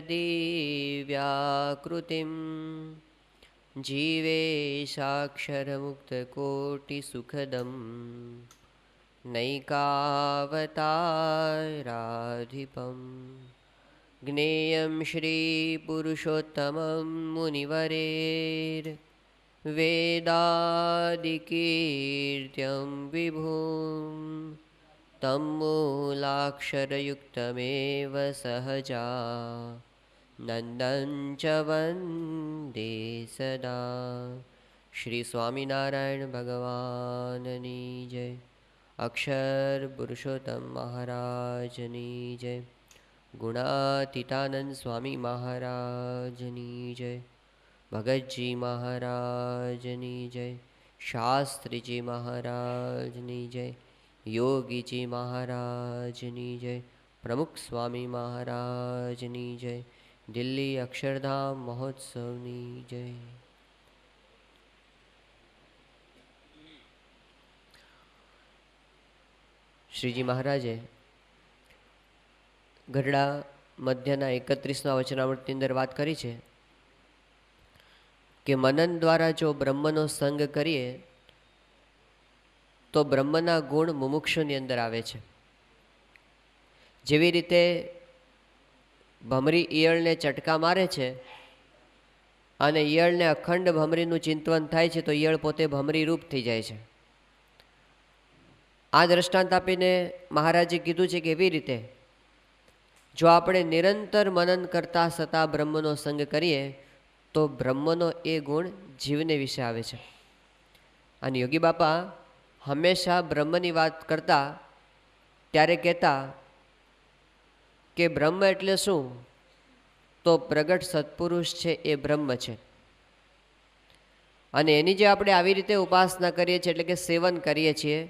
दिव्याकृतिं जीवेशाक्षरमुक्तकोटिसुखदं नैकावताराधिपम् ज्ञेयं श्रीपुरुषोत्तमं मुनिवरेर्वेदादिकीर्त्यं विभुं तं मूलाक्षरयुक्तमेव सहजा नन्दं च वन्दे सदा। श्री स्वामिनारायण भगवाननी जय। अक्षर पुरुषोत्तम महाराजनी जय। गुणातीतानंद स्वामी महाराजनी जय। भगतजी महाराजनी जय। शास्त्रीजी महाराजनी जय। योगीजी महाराजनी जय। प्रमुख स्वामी महाराजनी जय। दिल्ली अक्षरधाम महोत्सवनी जय। श्रीजी महाराजे ગઢડા મધ્યના 31મા વચનામૃતની અંદર વાત કરી છે કે મનન દ્વારા જો બ્રહ્મનો સંગ કરીએ તો બ્રહ્મના ગુણ મુમુક્ષુની અંદર આવે છે. જેવી રીતે ભમરી ઈયળને ચટકા મારે છે અને ઈયળને અખંડ ભમરીનું ચિંતવન થાય છે તો ઈયળ પોતે ભમરી રૂપ થઈ જાય છે. આ દ્રષ્ટાંત આપીને મહારાજે કીધું છે કે એવી રીતે જો આપણે નિરંતર મનન કરતા છતાં બ્રહ્મનો સંગ કરીએ તો બ્રહ્મનો એ ગુણ જીવને વિશે આવે છે. અને યોગી બાપા હંમેશા બ્રહ્મની વાત કરતા ત્યારે કહેતા કે બ્રહ્મ એટલે શું? તો પ્રગટ સત્પુરુષ છે એ બ્રહ્મ છે. અને એની જે આપણે આવી રીતે ઉપાસના કરીએ છીએ એટલે કે સેવન કરીએ છીએ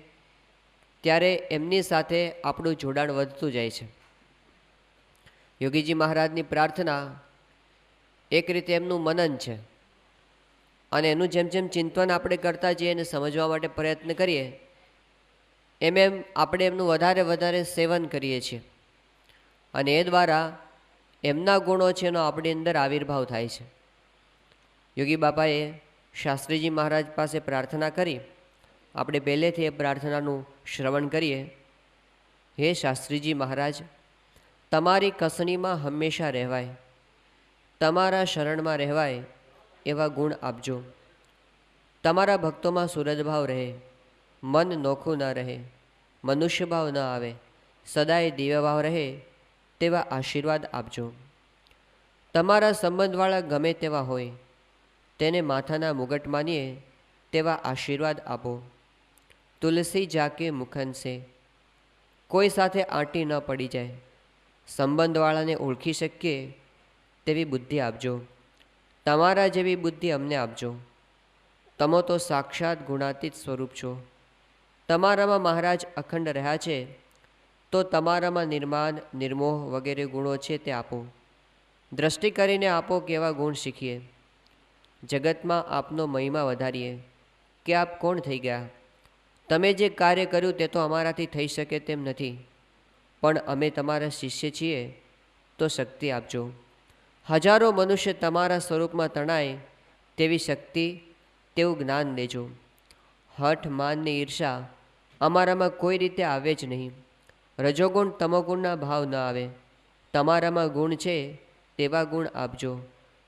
ત્યારે એમની સાથે આપણું જોડાણ વધતું જાય છે. યોગીજી મહારાજની પ્રાર્થના એક રીતે એમનું મનન છે અને એનું જેમ જેમ ચિંતન આપણે કરતા જઈએ અને સમજવા માટે પ્રયત્ન કરીએ એમ એમ આપણે એમનું વધારે વધારે સેવન કરીએ છીએ અને એ દ્વારા એમના ગુણો છે એનો આપણી અંદર આવિર્ભાવ થાય છે. યોગી બાપાએ શાસ્ત્રીજી મહારાજ પાસે પ્રાર્થના કરી. આપણે પહેલેથી એ પ્રાર્થનાનું શ્રવણ કરીએ. હે શાસ્ત્રીજી મહારાજ, તમારી કસણીમાં હંમેશા રહેવાય, તમારા શરણમાં રહેવાય એવા ગુણ આપજો. તમારા ભક્તોમાં સુરદભાવ રહે, મન નોખું ન રહે, મનુષ્ય ભાવ ન આવે, સદાય દિવ્યભાવ રહે તેવા આશીર્વાદ આપજો. તમારા સંબંધવાળા ગમે તેવા હોય તેને માથાના મુગટ માનીએ તેવા આશીર્વાદ આપો. તુલસી જાકે મુખન સે, કોઈ સાથે આંટી ન પડી જાય, સંબંધવાળાને ઓળખી શકીએ તેવી બુદ્ધિ આપજો. તમારા જેવી બુદ્ધિ અમને આપજો. તમે તો સાક્ષાત ગુણાતીત સ્વરૂપ છો. તમારામાં મહારાજ અખંડ રહ્યા છે તો તમારામાં નિર્માણ, નિર્મોહ વગેરે ગુણો છે તે આપો. દ્રષ્ટિ કરીને આપો કેવા ગુણ શીખીએ. જગતમાં આપનો મહિમા વધારીએ કે આપ કોણ થઈ ગયા. તમે જે કાર્ય કર્યું તે તો અમારાથી થઈ શકે તેમ નથી, પણ અમે તમારા શિષ્ય છીએ તો શક્તિ આપજો. હજારો મનુષ્ય તમારા સ્વરૂપમાં તણાય તેવી શક્તિ, તેવું જ્ઞાન દેજો. હઠ, માન ને ઈર્ષા અમારામાં કોઈ રીતે આવે જ નહીં. રજોગુણ તમોગુણના ભાવ ન આવે. તમારામાં ગુણ છે તેવા ગુણ આપજો.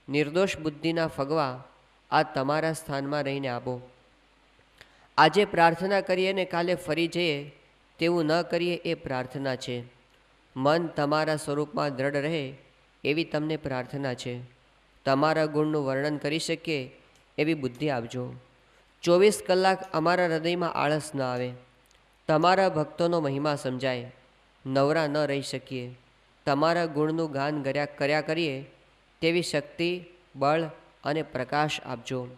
નિર્દોષ બુદ્ધિના ફગવા આ તમારા સ્થાનમાં રહીને આપો. આજે પ્રાર્થના કરીએ ને કાલે ફરી જઈએ તેવું ન કરીએ એ પ્રાર્થના છે. મન તમારા સ્વરૂપમાં દ્રઢ રહે એવી તમને પ્રાર્થના છે. તમારા ગુણનું વર્ણન કરી શકીએ એવી બુદ્ધિ આપજો. 24 કલાક અમારા હૃદયમાં આળસ ન આવે. તમારા ભક્તોનો મહિમા સમજાય, નવરા ન રહી શકીએ. તમારા ગુણનું ગાન કર્યા કરીએ તેવી શક્તિ, બળ અને પ્રકાશ આપજો.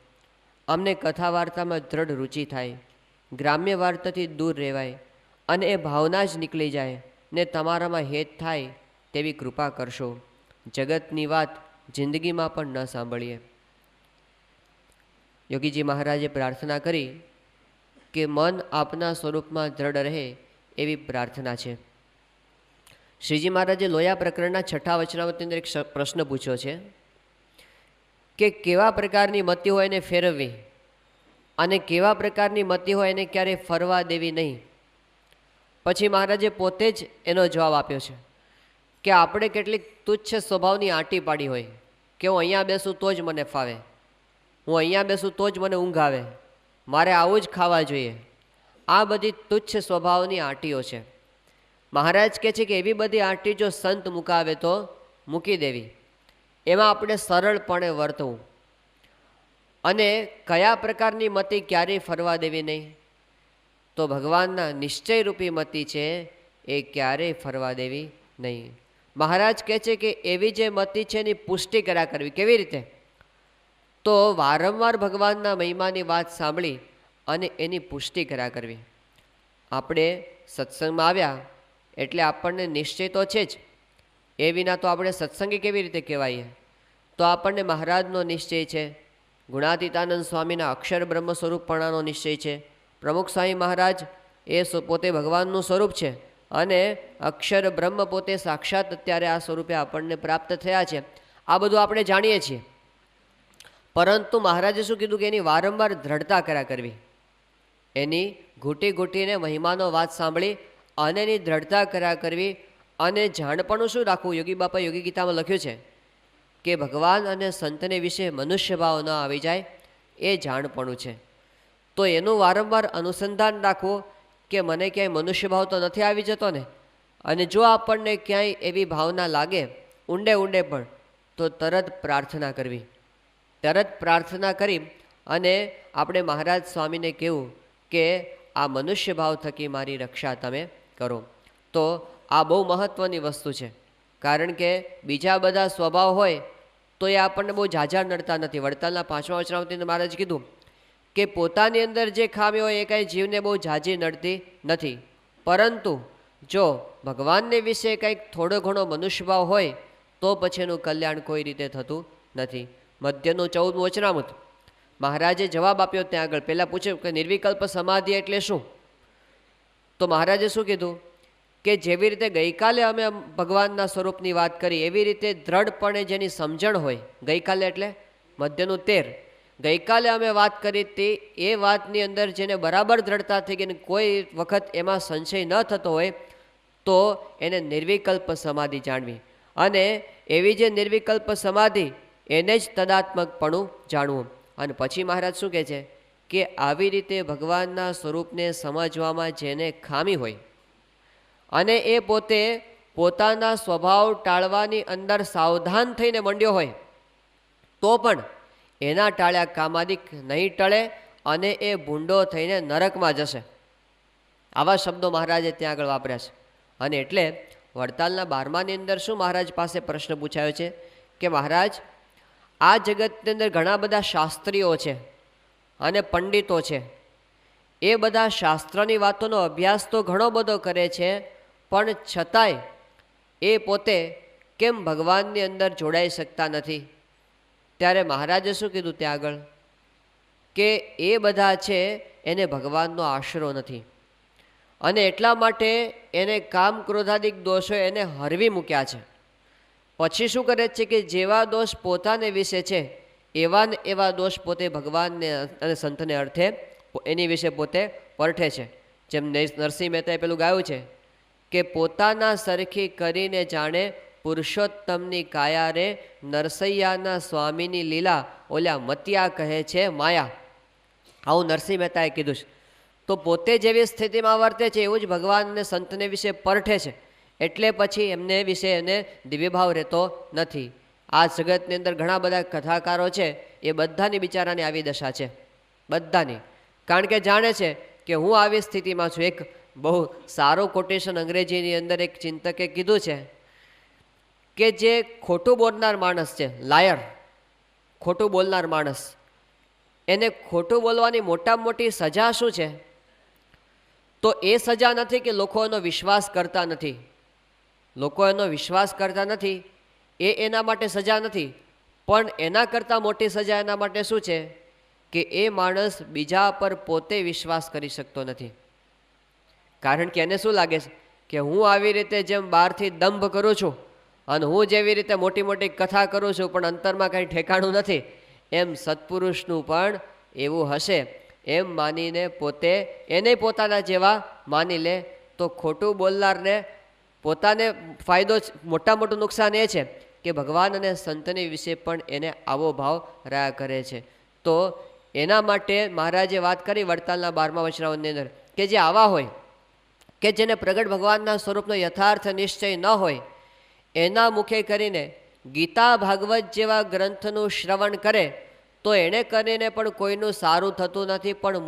અમને કથા વાર્તામાં દ્રઢ રુચિ થાય, ગ્રામ્ય વાર્તાથી દૂર રહેવાય અને એ ભાવના જ નીકળી જાય ને તમારામાં હેત થાય તેવી કૃપા કરશો. જગતની વાત જિંદગીમાં પણ ન સાંભળીએ. યોગીજી મહારાજે પ્રાર્થના કરી કે મન આપના સ્વરૂપમાં દ્રઢ રહે એવી પ્રાર્થના છે. શ્રીજી મહારાજે લોયા પ્રકરણના 6 વચનામૃતની અંદર એક પ્રશ્ન પૂછ્યો છે કે કેવા પ્રકારની મતિ હોય એને ફેરવવી અને કેવા પ્રકારની મતિ હોય એને ક્યારેય ફરવા દેવી નહીં. પછી મહારાજે પોતે જ એનો જવાબ આપ્યો છે કે આપણે કેટલીક તુચ્છ સ્વભાવની આંટી પાડી હોય કે હું અહીંયા બેસું તો જ મને ફાવે, હું અહીંયા બેસું તો જ મને ઊંઘ આવે, મારે આવું જ ખાવા જોઈએ. આ બધી તુચ્છ સ્વભાવની આંટીઓ છે. મહારાજ કહે છે કે એવી બધી આંટી જો સંત મુકાવે તો મૂકી દેવી, એમાં આપણે સરળપણે વર્તવું. અને કયા પ્રકારની મતિ ક્યારેય ફરવા દેવી નહીં? તો ભગવાનના નિશ્ચયરૂપી મતિ છે એ ક્યારેય ફરવા દેવી નહીં. મહારાજ કહે છે કે એવી જે મતિ છે એની પુષ્ટિ કર્યા કરવી. કેવી રીતે? તો વારંવાર ભગવાનના મહિમાની વાત સાંભળી અને એની પુષ્ટિ કર્યા કરવી. આપણે સત્સંગમાં આવ્યા એટલે આપણને નિશ્ચય તો છે જ, એ વિના તો આપણે સત્સંગી કેવી રીતે કહેવાઈએ? તો આપણને મહારાજનો નિશ્ચય છે, ગુણાતીતાનંદ સ્વામીના અક્ષર બ્રહ્મ સ્વરૂપપણાનો નિશ્ચય છે, પ્રમુખ સ્વામી મહારાજ એ પોતે ભગવાનનું સ્વરૂપ છે અને અક્ષર બ્રહ્મ પોતે સાક્ષાત અત્યારે આ સ્વરૂપે આપણને પ્રાપ્ત થયા છે. આ બધું આપણે જાણીએ છીએ. પરંતુ મહારાજે શું કીધું કે એની વારંવાર દ્રઢતા કર્યા કરવી, એની ઘૂંટી ઘૂંટીને મહિમાનો વાત સાંભળી અને એની દ્રઢતા કર્યા કરવી. અને જાણપણું શું રાખવું? યોગી બાપા યોગી ગીતામાં લખ્યું છે કે ભગવાન અને સંતને વિશે મનુષ્ય ભાવ ન આવી જાય, એ જાણપણું છે. તો એનું વારંવાર અનુસંધાન રાખવું કે મને ક્યાંય મનુષ્ય ભાવ તો નથી આવી જતો ને? અને જો આપણને ક્યાંય એવી ભાવના લાગે ઊંડે ઊંડે પણ, તો તરત પ્રાર્થના કરવી. તરત પ્રાર્થના કરી અને આપણે મહારાજ સ્વામીને કહેવું કે આ મનુષ્ય ભાવ થકી મારી રક્ષા તમે કરો. તો આ બહુ મહત્ત્વની વસ્તુ છે, કારણ કે બીજા બધા સ્વભાવ હોય તો એ આપણને બહુ ઝાઝા નડતા નથી. વડતાલના 5મા વચનામૃતમાં મહારાજ કીધું કે પોતાની અંદર જે ખામી હોય એ કાંઈ જીવને બહુ ઝાઝી નડતી નથી, પરંતુ જો ભગવાનને વિશે કંઈક થોડો ઘણો મનુષ્યભાવ હોય તો પછી એનું કલ્યાણ કોઈ રીતે થતું નથી. મધ્યનું 14મું વચનામૃત મહારાજે જવાબ આપ્યો. ત્યાં આગળ પહેલાં પૂછ્યું કે નિર્વિકલ્પ સમાધિ એટલે શું? તો મહારાજે શું કીધું કે જેવી રીતે ગઈકાલે અમે ભગવાનના સ્વરૂપની વાત કરી એવી રીતે દ્રઢપણે જેની સમજણ હોય, ગઈકાલે એટલે મધ્યનું 13, ગઈકાલે અમે વાત કરી હતી એ વાતની અંદર જેને બરાબર દ્રઢતા થઈ ગઈ, કોઈ વખત એમાં સંશય ન થતો હોય, તો એને નિર્વિકલ્પ સમાધિ જાણવી. અને એવી જે નિર્વિકલ્પ સમાધિ એને જ તદાત્મકપણું જાણવું. અને પછી મહારાજ શું કહે છે કે આવી રીતે ભગવાનના સ્વરૂપને સમજવામાં જેને ખામી હોય અને એ પોતે પોતાના સ્વભાવ ટાળવાની અંદર સાવધાન થઈને મંડ્યો હોય, તો પણ એના ટાળ્યા કામાદિક નહીં ટળે અને એ ભૂંડો થઈને નરકમાં જશે. આવા શબ્દો મહારાજે ત્યાં આગળ વાપર્યા છે. અને એટલે વડતાલના 12માની અંદર શું મહારાજ પાસે પ્રશ્ન પૂછાયો છે કે મહારાજ, આ જગતની અંદર ઘણા બધા શાસ્ત્રીઓ છે અને પંડિતો છે, એ બધા શાસ્ત્રની વાતોનો અભ્યાસ તો ઘણો બધો કરે છે, પણ છતાંય એ પોતે કેમ ભગવાનની અંદર જોડાઈ શકતા નથી? ત્યારે મહારાજે શું કીધું ત્યાં આગળ કે એ બધા છે એને ભગવાનનો આશરો નથી, અને એટલા માટે એને કામ ક્રોધાદિક દોષો એને હરવી મૂક્યા છે. પછી શું કરે છે કે જેવા દોષ પોતાને વિશે છે એવા ને એવા દોષ પોતે ભગવાનને અને સંતને અર્થે એની વિશે પોતે પરઠે છે. જેમ નરસિંહ મહેતાએ પેલું ગાયું છે કે પોતાના સરખી કરીને જાણે પુરુષોત્તમની કાયા રે, નરસૈયાના સ્વામીની લીલા ઓલ્યા મતિયા કહે છે માયા. આવું નરસિંહ મહેતાએ કીધું છે. તો પોતે જેવી સ્થિતિમાં વર્તે છે એવું જ ભગવાન અને સંતને વિશે પરઠે છે, એટલે પછી એમને વિશે એને દિવ્યભાવ રહેતો નથી. આ જગતની અંદર ઘણા બધા કથાકારો છે, એ બધાની બિચારાની આવી દશા છે, બધાની. કારણ કે જાણે છે કે હું આવી સ્થિતિમાં છું. એક બહુ સારું કોટેશન અંગ્રેજીની અંદર એક ચિંતકે કીધું છે કે જે ખોટું બોલનાર માણસ છે, લાયર, ખોટું બોલનાર માણસ, એને ખોટું બોલવાની મોટામાં મોટી સજા શું છે? તો એ સજા નથી કે લોકો એનો વિશ્વાસ કરતા નથી, લોકો એનો વિશ્વાસ કરતા નથી એ એના માટે સજા નથી, પણ એના કરતાં મોટી સજા એના માટે શું છે કે એ માણસ બીજા પર પોતે વિશ્વાસ કરી શકતો નથી. કારણ કે એને શું લાગે છે કે હું આવી રીતે જેમ બહારથી દંભ કરું છું અને હું જેવી રીતે મોટી મોટી કથા કરું છું પણ અંતરમાં કંઈ ઠેકાણું નથી, એમ સત્પુરુષનું પણ એવું હશે એમ માનીને પોતે એને પોતાના જેવા માની લે તો ખોટું બોલનારને પોતાને ફાયદો મોટા મોટું નુકસાન એ છે કે ભગવાન અને સંતની વિશે પણ એને આવો ભાવ રહ્યા કરે છે. તો એના માટે મહારાજે વાત કરી વડતાલના 12મા વચનાવનની અંદર કે જે આવા હોય કે જેને પ્રગટ ભગવાનના સ્વરૂપનો યથાર્થ નિશ્ચય ન હોય એના મુખે કરીને ગીતા ભાગવત જેવા ગ્રંથનું શ્રવણ કરે તો એણે કરીને પણ કોઈનું સારું થતું નથી, પણ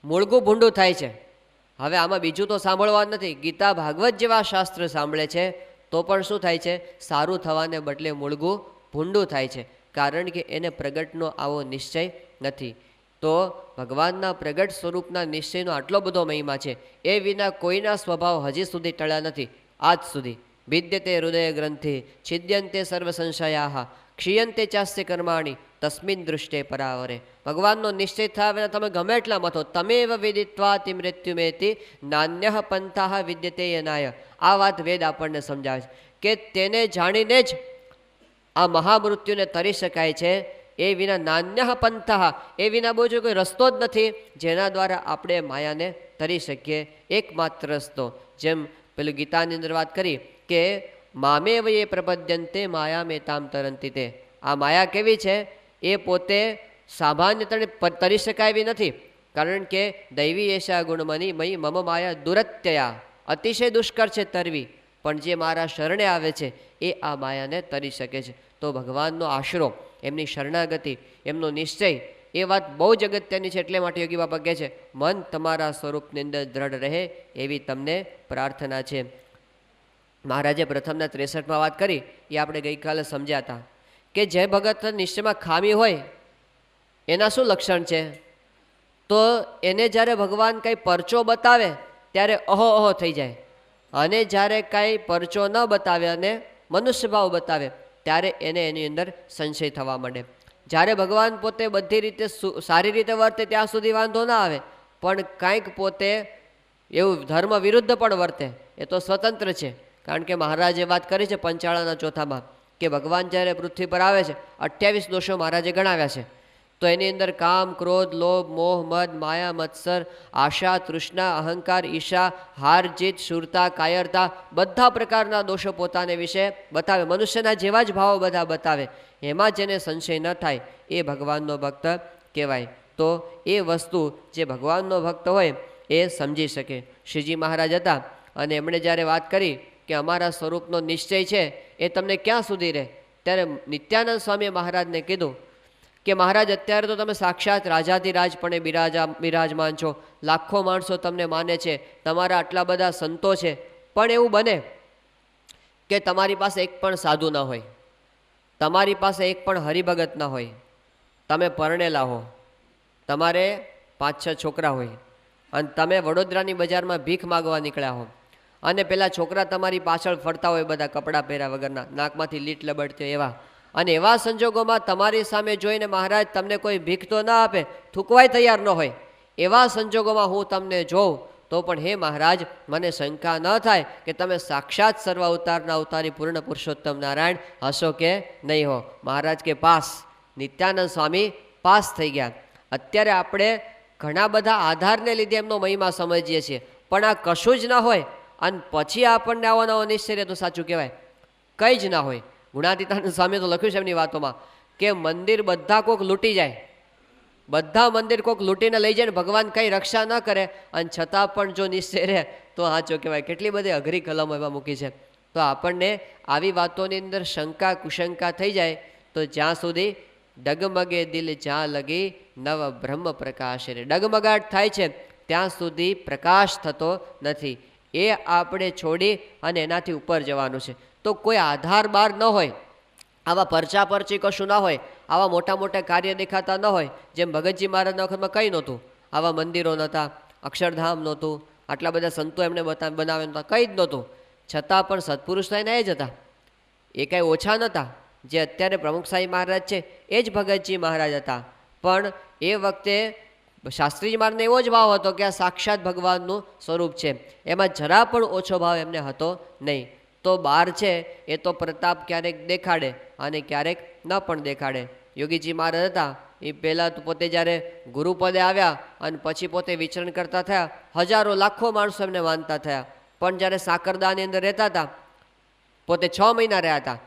મૂળગું ભૂંડું થાય છે. હવે આમાં બીજું તો સાંભળવા નથી, ગીતા ભાગવત જેવા શાસ્ત્ર સાંભળે છે તો પણ શું થાય છે? સારું થવાને બદલે મૂળગું ભૂંડું થાય છે, કારણ કે એને પ્રગટનો આવો નિશ્ચય નથી. તો ભગવાનના પ્રગટ સ્વરૂપના નિશ્ચયનો આટલો બધો મહિમા છે, એ વિના કોઈના સ્વભાવ હજી સુધી ટળ્યા નથી આજ સુધી. વિદ્યતે હૃદય ગ્રંથિ છિદ્યંતે સર્વ સંશયા ક્ષીયંતે ચાસ્ય કર્માણી તસ્મિન દૃષ્ટે પરાવરે. ભગવાનનો નિશ્ચય થયા વિના તમે ગમે એટલા મથો. તમેવ વિદિત્વાતિ મૃત્યુમેતિ નાન્ય પંથા વિદ્યતે યનાય. આ વાત વેદ આપણને સમજાવે છે કે તેને જાણીને જ આ મહામૃત્યુને તરી શકાય છે. એ વિના નાન્ય પંથા, એ વિના બીજો કોઈ રસ્તો જ નથી જેના દ્વારા આપણે માયાને તરી શકીએ. એકમાત્ર રસ્તો, જેમ પેલું ગીતાની અંદર વાત કરી કે મામેવ એ પ્રપદ્યંતે માયા મેં તામ તરંતી તે. આ માયા કેવી છે? એ પોતે સામાન્ય તરી શકાય એવી નથી, કારણ કે દૈવી એશા ગુણમની મયી મમ માયા દુરત્યયા, અતિશય દુષ્કર છે તરવી, પણ જે મારા શરણે આવે છે એ આ માયાને તરી શકે છે. તો ભગવાનનો આશરો, એમની શરણાગતિ, એમનો નિશ્ચય, એ વાત બહુ જ અગત્યની છે. એટલે માટે યોગી બાપા કહે છે મન તમારા સ્વરૂપની અંદર દ્રઢ રહે એવી તમને પ્રાર્થના છે. મહારાજે પ્રથમના 63માં વાત કરી એ આપણે ગઈકાલે સમજ્યા હતા કે જે ભગત નિશ્ચયમાં ખામી હોય એના શું લક્ષણ છે? તો એને જ્યારે ભગવાન કંઈ પરચો બતાવે ત્યારે અહો અહો થઈ જાય, અને જ્યારે કાંઈ પરચો ન બતાવે અને મનુષ્ય ભાવ બતાવે ત્યારે એને એની અંદર સંશય થવા માંડે. જ્યારે ભગવાન પોતે બધી રીતે સારી રીતે વર્તે ત્યાં સુધી વાંધો ના આવે, પણ કાંઈક પોતે એવું ધર્મ વિરુદ્ધ પણ વર્તે એ તો સ્વતંત્ર છે. કારણ કે મહારાજે વાત કરી છે પંચાળાના ચોથામાં કે ભગવાન જ્યારે પૃથ્વી પર આવે છે 28 દોષો મહારાજે ગણાવ્યા છે. તો એની અંદર કામ, ક્રોધ, લોભ, મોહ, મદ, માયા, મત્સર, આશા, તૃષ્ણા, અહંકાર, ઈર્ષા, હાર જીત, શૂરતા, કાયરતા, બધા પ્રકારના દોષો પોતાને વિશે બતાવે. મનુષ્યના જેવા જ ભાવો બધા બતાવે. એમાં જેને સંશય ન થાય એ ભગવાનનો ભક્ત કહેવાય. તો એ વસ્તુ જે ભગવાનનો ભક્ત હોય એ સમજી શકે. શ્રીજી મહારાજ હતા અને એમણે જ્યારે વાત કરી કે અમારા સ્વરૂપનો નિશ્ચય છે એ તમને ક્યાં સુધી રહે, ત્યારે નિત્યાનંદ સ્વામીએ મહારાજને કીધું કે મહારાજ અત્યારે તો તમે સાક્ષાત રાજાધિરાજપણે બિરાજમાન છો, લાખો માણસો તમને માને છે, તમારા આટલા બધા સંતો છે, પણ એવું બને કે તમારી પાસે એક પણ સાધુ ન હોય, તમારી પાસે એક પણ હરિભગત ન હોય, તમે પરણેલા હો, તમારે 5-6 છોકરા હોય અને તમે વડોદરાની બજારમાં ભીખ માગવા નીકળ્યા હો અને પેલા છોકરા તમારી પાછળ ફરતા હોય બધા કપડાં પહેર્યા વગરના, નાકમાંથી લીટ લબડતી એવા, અને એવા સંજોગોમાં તમારી સામે જોઈને મહારાજ તમને કોઈ ભીખ તો ના આપે, થૂકવાય તૈયાર ન હોય, એવા સંજોગોમાં હું તમને જોઉં તો પણ હે મહારાજ મને શંકા ન થાય કે તમે સાક્ષાત સર્વ અવતારના અવતારી પૂર્ણ પુરુષોત્તમ નારાયણ હશો કે નહીં હો. મહારાજ કે પાસ. નિત્યાનંદ સ્વામી પાસ થઈ ગયા. અત્યારે આપણે ઘણા બધા આધારને લીધે એમનો મહિમા સમજીએ છીએ, પણ આ કશું જ ના હોય અને પછી આપણને આવો નવો નિશ્ચય તો સાચું કહેવાય કંઈ જ ના હોય. ગુણાતીતાનંદ સ્વામીએ તો લખ્યું છે એમની વાતોમાં કે મંદિર બધા કોક લૂંટી જાય, બધા મંદિર કોક લૂંટીને લઈ જાય ને ભગવાન કંઈ રક્ષા ન કરે અને છતાં પણ જો નિશ્ચય રહે તો સાચો કહેવાય. કેટલી બધી અઘરી કલમો એમાં મૂકી છે. તો આપણને આવી વાતોની અંદર શંકા કુશંકા થઈ જાય તો જ્યાં સુધી ડગમગે દિલ જ્યાં લગી નવ બ્રહ્મ પ્રકાશ રે, ડગમગાટ થાય છે ત્યાં સુધી પ્રકાશ થતો નથી. એ આપણે છોડી અને એનાથી ઉપર જવાનું છે. તો કોઈ આધાર બાર ન હોય, આવા પરચા પરચી કશું ના હોય, આવા મોટા મોટા કાર્ય દેખાતા ન હોય. જેમ ભગતજી મહારાજના વખતમાં કંઈ નહોતું, આવા મંદિરો નહોતા, અક્ષરધામ નહોતું, આટલા બધા સંતો એમને બનાવ્યા નહોતા, કંઈ જ નહોતું, છતાં પણ સત્પુરુષ થઈને એ જ હતા. એ કાંઈ ઓછા નહોતા. જે અત્યારે પ્રમુખ સાહેબ મહારાજ છે એ જ ભગતજી મહારાજ હતા, પણ એ વખતે શાસ્ત્રીજી મહારાજને એવો જ ભાવ હતો કે આ સાક્ષાત ભગવાનનું સ્વરૂપ છે, એમાં જરા પણ ઓછો ભાવ એમને હતો નહીં. તો બહાર છે એ તો પ્રતાપ ક્યારેક દેખાડે અને ક્યારેક ન પણ દેખાડે. યોગીજી મહારાજ હતા એ પહેલાં તો પોતે જ્યારે ગુરુપદે આવ્યા અને પછી પોતે વિચરણ કરતા થયા, હજારો લાખો માણસો એમને માનતા થયા. પણ જ્યારે સાકરદાની અંદર રહેતા હતા, પોતે 6 મહિના રહ્યા હતા,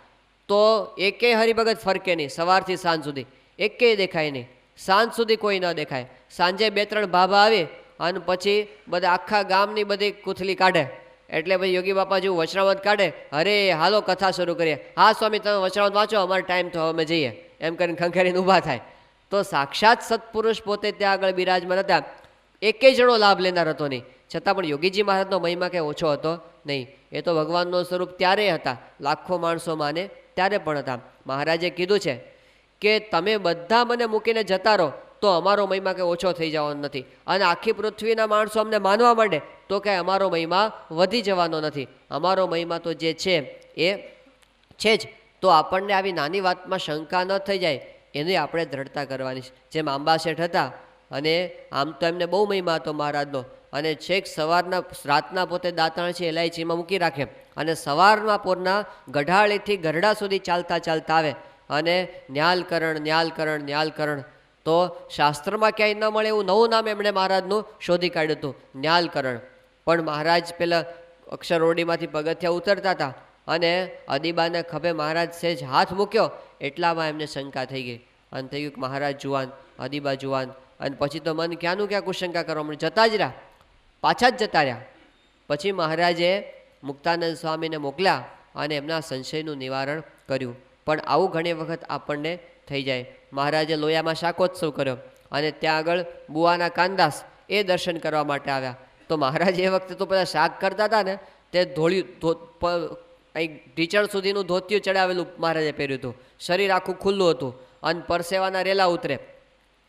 તો એકેય હરિભગત ફરકે નહીં. સવારથી સાંજ સુધી એકેય દેખાય નહીં, સાંજ સુધી કોઈ ન દેખાય. સાંજે 2-3 ભાભા આવે અને પછી બધા આખા ગામની બધી કૂથલી કાઢે. એટલે ભાઈ યોગી બાપા જેવું વચનામૃત કાઢે, અરે હાલો કથા શરૂ કરીએ. હા સ્વામી તમે વચનામૃત વાંચો, અમારો ટાઈમ તો અમે જઈએ, એમ કરીને ખંખેરીને ઊભા થાય. તો સાક્ષાત સત્પુરુષ પોતે ત્યાં આગળ બિરાજમાન હતા, એકેય જણો લાભ લેનાર હતો નહીં. છતાં પણ યોગીજી મહારાજનો મહિમા કંઈ ઓછો હતો નહીં. એ તો ભગવાનનો સ્વરૂપ ત્યારે હતા, લાખો માણસો માને ત્યારે પણ હતા. મહારાજે કીધું છે કે તમે બધા મને મૂકીને જતા રહો તો અમારો મહિમા કંઈ ઓછો થઈ જવાનો નથી, અને આખી પૃથ્વીના માણસો અમને માનવા માંડે તો કાંઈ અમારો મહિમા વધી જવાનો નથી. અમારો મહિમા તો જે છે એ છે જ. તો આપણને આવી નાની વાતમાં શંકા ન થઈ જાય એની આપણે દ્રઢતા કરવાની છે. જેમ આંબા શેઠ હતા, અને આમ તો એમને બહુ મહિમા હતો મહારાજનો, અને છેક સવારના રાતના પોતે દાંતણ છે એલાયચીમાં મૂકી રાખે, અને સવારના પોરના ગઢાળીથી ગરડા સુધી ચાલતા ચાલતા આવે અને ન્યાલકરણ ન્યાલકરણ ન્યાલકરણ. તો શાસ્ત્રમાં ક્યાંય ન મળે એવું નવું નામ એમણે મહારાજનું શોધી કાઢ્યું હતું, ન્યાલકરણ. પણ મહારાજ પેલા અક્ષરઓરડીમાંથી પગથિયા ઉતરતા હતા અને અદીબાને ખભે મહારાજ સહેજ હાથ મૂક્યો, એટલામાં એમને શંકા થઈ ગઈ. અને થઈ ગયું કે મહારાજ જુવાન, અદીબા જુવાન. અને પછી તો મન ક્યાંનું ક્યાં કુશંકા કરવા મને જતા જ રહ્યા, પાછા જ જતા રહ્યા. પછી મહારાજે મુક્તાનંદ સ્વામીને મોકલ્યા અને એમના સંશયનું નિવારણ કર્યું. પણ આવું ઘણી વખત આપણને થઈ જાય. મહારાજે લોયામાં શાકોત્સવ કર્યો અને ત્યાં આગળ બુવાના કાનદાસ એ દર્શન કરવા માટે આવ્યા. તો મહારાજ એ વખતે તો બધા શાક કરતા હતા ને, તે ધોળ્યું અહીં ઢીચણ સુધીનું ધોતિયું ચડાવેલું મહારાજે પહેર્યું હતું, શરીર આખું ખુલ્લું હતું અને પરસેવાના રેલા ઉતરે.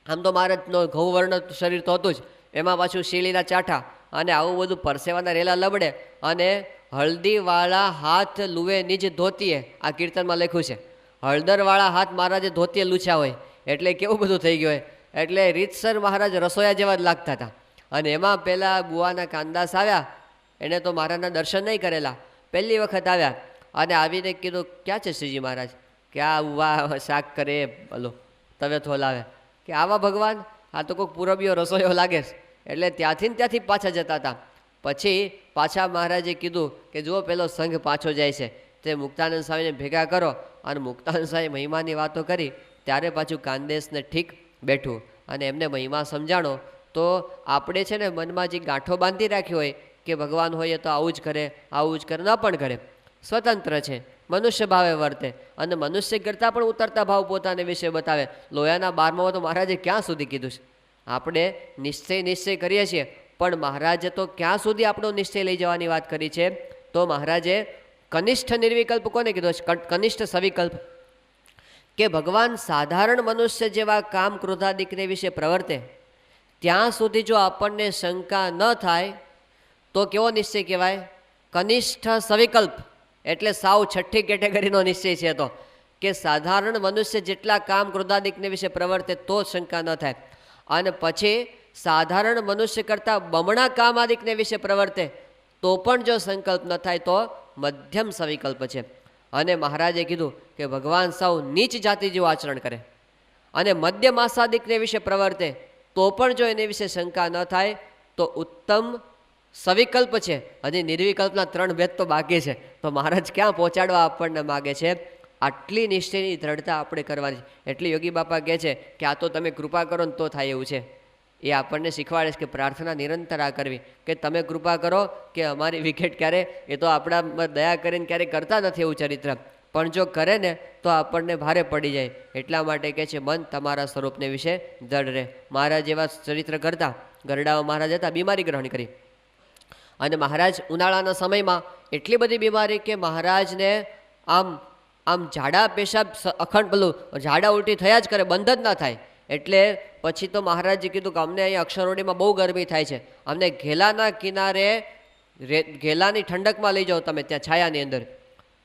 આમ તો મહારાજનો ઘઉંવર્ણ શરીર તો હતું જ, એમાં પાછું શીલીના ચાઠા અને આવું બધું પરસેવાના રેલા લબડે, અને હળદીવાળા હાથ લુવે નિજ ધોતીએ, આ કીર્તનમાં લખ્યું છે. હળદરવાળા હાથ મહારાજે ધોતીએ લૂછ્યા હોય, એટલે કેવું બધું થઈ ગયું હોય. એટલે રીતસર મહારાજ રસોયા જેવા જ લાગતા હતા. અને એમાં પેલા બુવાના કાનદાસ આવ્યા, એને તો મહારાજના દર્શન નહીં કરેલા, પહેલી વખત આવ્યા અને આવીને કીધું ક્યાં છે શ્રીજી મહારાજ? કે આ વાહ શાક કરે બોલો તવે થોલાવે, કે આવા ભગવાન, આ તો કોઈક પૂરબીઓ રસોઈઓ લાગે છે. એટલે ત્યાંથી પાછા જતા હતા. પછી પાછા મહારાજે કીધું કે જુઓ પેલો સંઘ પાછો જાય છે, તે મુક્તાનંદ સ્વામીને ભેગા કરો. અને મુક્તાનંદ સ્વામી મહિમાની વાતો કરી ત્યારે પાછું કાનદેશને ઠીક બેઠું અને એમને મહિમા સમજાણો. તો આપણે છે ને મનમાં જે ગાંઠો બાંધી રાખી હોય કે ભગવાન હોય તો આવું જ કરે આવું જ કરે, ન પણ કરે, સ્વતંત્ર છે, મનુષ્ય ભાવે વર્તે અને મનુષ્ય કરતાં પણ ઉતરતા ભાવ પોતાને વિશે બતાવે. લોયાના 12માં તો મહારાજે ક્યાં સુધી કીધું છે? આપણે નિશ્ચય કરીએ છીએ, પણ મહારાજે તો ક્યાં સુધી આપણો નિશ્ચય લઈ જવાની વાત કરી છે? તો મહારાજે કનિષ્ઠ નિર્વિકલ્પ કોને કીધો છે? કનિષ્ઠ સવિકલ્પ. કે ભગવાન સાધારણ મનુષ્ય જેવા કામ ક્રોધાદિકને વિશે પ્રવર્તે ત્યાં સુધી જો આપણને શંકા ન થાય તો કેવો નિશ્ચય કહેવાય? કનિષ્ઠ સવિકલ્પ. એટલે સાવ છઠ્ઠી કેટેગરીનો નિશ્ચય છે. તો કે સાધારણ મનુષ્ય જેટલા કામ ક્રોધાદિકને વિશે પ્રવર્તે તો શંકા ન થાય, અને પછી સાધારણ મનુષ્ય કરતાં બમણા કામ આદિકને વિશે પ્રવર્તે તો પણ જો સંકલ્પ ન થાય તો મધ્યમ સવિકલ્પ છે. અને મહારાજે કીધું કે ભગવાન સૌ નીચ જાતિ જેવું આચરણ કરે અને મધ્ય માસાદિકને વિશે પ્રવર્તે તો પણ જો એની વિશે શંકા ન થાય તો ઉત્તમ સવિકલ્પ છે. હજી નિર્વિકલ્પના 3 ભેદ તો બાકી છે. તો મહારાજ ક્યાં પહોંચાડવા આપણને માગે છે? આટલી નિશ્ચયની દ્રઢતા આપણે કરવાની. એટલે યોગી બાપા કહે છે કે આ તો તમે કૃપા કરો ને તો થાય એવું છે. એ આપણને શીખવાડે છે કે પ્રાર્થના નિરંતર આ કરવી, કે તમે કૃપા કરો કે અમારી વિકેટ ક્યારે, એ તો આપણા દયા કરીને ક્યારેય કરતા નથી એવું ચરિત્ર, પણ જો કરે ને તો આપણને ભારે પડી જાય. એટલા માટે કહે છે મન તમારા સ્વરૂપને વિશે દૃઢ રહે. મહારાજ એવા ચરિત્ર કરતા. ગરડામાં મહારાજ હતા, બીમારી ગ્રહણ કરી, અને મહારાજ ઉનાળાના સમયમાં એટલી બધી બીમારી કે મહારાજને આમ ઝાડા પેશાબ અખંડ પેલું ઝાડા ઉલટી થયા જ કરે, બંધ જ ના થાય. એટલે પછી તો મહારાજે કીધું કે અમને અહીંયા અક્ષરઓરડીમાં બહુ ગરમી થાય છે, અમને ઘેલાના કિનારે ઘેલાની ઠંડકમાં લઈ જાઓ તમે, ત્યાં છાયાની અંદર.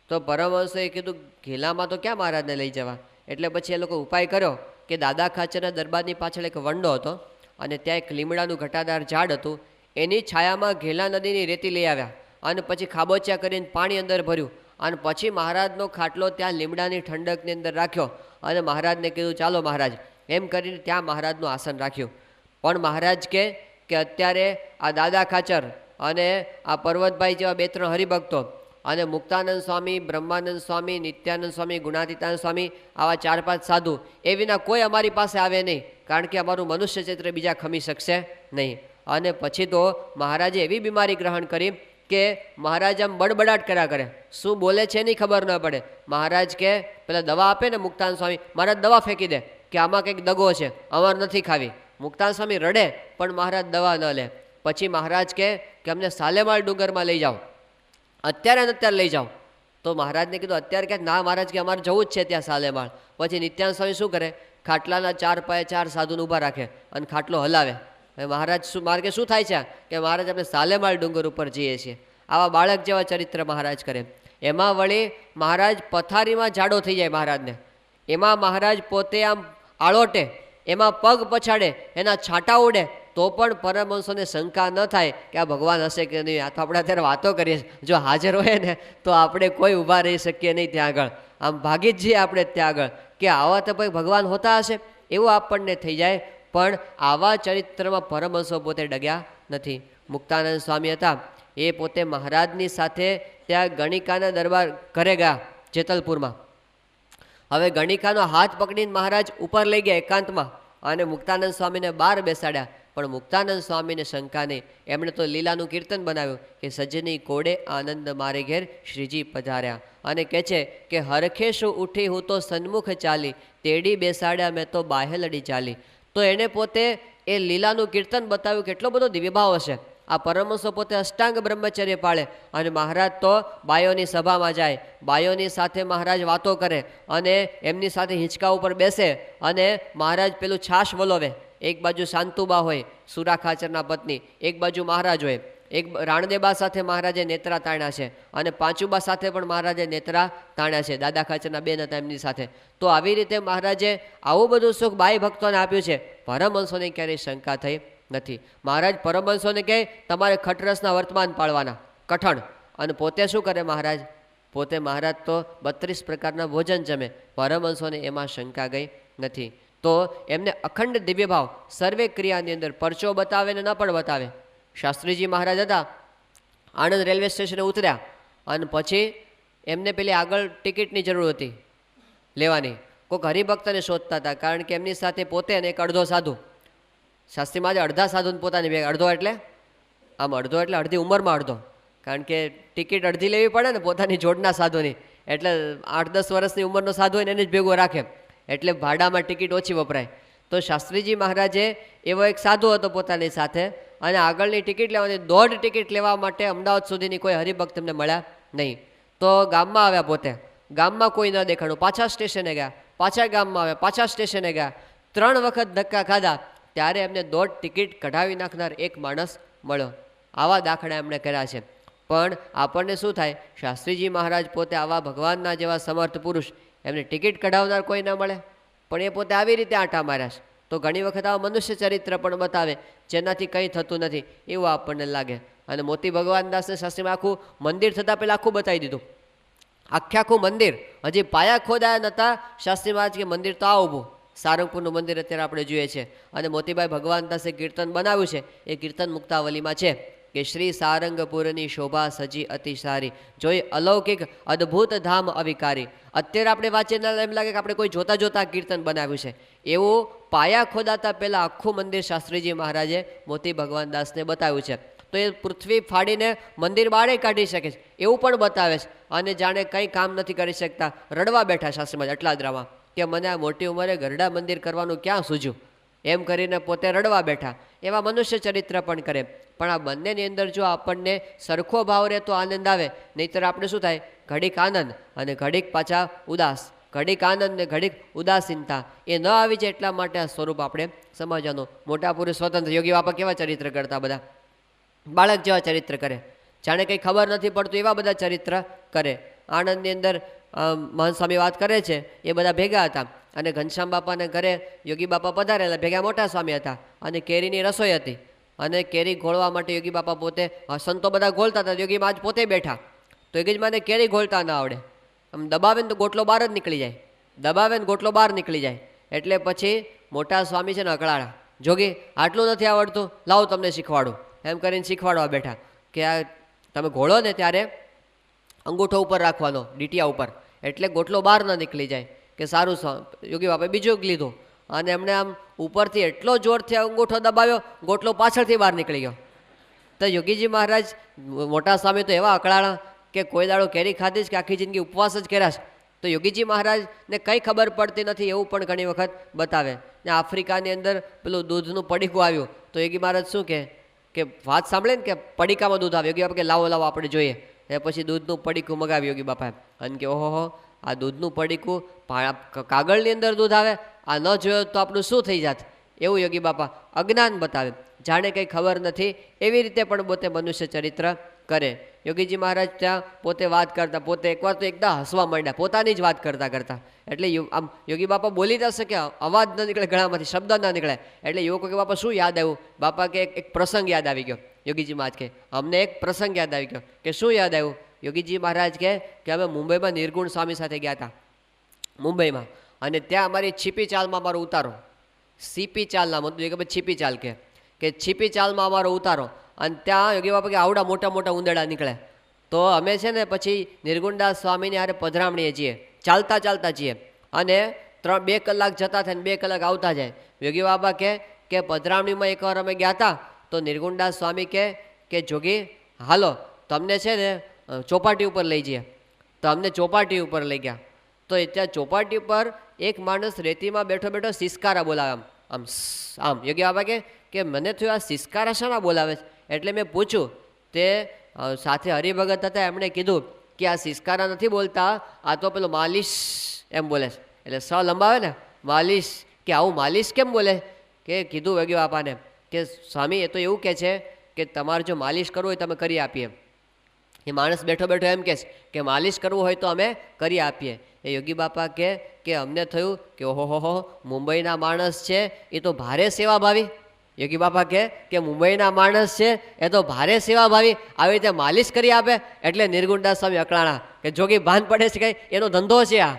તો પરમહંસોએ કીધું ઘેલામાં તો ક્યાં મહારાજને લઈ જવા? એટલે પછી એ લોકો ઉપાય કર્યો કે દાદા ખાચરના દરબારની પાછળ એક વંડો હતો અને ત્યાં એક લીમડાનું ઘટાદાર ઝાડ હતું. એની છાયામાં ઘેલા નદીની રેતી લઈ આવ્યા અને પછી ખાબોચિયા કરીને પાણી અંદર ભર્યું અને પછી મહારાજનો ખાટલો ત્યાં લીમડાની ઠંડકની અંદર રાખ્યો અને મહારાજને કીધું ચાલો મહારાજ, એમ કરીને ત્યાં મહારાજનું આસન રાખ્યું. પણ મહારાજ કે અત્યારે આ દાદા ખાચર અને આ પર્વતભાઈ જેવા 2-3 હરિભક્તો અને મુક્તાનંદ સ્વામી, બ્રહ્માનંદ સ્વામી, નિત્યાનંદ સ્વામી, ગુણાતીતાનંદ સ્વામી, આવા 4-5 સાધુ એ વિના કોઈ અમારી પાસે આવે નહીં, કારણ કે અમારું મનુષ્ય ચરિત્ર બીજા ખમી શકશે નહીં. અને પછી તો મહારાજે એવી બીમારી ગ્રહણ કરી કે મહારાજ આમ બડબડાટ કર્યા કરે, શું બોલે છે એની ખબર ન પડે. મહારાજ કે પેલા દવા આપે ને મુક્તાનંદ સ્વામી, મહારાજ દવા ફેંકી દે કે આમાં કંઈક દગો છે, અમારે નથી ખાવી. મુક્તાનંદ સ્વામી રડે પણ મહારાજ દવા ન લે. પછી મહારાજ કે અમને સાલેમાળ ડુંગરમાં લઈ જાઓ, અત્યારે ને અત્યારે લઈ જાઓ. તો મહારાજને કીધું અત્યારે ક્યાંક ના મહારાજ કે અમારે જવું જ છે ત્યાં સાલેમાળ. પછી નિત્યાનંદ સ્વામી શું કરે, ખાટલાના 4 પાયે 4 સાધુને ઊભા રાખે અને ખાટલો હલાવે. મહારાજ માર્ગે શું થાય છે કે મહારાજ આપણે સાલેમાળ ડુંગર ઉપર જઈએ છીએ. આવા બાળક જેવા ચરિત્ર મહારાજ કરે. એમાં વળી મહારાજ પથારીમાં જાડો થઈ જાય મહારાજને, એમાં મહારાજ પોતે આમ આળોટે, એમાં પગ પછાડે, એના છાંટા ઉડે તો પણ પરમહંસોને શંકા ન થાય કે આ ભગવાન હશે કે નહીં. આ તો આપણે અત્યારે વાતો કરીએ, જો હાજર હોય ને તો આપણે કોઈ ઊભા રહી શકીએ નહીં ત્યાં આગળ, આમ ભાગી જ જઈએ આપણે ત્યાં આગળ કે આવા તો ભાઈ ભગવાન હોતા હશે એવું આપણને થઈ જાય. પણ આવા ચરિત્રમાં પરમહંસો પોતે ડગ્યા નથી. મુક્તાનંદ સ્વામી હતા એ પોતે મહારાજની સાથે ત્યાં ગણિકાના દરબાર ઘરે ગયા જેતલપુરમાં. હવે ગણિકાનો હાથ પકડીને મહારાજ ઉપર લઈ ગયા એકાંતમાં અને મુક્તાનંદ સ્વામીને બહાર બેસાડ્યા. પણ મુક્તાનંદ સ્વામીને શંકા નહીં, એમણે તો લીલાનું કીર્તન બનાવ્યું કે સજની કોડે આનંદ મારે ઘેર શ્રીજી પધાર્યા. અને કહે છે કે હરખે શું ઉઠી હું તો સન્મુખ ચાલી, તેડી બેસાડ્યા મેં તો બાહે લડી ચાલી. તો એણે પોતે એ લીલાનું કીર્તન બતાવ્યું. કેટલો બધો દિવ્યભાવ હશે. આ પરમહંસો પોતે અષ્ટાંગ બ્રહ્મચર્ય પાળે અને મહારાજ તો બાયોની સભામાં જાય, બાયોની સાથે મહારાજ વાતો કરે અને એમની સાથે હિંચકા ઉપર બેસે અને મહારાજ પેલું છાશ વલોવે. એક બાજુ શાંતુબા હોય સુરા ખાચરના પત્ની, એક બાજુ મહારાજ હોય. એક રાણદેબા સાથે મહારાજે નેત્રા તાણ્યા છે અને પાંચુબા સાથે પણ મહારાજે નેત્રા તાણ્યા છે. દાદા ખાચરના બેન હતા એમની સાથે. તો આવી રીતે મહારાજે આવું બધું સુખ બાઈ ભક્તોને આપ્યું છે. પરમહંસોને ક્યારેય શંકા થઈ નથી. મહારાજ પરમહંસોને કહે તમારે ખટરસના વર્તમાન પાળવાના, કઠણ. અને પોતે શું કરે મહારાજ, પોતે મહારાજ તો 32 પ્રકારના ભોજન જમે. પરમહંસોને એમાં શંકા ગઈ નથી. તો એમને અખંડ દિવ્યભાવ સર્વે ક્રિયાની અંદર પરચો બતાવે ને ન પણ બતાવે. શાસ્ત્રીજી મહારાજ હતા, આણંદ રેલવે સ્ટેશને ઉતર્યા અને પછી એમને પેલી આગળ ટિકિટની જરૂર હતી લેવાની. કોઈક હરિભક્તને શોધતા હતા, કારણ કે એમની સાથે પોતે અને એક અડધો સાધુ. શાસ્ત્રી મહારાજ અડધા સાધુને પોતાની ભેગા, અડધો એટલે આમ અડધો એટલે અડધી ઉંમરમાં અડધો, કારણ કે ટિકિટ અડધી લેવી પડે ને પોતાની જોડના સાધુની, એટલે 8-10 વર્ષની ઉંમરનો સાધુ હોય ને એને જ ભેગો રાખે, એટલે ભાડામાં ટિકિટ ઓછી વપરાય. તો શાસ્ત્રીજી મહારાજે એવો એક સાધુ હતો પોતાની સાથે અને આગળની ટિકિટ લેવાની, 1.5 ટિકિટ લેવા માટે અમદાવાદ સુધીની કોઈ હરિભક્ત એમને મળ્યા નહીં. તો ગામમાં આવ્યા, પોતે ગામમાં કોઈ ન દેખાણું, પાછા સ્ટેશને ગયા, પાછા ગામમાં આવ્યા, પાછા સ્ટેશને ગયા, 3 વખત ધક્કા ખાધા ત્યારે એમને 1.5 ટિકિટ કઢાવી નાખનાર એક માણસ મળ્યો. આવા દાખલા એમણે કર્યા છે. પણ આપણને શું થાય, શાસ્ત્રીજી મહારાજ પોતે આવા ભગવાનના જેવા સમર્થ પુરુષ, એમને ટિકિટ કઢાવનાર કોઈ ન મળે, પણ એ પોતે આવી રીતે આંટા માર્યા છે. તો ઘણી વખત આવા મનુષ્ય ચરિત્ર પણ બતાવે જેનાથી કંઈ થતું નથી એવું આપણને લાગે. અને મોતી ભગવાનદાસને શાસ્ત્રીમાં આખું મંદિર થતાં પહેલાં આખું બતાવી દીધું, આખું મંદિર. હજી પાયા ખોદાયા નહોતા, શાસ્ત્રી મહારાજ કે મંદિર તો આ ઊભું. સારંગપુરનું મંદિર અત્યારે આપણે જોઈએ છે. અને મોતીભાઈ ભગવાનદાસે કીર્તન બનાવ્યું છે, એ કીર્તન મુક્તાવલીમાં છે કે શ્રી સારંગપુરની શોભા સજી અતિ સારી, જોઈ અલૌકિક અદ્ભુત ધામ અવિકારી. અત્યારે આપણે વાંચીને એમ લાગે કે આપણે કોઈ જોતા જોતા કીર્તન બનાવ્યું છે. એવું પાયા ખોદાતા પહેલાં આખું મંદિર શાસ્ત્રીજી મહારાજે મોતી ભગવાનદાસને બતાવ્યું છે. તો એ પૃથ્વી ફાડીને મંદિર બારે કાઢી શકે છે એવું પણ બતાવે છે. અને જાણે કંઈ કામ નથી કરી શકતા, રડવા બેઠા શાસ્ત્રી મહારાજ અટલાદરામાં કે મને આ મોટી ઉંમરે ગરડા મંદિર કરવાનું ક્યાં સૂઝ્યું, એમ કરીને પોતે રડવા બેઠા. એવા મનુષ્ય ચરિત્ર પણ કરે. પણ આ બંનેની અંદર જો આપણને સરખો ભાવ રહે તો આનંદ આવે, નહીંતર આપણે શું થાય, ઘડીક આનંદ અને ઘડીક પાછા ઉદાસ, ઘડીક આનંદ ને ઘડીક ઉદાસીનતા, એ ન આવી જાય એટલા માટે આ સ્વરૂપ આપણે સમજવાનું. મોટા પુરુષ સ્વતંત્ર યોગી બાપા કેવા ચરિત્ર કરતા, બધા બાળક જેવા ચરિત્ર કરે, જાણે કંઈ ખબર નથી પડતું એવા બધા ચરિત્ર કરે. આણંદની અંદર મહંત સ્વામી વાત કરે છે, એ બધા ભેગા હતા અને ઘનશ્યામ બાપાને ઘરે યોગી બાપા પધારેલા, ભેગા મોટા સ્વામી હતા અને કેરીની રસોઈ હતી અને કેરી ઘોળવા માટે યોગી બાપા પોતે, સંતો બધા ઘોળતા હતા, યોગી મા પોતે બેઠા. તો યોગીજી માને કેરી ઘોળતા ના આવડે, આમ દબાવે ને તો ગોટલો બહાર જ નીકળી જાય, દબાવે ને ગોટલો બહાર નીકળી જાય. એટલે પછી મોટા સ્વામી છે ને અકળાડા, જોગી આટલું નથી આવડતું, લાવો તમને શીખવાડું, એમ કરીને શીખવાડવા બેઠા કે આ તમે ઘોળો ને ત્યારે અંગૂઠો ઉપર રાખવાનો, ડીટિયા ઉપર, એટલે ગોટલો બહાર ન નીકળી જાય. કે સારું. યોગી બાપાએ બીજું લીધું અને એમણે આમ ઉપરથી એટલો જોરથી અંગૂઠો દબાવ્યો, ગોટલો પાછળથી બહાર નીકળી ગયો. તો યોગીજી મહારાજ મોટા સ્વામી તો એવા અકળાણા કે કોઈ દાડો કેરી ખાધી જ કે આખી જિંદગી ઉપવાસ જ કર્યા છે. તો યોગીજી મહારાજને કંઈ ખબર પડતી નથી એવું પણ ઘણી વખત બતાવે. ને આફ્રિકાની અંદર પેલું દૂધનું પડીકું આવ્યું તો યોગી મહારાજ શું કે વાત સાંભળે ને કે પડીકામાં દૂધ આવે, યોગી બાપા કે લાવો લાવો આપણે જોઈએ. એ પછી દૂધનું પડીકું મગાવ્યું યોગી બાપાએ અને કે ઓહો, આ દૂધનું પડીકું કાગળની અંદર દૂધ આવે, આ ન જોયો તો આપણું શું થઈ જાત. એવું યોગી બાપા અજ્ઞાન બતાવે, જાણે કંઈ ખબર નથી એવી રીતે પણ પોતે મનુષ્ય ચરિત્ર કરે. યોગીજી મહારાજ ત્યાં પોતે વાત કરતા, પોતે એકવાર તો એકદમ હસવા માંડ્યા પોતાની જ વાત કરતા કરતા. એટલે આમ યોગી બાપા બોલી ન શકે, અવાજ ન નીકળે ગળામાંથી, શબ્દ ન નીકળે. એટલે યુવકો કે બાપા શું યાદ આવ્યું? બાપા કે એક પ્રસંગ યાદ આવી ગયો. યોગીજી મહારાજ કે અમને એક પ્રસંગ યાદ આવી ગયો. કે શું યાદ આવ્યું? યોગીજી મહારાજ કે અમે મુંબઈમાં નિર્ગુણ સ્વામી સાથે ગયા હતા મુંબઈમાં, અને ત્યાં અમારી છીપી ચાલમાં અમારો ઉતારો, સીપી ચાલ નામ હતું, કે છીપી ચાલ કે છીપી ચાલમાં અમારો ઉતારો. અને ત્યાં યોગી બાપા કે આવડા મોટા મોટા ઉંદરડા નીકળે. તો અમે છે ને પછી નિર્ગુણદાસ સ્વામીની હારે પધરામણીએ છીએ, ચાલતા ચાલતા છીએ અને 2 કલાક જતા થાય ને 2 કલાક આવતા જાય. યોગી બાબા કે પધરામણીમાં એકવાર અમે ગયા હતા તો નિર્ગુણદાસ સ્વામી કે જોગી હાલો તમને છે ને ચોપાટી ઉપર લઈ જઈએ. તો અમને ચોપાટી ઉપર લઈ ગયા. તો ત્યાં ચોપાટી ઉપર એક માણસ રેતીમાં બેઠો બેઠો સિસકારા બોલાવે, આમ આમ. યોગી બાબા કે મને થયું આ સિસકારા શાના બોલાવે છે? એટલે મેં પૂછ્યું, તે સાથે હરિભગત હતા, એમણે કીધું કે આ સિસકારા નથી બોલતા, આ તો પેલો માલિશ એમ બોલે છે. એટલે સ લંબાવે ને માલિશ. કે આવું માલિશ કેમ બોલે? કે કીધું યોગી બાપાને કે સ્વામી એ તો એવું કહે છે કે તમારે જો માલિશ કરવું હોય તો અમે કરી આપીએ. એ માણસ બેઠો બેઠો એમ કહે કે માલિશ કરવું હોય તો અમે કરી આપીએ. એ યોગી બાપા કે અમને થયું કે ઓહો મુંબઈના માણસ છે એ તો ભારે સેવાભાવી. યોગી બાપા કે મુંબઈના માણસ છે એ તો ભારે સેવાભાવી, આવી રીતે માલિશ કરી આપે. એટલે નિર્ગુણદાસ સ્વામી અકળાણા કે જોગી ભાન પડે છે કંઈ એનો ધંધો છે આ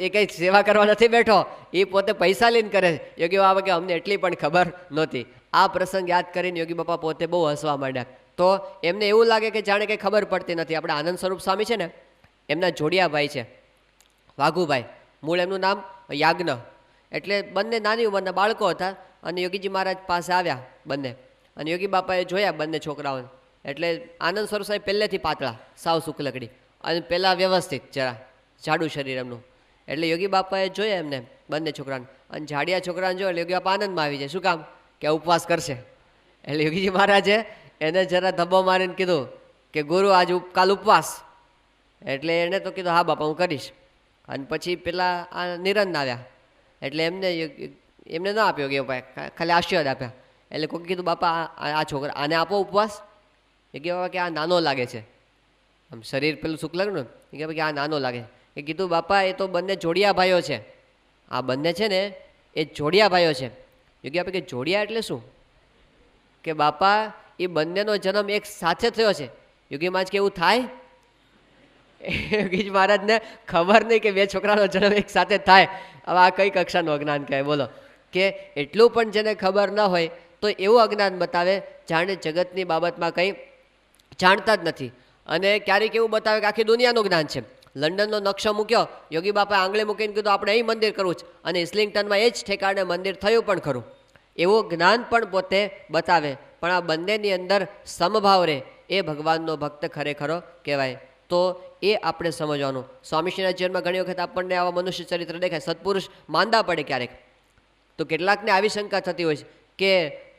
એ કંઈ સેવા કરવા નથી બેઠો, એ પોતે પૈસા લઈને કરે. યોગી બાપા કે અમને એટલી પણ ખબર નહોતી. આ પ્રસંગ યાદ કરીને યોગી બાપા પોતે બહુ હસવા માંડ્યા. તો એમને એવું લાગે કે જાણે કંઈ ખબર પડતી નથી. આપણે આનંદ સ્વરૂપ સ્વામી છે ને, એમના જોડિયાભાઈ છે વાઘુભાઈ, મૂળ એમનું નામ યાજ્ઞ. એટલે બંને નાની ઉંમરના બાળકો હતા અને યોગીજી મહારાજ પાસે આવ્યા બંને. અને યોગી બાપાએ જોયા બંને છોકરાઓને. એટલે આનંદ સ્વરૂપ સાહેબ પહેલેથી પાતળા, સાવ સુકલકડી, અને પહેલાં વ્યવસ્થિત જરા જાડું શરીર એમનું. એટલે યોગી બાપાએ જોયા એમને બંને છોકરાને, અને જાડિયા છોકરાને જોયા એટલે યોગી બાપા આનંદમાં આવી જાય. શું કામ? કે ઉપવાસ કરશે. એટલે યોગીજી મહારાજે એને જરા ધબ્બો મારીને કીધું કે ગુરુ આજ કાલ ઉપવાસ. એટલે એણે તો કીધું હા બાપા હું કરીશ. અને પછી પેલા આ નિરંજન આવ્યા એટલે એમને ના આપ્યો કે ભાઈ, ખાલી આશીર્વાદ આપ્યા. એટલે કોઈ કીધું બાપા આ છોકરા આને આપો ઉપવાસ. એ કે બાપા કે આ નાનો લાગે છે, આમ શરીર પેલું શુક્લ ને, એ કે ભાઈ આ નાનો લાગે. એ કીધું બાપા એ તો બંને જોડિયા ભાઈઓ છે, આ બંને છે ને એ જોડિયા ભાઈઓ છે. યોગી બાપા કે જોડિયા એટલે શું? કે બાપા એ બંનેનો જન્મ એક સાથે થયો છે. યોગી મહારાજ કે એવું થાય? યોગીજી મહારાજને ખબર નહીં કે 2 છોકરાનો જન્મ એક સાથે થાય. હવે આ કઈ કક્ષાનું અજ્ઞાન કહેવાય બોલો? કે એટલું પણ જેને ખબર ન હોય તો એવું અજ્ઞાન બતાવે જાણે જગતની બાબતમાં કંઈ જાણતા જ નથી. અને ક્યારેક એવું બતાવે કે આખી દુનિયાનું જ્ઞાન છે. લંડનનો નકશો મૂક્યો, યોગી બાપાએ આંગળી મૂકીને કીધું આપણે અહીં મંદિર કરવું છે, અને ઇસ્લિંગ્ટનમાં એ જ ઠેકાણે મંદિર થયું પણ ખરું. એવું જ્ઞાન પણ પોતે બતાવે. પણ આ બંનેની અંદર સમભાવ રહે એ ભગવાનનો ભક્ત ખરેખરો કહેવાય. તો એ આપણે સમજવાનું. સ્વામીશ્રીના જીવનમાં ઘણી વખત આપણને આવા મનુષ્ય ચરિત્ર દેખાય. સત્પુરુષ માંદા પડે ક્યારેક, તો કેટલાકને આવી શંકા થતી હોય છે કે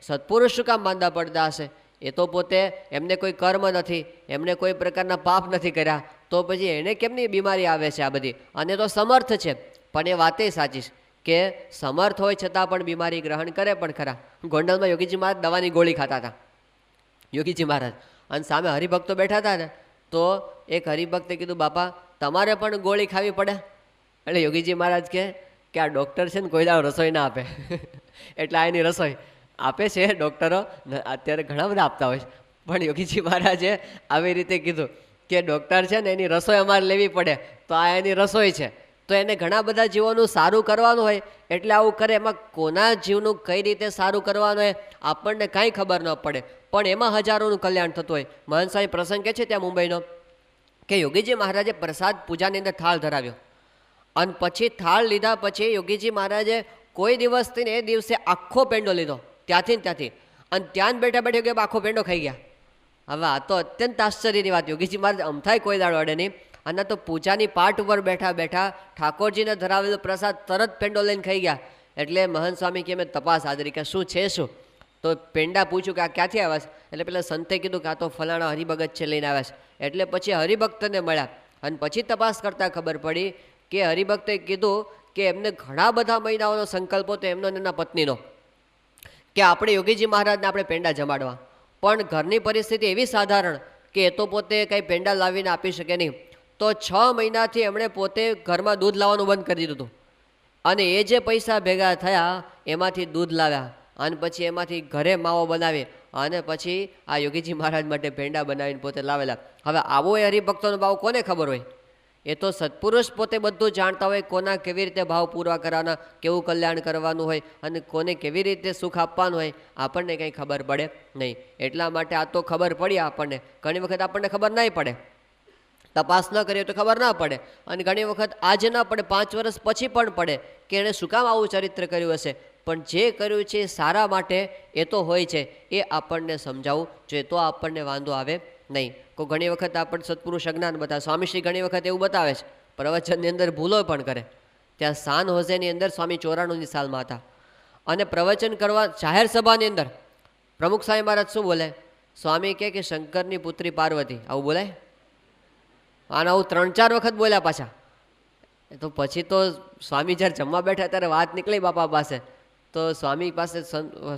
સત્પુરુષ શું કામ માંદા પડતા હશે? એ તો પોતે એમને કોઈ કર્મ નથી, એમને કોઈ પ્રકારના પાપ નથી કર્યા, તો પછી એને કેમની બીમારી આવે છે આ બધી? અને તો સમર્થ છે. પણ એ વાતે સાચી છે કે સમર્થ હોય છતાં પણ બીમારી ગ્રહણ કરે પણ ખરા. ગોંડલમાં યોગીજી મહારાજ દવાની ગોળી ખાતા હતા, યોગીજી મહારાજ, અને સામે હરિભક્તો બેઠા હતા ને, તો એક હરિભક્તે કીધું બાપા તમારે પણ ગોળી ખાવી પડે? એટલે યોગીજી મહારાજ કે કે આ ડૉક્ટર છે ને કોઈ દાડો રસોઈ ના આપે એટલે આ એની રસોઈ આપે છે ડૉક્ટરો, અત્યારે ઘણા બધા આપતા હોય છે, પણ યોગીજી મહારાજે આવી રીતે કીધું કે ડૉક્ટર છે ને એની રસોઈ અમારે લેવી પડે, તો આ એની રસોઈ છે. તો એને ઘણા બધા જીવોનું સારું કરવાનું હોય એટલે આવું કરે. એમાં કોના જીવનું કઈ રીતે સારું કરવાનું હોય આપણને કાંઈ ખબર ન પડે, પણ એમાં હજારોનું કલ્યાણ થતું હોય. મહંત સ્વામી પ્રસંગ કે છે ત્યાં મુંબઈનો, કે યોગીજી મહારાજે પ્રસાદ પૂજાની અંદર થાળ ધરાવ્યો, અને પછી થાળ લીધા પછી યોગીજી મહારાજે કોઈ દિવસથી ને એ દિવસે આખો પેંડો લીધો ત્યાંથી, અને ત્યાં બેઠા બેઠા આખો પેંડો ખાઈ ગયા. હવે આ તો અત્યંત આશ્ચર્યની વાત. યોગીજી મહારાજ અમથાય કોઈ દાડો અડે નહીં, અને તો પૂજાની પાટ ઉપર બેઠા બેઠા ઠાકોરજીને ધરાવેલો પ્રસાદ તરત પેંડો લઈને ખાઈ ગયા. એટલે મહંત સ્વામી કે મેં તપાસ આદરી કે શું છે શું, તો પેંડા પૂછ્યું કે આ ક્યાંથી આવ્યા છે, એટલે પેલા સંતે કીધું કે આ તો ફલાણા હરિભગત છે લઈને આવ્યા છે. એટલે પછી હરિભક્તને મળ્યા, અને પછી તપાસ કરતાં ખબર પડી કે હરિભક્તે કીધું કે એમને ઘણા બધા મહિનાઓનો સંકલ્પ હતો એમનો અને એમના પત્નીનો, કે આપણે યોગીજી મહારાજને આપણે પેંડા જમાડવા, પણ ઘરની પરિસ્થિતિ એવી સાધારણ કે એ તો પોતે કંઈ પેંડા લાવીને આપી શકે નહીં. તો 6 મહિનાથી એમણે પોતે ઘરમાં દૂધ લાવવાનું બંધ કરી દીધું હતું, અને એ જે પૈસા ભેગા થયા એમાંથી દૂધ લાવ્યા, અને પછી એમાંથી ઘરે માવો બનાવી, અને પછી આ યોગીજી મહારાજ માટે પેંડા બનાવીને પોતે લાવેલા. હવે આવો એ હરિભક્તોનો ભાવ કોને ખબર હોય? એ તો સત્પુરુષ પોતે બધું જાણતા હોય, કોના કેવી રીતે ભાવ પૂરા કરવાના, કેવું કલ્યાણ કરવાનું હોય, અને કોને કેવી રીતે સુખ આપવાનું હોય, આપણને કંઈ ખબર પડે નહીં. એટલા માટે આ તો ખબર પડી આપણને. ઘણી વખત આપણને ખબર નહીં પડે, તપાસ ન કરીએ તો ખબર ના પડે, અને ઘણી વખત આજે ના પડે 5 વર્ષ પછી પણ પડે કે એણે શું કામ આવું ચરિત્ર કર્યું હશે. પણ જે કર્યું છે એ સારા માટે એ તો હોય છે, એ આપણને સમજાવવું જોઈએ, તો આપણને વાંધો આવે નહીં. કોઈ ઘણી વખત આપણને સત્પુરુષ અજ્ઞાન બતાવે. સ્વામીશ્રી ઘણી વખત એવું બતાવે છે, પ્રવચનની અંદર ભૂલો પણ કરે. ત્યાં સાન હોસેની અંદર સ્વામી 94ની સાલમાં હતા, અને પ્રવચન કરવા જાહેર સભાની અંદર પ્રમુખ સ્વામી મહારાજ શું બોલે? સ્વામી કહે કે શંકરની પુત્રી પાર્વતી, આવું બોલાય? આને આવું 3-4 વખત બોલ્યા પાછા. તો પછી તો સ્વામી જ્યારે જમવા બેઠા ત્યારે વાત નીકળી બાપા પાસે, તો સ્વામી પાસે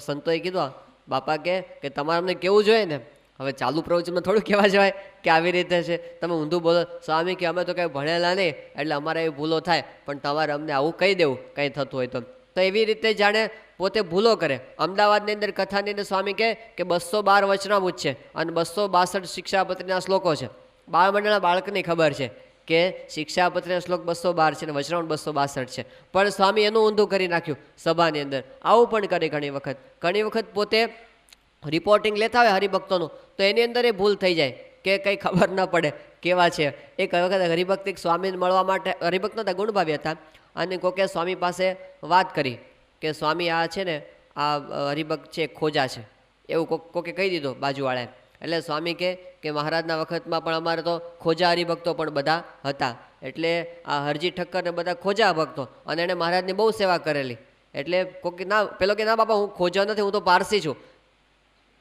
સંતોએ કીધું, બાપા કે તમારે અમને કેવું જોઈએ ને, હવે ચાલુ પ્રવચનમાં થોડું કહેવા જવાય કે આવી રીતે છે, તમે ઊંધું બોલો. સ્વામી કે અમે તો કંઈ ભણેલા નહીં એટલે અમારે એવી ભૂલો થાય, પણ તમારે અમને આવું કહી દેવું કંઈ થતું હોય તો. તો એવી રીતે જાણે પોતે ભૂલો કરે. અમદાવાદની અંદર કથાની અંદર સ્વામી કહે કે 212 વચનામૃત છે અને 262 શિક્ષાપત્રીના શ્લોકો છે. બાળમંડળના બાળકની ખબર છે કે શિક્ષાપત્રીના શ્લોક 212 છે અને વચનામૃત 262 છે, પણ સ્વામી એનું ઊંધું કરી નાખ્યું સભાની અંદર. આવું પણ કરે ઘણી વખત પોતે રિપોર્ટિંગ લેતા હોય હરિભક્તોનું, તો એની અંદર એ ભૂલ થઈ જાય કે કંઈ ખબર ન પડે કેવા છે. એક વખત હરિભક્ત સ્વામીને મળવા માટે, હરિભક્ત નતા ગુણભાવી હતા, અને કોકે સ્વામી પાસે વાત કરી કે સ્વામી આ છે ને આ હરિભક્ત છે ખોજા છે, એવું કોકે કહી દીધું બાજુવાળાએ. એટલે સ્વામી કે મહારાજના વખતમાં પણ અમારે તો ખોજા હરિભક્તો પણ બધા હતા, એટલે આ હરજી ઠક્કર ને બધા ખોજા ભક્તો, અને એણે મહારાજની બહુ સેવા કરેલી. એટલે કોકે ના, પેલો કે ના બાપા હું ખોજા નથી, હું તો પારસી છું.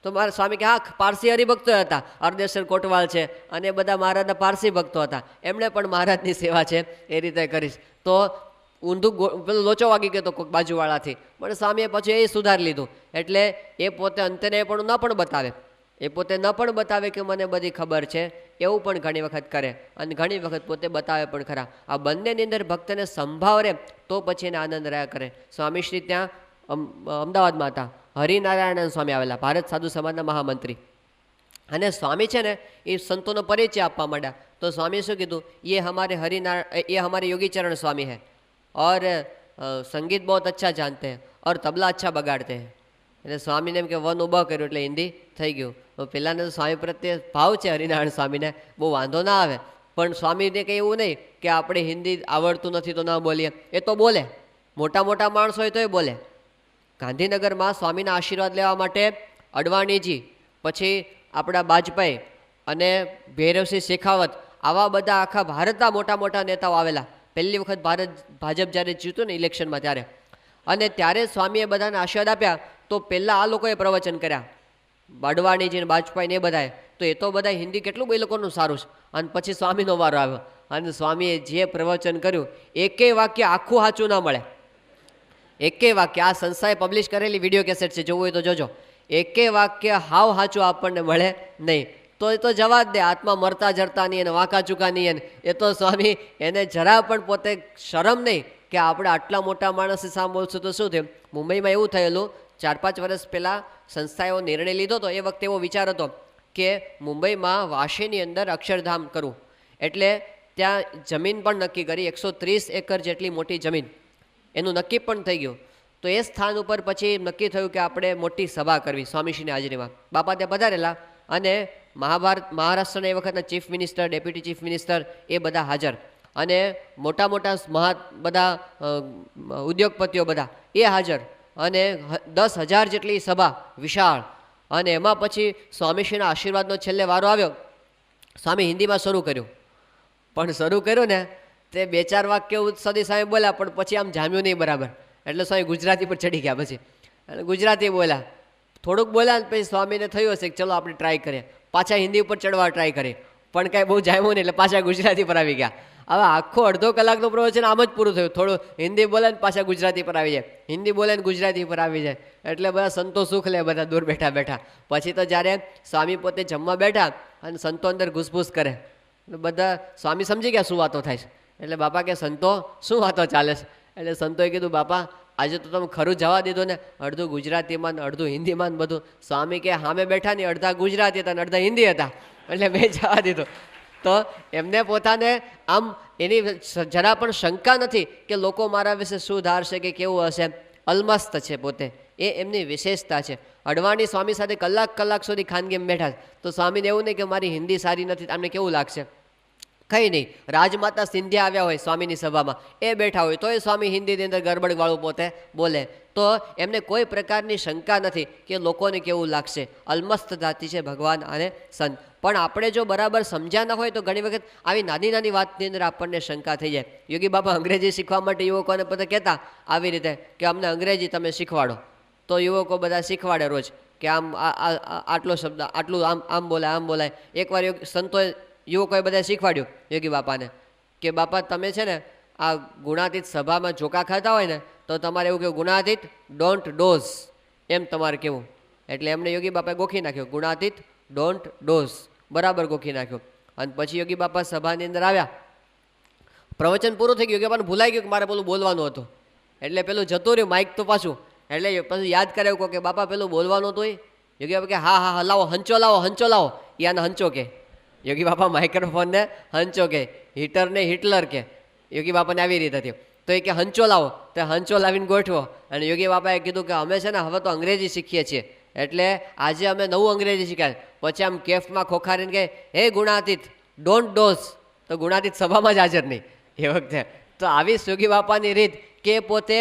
તો મારા સ્વામી કે હા, પારસી હરિભક્તો હતા, અર્દેશ્વર કોટવાલ છે અને બધા મહારાજના પારસી ભક્તો હતા, એમણે પણ મહારાજની સેવા છે એ રીતે કરીશ. તો ઊંધું પેલો લોચો વાગી ગયો કોઈક બાજુવાળાથી, પણ સ્વામીએ પછી એ સુધારી લીધું. એટલે એ પોતે અંતે એ પણ ન પણ બતાવે, એ પોતે ન પણ બતાવે કે મને બધી ખબર છે, એવું પણ ઘણી વખત કરે, અને ઘણી વખત પોતે બતાવે પણ ખરા. આ બંનેની અંદર ભક્તને સંભાવ રહે તો પછી એને આનંદ રહ્યા કરે. સ્વામીશ્રી ત્યાં અમદાવાદમાં હતા, હરિનારાયણ સ્વામી આવેલા, ભારત સાધુ સમાજના મહામંત્રી, અને સ્વામી છે ને એ સંતોનો પરિચય આપવા માંડ્યા. તો સ્વામી શું કીધું? ये हमारे योगी चरण स्वामी है और संगीत बहुत अच्छा जानते हैं और तबला अच्छा बगाड़ते हैं. એટલે સ્વામીને એમ કે વન ઉભા કર્યું એટલે હિન્દી થઈ ગયું. પેલાને તો સ્વામી પ્રત્યે ભાવ છે હરિનારાયણ સ્વામીને, બહુ વાંધો ના આવે, પણ સ્વામીને કંઈ એવું નહીં કે આપણે હિન્દી આવડતું નથી તો ના બોલીએ, એ તો બોલે, મોટા મોટા માણસો હોય તો એ બોલે. ગાંધીનગરમાં સ્વામીના આશીર્વાદ લેવા માટે અડવાણીજી, પછી આપણા બાજપાઈ અને ભૈરવસિંહ શેખાવત, આવા બધા આખા ભારતના મોટા મોટા નેતાઓ આવેલા. પહેલી વખત ભાજપ જ્યારે જીત્યું ને ઇલેક્શનમાં ત્યારે, અને ત્યારે સ્વામીએ બધાને આશીર્વાદ આપ્યા. તો પહેલાં આ લોકોએ પ્રવચન કર્યા, અડવાણીજી ને બાજપાઈ ને એ બધાએ. તો એ તો બધા હિન્દી કેટલું એ લોકોનું સારું છે. અને પછી સ્વામીનો વારો આવ્યો, અને સ્વામીએ જે પ્રવચન કર્યું એકેય વાક્ય આખું સાચું ના મળે, એકેય વાક્ય. આ સંસ્થાએ પબ્લિશ કરેલી વિડીયો કેસેટ છે, જોવું હોય તો જોજો. એકેય વાક્ય હાવ સાચું આપણને મળે નહીં. તો એ તો જવા જ દે, આત્મા મરતા જરતા નહીં, એને વાંકા ચૂકા નહીં, એ તો સ્વામી એને જરા પણ પોતે શરમ નહીં કે આપણે આટલા મોટા માણસની સામે બોલશું તો શું થયું. મુંબઈમાં એવું થયેલું 4-5 વર્ષ પહેલાં સંસ્થાએ નિર્ણય લીધો હતો. એ વખતે એવો વિચાર હતો કે મુંબઈમાં વાશીની અંદર અક્ષરધામ કરવું. એટલે ત્યાં જમીન પણ નક્કી કરી, 130 એકર જેટલી મોટી જમીન, એનું નક્કી પણ થઈ ગયું. તો એ સ્થાન ઉપર પછી નક્કી થયું કે આપણે મોટી સભા કરવી સ્વામીશ્રીની હાજરીમાં. બાપા ત્યાં પધારેલા અને મહારાષ્ટ્રના એ વખતના chief minister, deputy chief minister એ બધા હાજર, અને મોટા મોટા બધા ઉદ્યોગપતિઓ બધા એ હાજર, અને 10,000 જેટલી સભા વિશાળ. અને એમાં પછી સ્વામીશ્રીના આશીર્વાદનો છેલ્લે વારો આવ્યો. સ્વામી હિન્દીમાં શરૂ કર્યું, પણ શરૂ કર્યું ને તે 2-4 વાક્ય સદી સામે બોલ્યા, પણ પછી આમ જામ્યું નહીં બરાબર. એટલે સ્વામી ગુજરાતી પર ચડી ગયા. પછી અને ગુજરાતી બોલ્યા, થોડુંક બોલ્યા, ને પછી સ્વામીને થયું હશે કે ચલો આપણે ટ્રાય કરીએ. પાછા હિન્દી ઉપર ચડવા ટ્રાય કરી, પણ કાંઈ બહુ જામ્યું નહીં, એટલે પાછા ગુજરાતી પર આવી ગયા. હવે આખો અડધો કલાકનું પ્રવચન આમ જ પૂરું થયું. થોડું હિન્દી બોલે ને પાછા ગુજરાતી પર આવી જાય, હિન્દી બોલે ને ગુજરાતી પર આવી જાય. એટલે બધા સંતો સુખ લે, બધા દૂર બેઠા બેઠા. પછી તો જ્યારે સ્વામી પોતે જમવા બેઠા અને સંતો અંદર ઘૂસપૂસ કરે, બધા સ્વામી સમજી ગયા શું વાતો થાય છે. એટલે બાપા કે સંતો શું વાતો ચાલે છે? એટલે સંતોએ કીધું, બાપા આજે તો તમે ખરું જવા દીધું ને, અડધું ગુજરાતીમાં ને અડધું હિન્દીમાં ને બધું. સ્વામી કે સામે બેઠા ને અડધા ગુજરાતી હતા ને અડધા હિન્દી હતા, એટલે મેં જવા દીધું. તો એમને પોતાને આમ એની જરા પણ શંકા નથી કે લોકો મારા વિશે શું ધારશે કે કેવું હશે. અલમસ્ત છે પોતે, એ એમની વિશેષતા છે. અડવાણી સ્વામી સાથે કલાક સુધી ખાનગીમાં બેઠા, તો સ્વામીને એવું નહીં કે મારી હિન્દી સારી નથી, તમને કેવું લાગશે? કંઈ નહીં. રાજમાતા સિંધિયા આવ્યા હોય સ્વામીની સભામાં, એ બેઠા હોય તો એ સ્વામી હિન્દીની અંદર ગરબડવાળું પોતે બોલે, તો એમને કોઈ પ્રકારની શંકા નથી કે લોકોને કેવું લાગશે. અલમસ્ત જાતિ છે ભગવાન અને સંત. પણ આપણે જો બરાબર સમજ્યા ન હોય તો ઘણી વખત આવી નાની નાની વાતની અંદર આપણને શંકા થઈ જાય. યોગી બાપા અંગ્રેજી શીખવા માટે યુવકોને પોતે કહેતા આવી રીતે કે અમને અંગ્રેજી તમે શીખવાડો. તો યુવકો બધા શીખવાડે રોજ કે આમ આટલો શબ્દ આટલું આમ બોલાય, આમ બોલાય. એકવાર સંતોએ યુવકોએ બધા શીખવાડ્યું યોગી બાપાને કે બાપા તમે છે ને આ ગુણાતીત સભામાં જોકા ખાતા હોય ને તો તમારે એવું કેવું, ગુણાતીત ડોન્ટ ડોઝ, એમ તમારે કેવું. એટલે એમને યોગી બાપાએ ગોખી નાખ્યો, ગુણાતીત ડોન્ટ ડોઝ, બરાબર ગોખી નાખ્યો. અને પછી યોગી બાપા સભાની અંદર આવ્યા, પ્રવચન પૂરું થઈ ગયું. યોગી બાપાને ભૂલાઈ ગયું કે મારે પેલું બોલવાનું હતું, એટલે પેલું જતું રહ્યું માઇક તો પાછું. એટલે પછી યાદ કરાવ્યું કે બાપા પેલું બોલવાનું હતું. યોગી બાપા કે હા હા હા લાવો, હંચો લાવો. યાને હંચો કે યોગી બાપા માઇક્રોફોનને હંચો કે, હીટરને હિટલર કે. યોગી બાપાને આવી રીતે હતી. તો એ કે હંચો લાવો, તો હંચો લાવીને ગોઠવો. અને યોગી બાપાએ કીધું કે અમે છે ને હવે તો અંગ્રેજી શીખીએ છીએ, એટલે આજે અમે નવું અંગ્રેજી શીખ્યા. પછી આમ કેફમાં ખોખારીને કહે, હે ગુણાતીત ડોન્ટ ડોઝ, તો ગુણાતીત સભામાં જ હાજર નહીં એ વખતે. તો આવી યોગી બાપાની રીત કે પોતે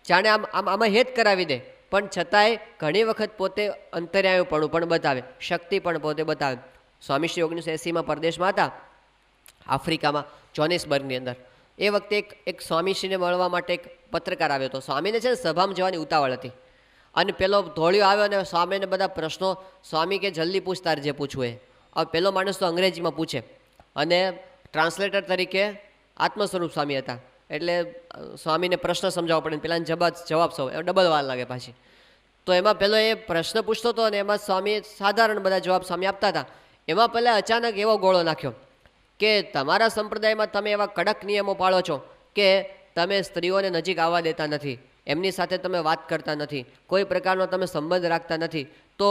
જાણે આમાં હેત કરાવી દે, પણ છતાંય ઘણી વખત પોતે અંતર્યામીપણું પણ બતાવે, શક્તિ પણ પોતે બતાવે. સ્વામીશ્રી 1980માં પરદેશમાં હતા, આફ્રિકામાં, જોનિસબર્ગની અંદર. એ વખતે એક સ્વામીશ્રીને મળવા માટે એક પત્રકાર આવ્યો હતો. સ્વામીને છે ને સભામાં જવાની ઉતાવળ હતી, અને પેલો ધોળિયો આવ્યો અને સ્વામીને બધા પ્રશ્નો, સ્વામી કે જલ્દી પૂછ તારે જે પૂછવું એ. હવે પેલો માણસ તો અંગ્રેજીમાં પૂછે, અને ટ્રાન્સલેટર તરીકે આત્મસ્વરૂપ સ્વામી હતા, એટલે સ્વામીને પ્રશ્ન સમજાવવો પડે, પેલાને જવાબ સૌ ડબલ વાર લાગે પાછી. તો એમાં પેલો એ પ્રશ્ન પૂછતો હતો, અને એમાં સ્વામી સાધારણ બધા જવાબ સ્વામી આપતા હતા. એમાં પહેલાં અચાનક એવો ગોળો નાખ્યો કે તમારા સંપ્રદાયમાં તમે એવા કડક નિયમો પાળો છો કે તમે સ્ત્રીઓને નજીક આવવા દેતા નથી, એમની સાથે તમે વાત કરતા નથી, કોઈ પ્રકારનો તમે સંબંધ રાખતા નથી. તો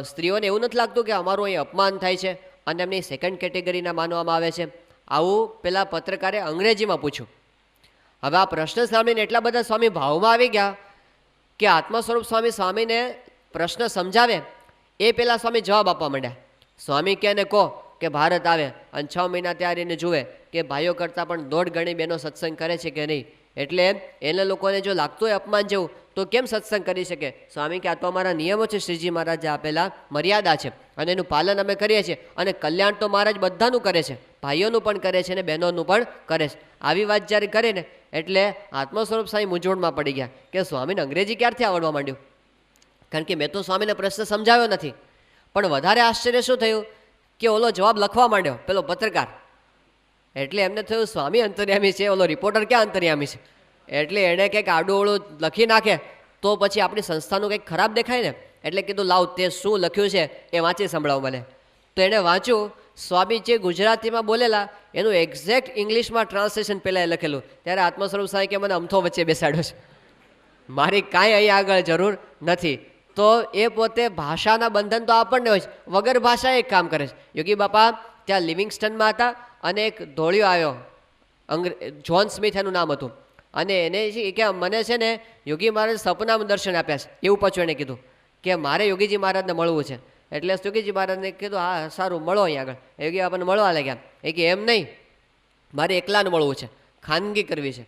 સ્ત્રીઓને એવું નથી લાગતું કે અમારું અહીં અપમાન થાય છે અને એમની સેકન્ડ કેટેગરીના માનવામાં આવે છે? આવું પેલા પત્રકારે અંગ્રેજીમાં પૂછ્યું. હવે આ પ્રશ્ન સાંભળીને એટલા બધા સ્વામી ભાવમાં આવી ગયા કે આત્મસ્વરૂપ સ્વામીને પ્રશ્ન સમજાવે એ પહેલાં સ્વામી જવાબ આપવા માંડ્યા. સ્વામી કે ને કહો કે ભારત આવે અને 6 મહિના ત્યારે એને જુએ કે ભાઈઓ કરતાં પણ 1.5 ગણી બહેનો સત્સંગ કરે છે કે નહીં. એટલે એને લોકોને જો લાગતું હોય અપમાન જેવું તો કેમ સત્સંગ કરી શકે? સ્વામી કે આ તો અમારા નિયમો છે, શ્રીજી મહારાજે આપેલા મર્યાદા છે, અને એનું પાલન અમે કરીએ છીએ. અને કલ્યાણ તો મહારાજ બધાનું કરે છે, ભાઈઓનું પણ કરે છે અને બહેનોનું પણ કરે છે. આવી વાત જ્યારે કરે ને એટલે આત્મસ્વરૂપ સ્વામી મૂંઝવણમાં પડી ગયા કે સ્વામીને અંગ્રેજી ક્યારથી આવડવા માંડ્યું? કારણ કે મેં તો સ્વામીને પ્રશ્ન સમજાવ્યો નથી. પણ વધારે આશ્ચર્ય શું થયું કે ઓલો જવાબ લખવા માંડ્યો, પેલો પત્રકાર. એટલે એમને થયું સ્વામી અંતર્યામી છે, ઓલો રિપોર્ટર ક્યાં અંતર્યામી છે? એટલે એણે કંઈક આડું ઓળું લખી નાખે તો પછી આપણી સંસ્થાનું કંઈક ખરાબ દેખાય ને. એટલે કીધું લાવ તે શું લખ્યું છે એ વાંચી સંભળાવો મને. તો એણે વાંચ્યું સ્વામી જે ગુજરાતીમાં બોલેલા એનું એક્ઝેક્ટ ઇંગ્લિશમાં ટ્રાન્સલેશન પહેલાં લખેલું. ત્યારે આત્મસ્વરૂપ સ્વામી કે મને અમથો વચ્ચે બેસાડ્યો છે, મારી કાંઈ અહીં આગળ જરૂર નથી. તો એ પોતે ભાષાના બંધન તો આપણને હોય છે, વગર ભાષા એક કામ કરે છે. યોગી બાપા ત્યાં લિવિંગસ્ટનમાં હતા અને એક ધોળિયો આવ્યો, જ્હોન સ્મિથ એનું નામ હતું, અને એને કે મને છે ને યોગી મહારાજ સપનામાં દર્શન આપ્યા છે એવું પાછું એણે કીધું કે મારે યોગીજી મહારાજને મળવું છે. એટલે યોગીજી મહારાજને કીધું હા સારું મળો અહીં આગળ. યોગી આપણને મળવા લાગ્યા. એ કે એમ નહીં, મારે એકલાને મળવું છે, ખાનગી કરવી છે.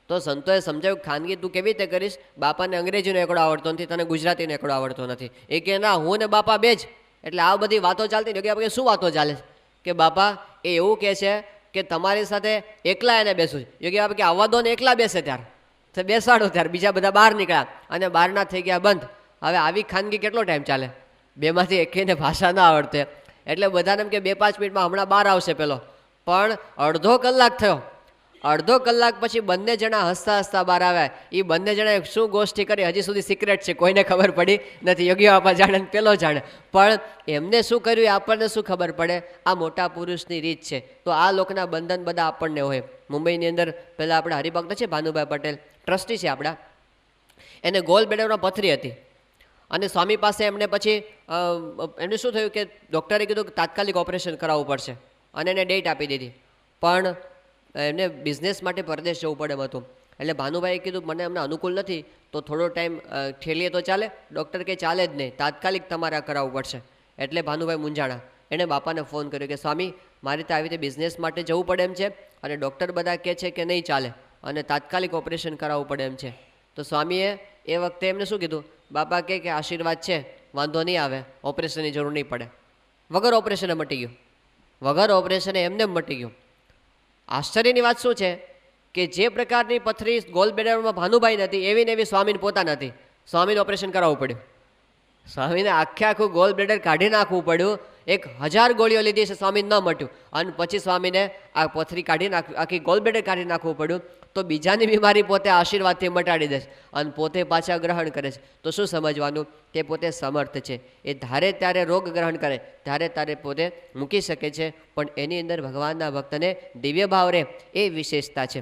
તો સંતોએ સમજાવ્યું ખાનગી તું કેવી રીતે કરીશ, બાપાને અંગ્રેજીનો એકડો આવડતો નથી, તને ગુજરાતીનો એકડો આવડતો નથી. એ કે ના હું ને બાપા બે જ. એટલે આ બધી વાતો ચાલતી. યોગી આપણે શું વાતો ચાલે છે કે બાપા એ એવું કહે છે કે તમારી સાથે એકલા એને બેસું છે. યોગી બાપા કે આવવા દો ને એકલા બેસે ત્યારે બેસાડો ત્યારે બીજા બધા બહાર નીકળ્યા અને બહારના થઈ ગયા બંધ. હવે આવી ખાનગી કેટલો ટાઈમ ચાલે, બેમાંથી એકેયને ભાષા ના આવડતે. એટલે બધાને એમ કે 2-5 મિનિટમાં હમણાં બહાર આવશે પેલો, પણ અડધો કલાક થયો. અડધો કલાક પછી બંને જણા હસતા હસતા બહાર આવ્યા. એ બંને જણાએ શું ગોષ્ઠી કરી હજી સુધી સિક્રેટ છે, કોઈને ખબર પડી નથી. યોગી બાપા જાણે ને પેલો જાણે, પણ એમને શું કર્યું એ આપણને શું ખબર પડે. આ મોટા પુરુષની રીત છે. તો આ લોકોના બંધન બધા આપણને હોય. મુંબઈની અંદર પહેલાં આપણા હરિભક્ત છે ભાનુભાઈ પટેલ, ટ્રસ્ટી છે આપણા, એને ગોલ બેડરમાં પથરી હતી અને સ્વામી પાસે એમને પછી એમને શું થયું કે ડૉક્ટરે કીધું કે તાત્કાલિક ઓપરેશન કરાવવું પડશે અને એને ડેટ આપી દીધી. પણ એમને બિઝનેસ માટે પરદેશ જવું પડે એમ હતું. એટલે ભાનુભાઈએ કીધું મને અમને અનુકૂળ નથી તો થોડો ટાઈમ ઠેલીએ તો ચાલે. ડૉક્ટર કે ચાલે જ નહીં, તાત્કાલિક તમારે આ કરાવવું પડશે. એટલે ભાનુભાઈ મૂંઝાણા. એણે બાપાને ફોન કર્યો કે સ્વામી મારી રીતે આવી રીતે બિઝનેસ માટે જવું પડે એમ છે અને ડૉક્ટર બધા કહે છે કે નહીં ચાલે અને તાત્કાલિક ઓપરેશન કરાવવું પડે એમ છે. તો સ્વામીએ એ વખતે એમને શું કીધું, બાપા કહે કે આશીર્વાદ છે, વાંધો નહીં આવે, ઓપરેશનની જરૂર નહીં પડે. વગર ઓપરેશને મટી ગયું, વગર ઓપરેશને એમને મટી ગયું. આશ્ચર્યની વાત શું છે કે જે પ્રકારની પથરી ગોલ બેડરમાં ભાનુભાઈ નથી એવી ને એવી સ્વામીને પોતા નથી. સ્વામીને ઓપરેશન કરાવવું પડ્યું. સ્વામીને આખું ગોલ બ્લેડર કાઢી નાખવું પડ્યું. 1000 ગોળીઓ લીધી છે, સ્વામીને ન મટ્યું અને પછી સ્વામીને આ પથરી કાઢી નાખવી, આખી ગોલ બ્લેડર કાઢી નાખવું પડ્યું. તો બીજાની બીમારી પોતે આશીર્વાદથી મટાડી દે છે અને પોતે પાછા ગ્રહણ કરે છે. તો શું સમજવાનું કે પોતે સમર્થ છે, એ ધારે ત્યારે રોગ ગ્રહણ કરે, ધારે ત્યારે પોતે મૂકી શકે છે. પણ એની અંદર ભગવાનના ભક્તને દિવ્ય ભાવ રહે એ વિશેષતા છે.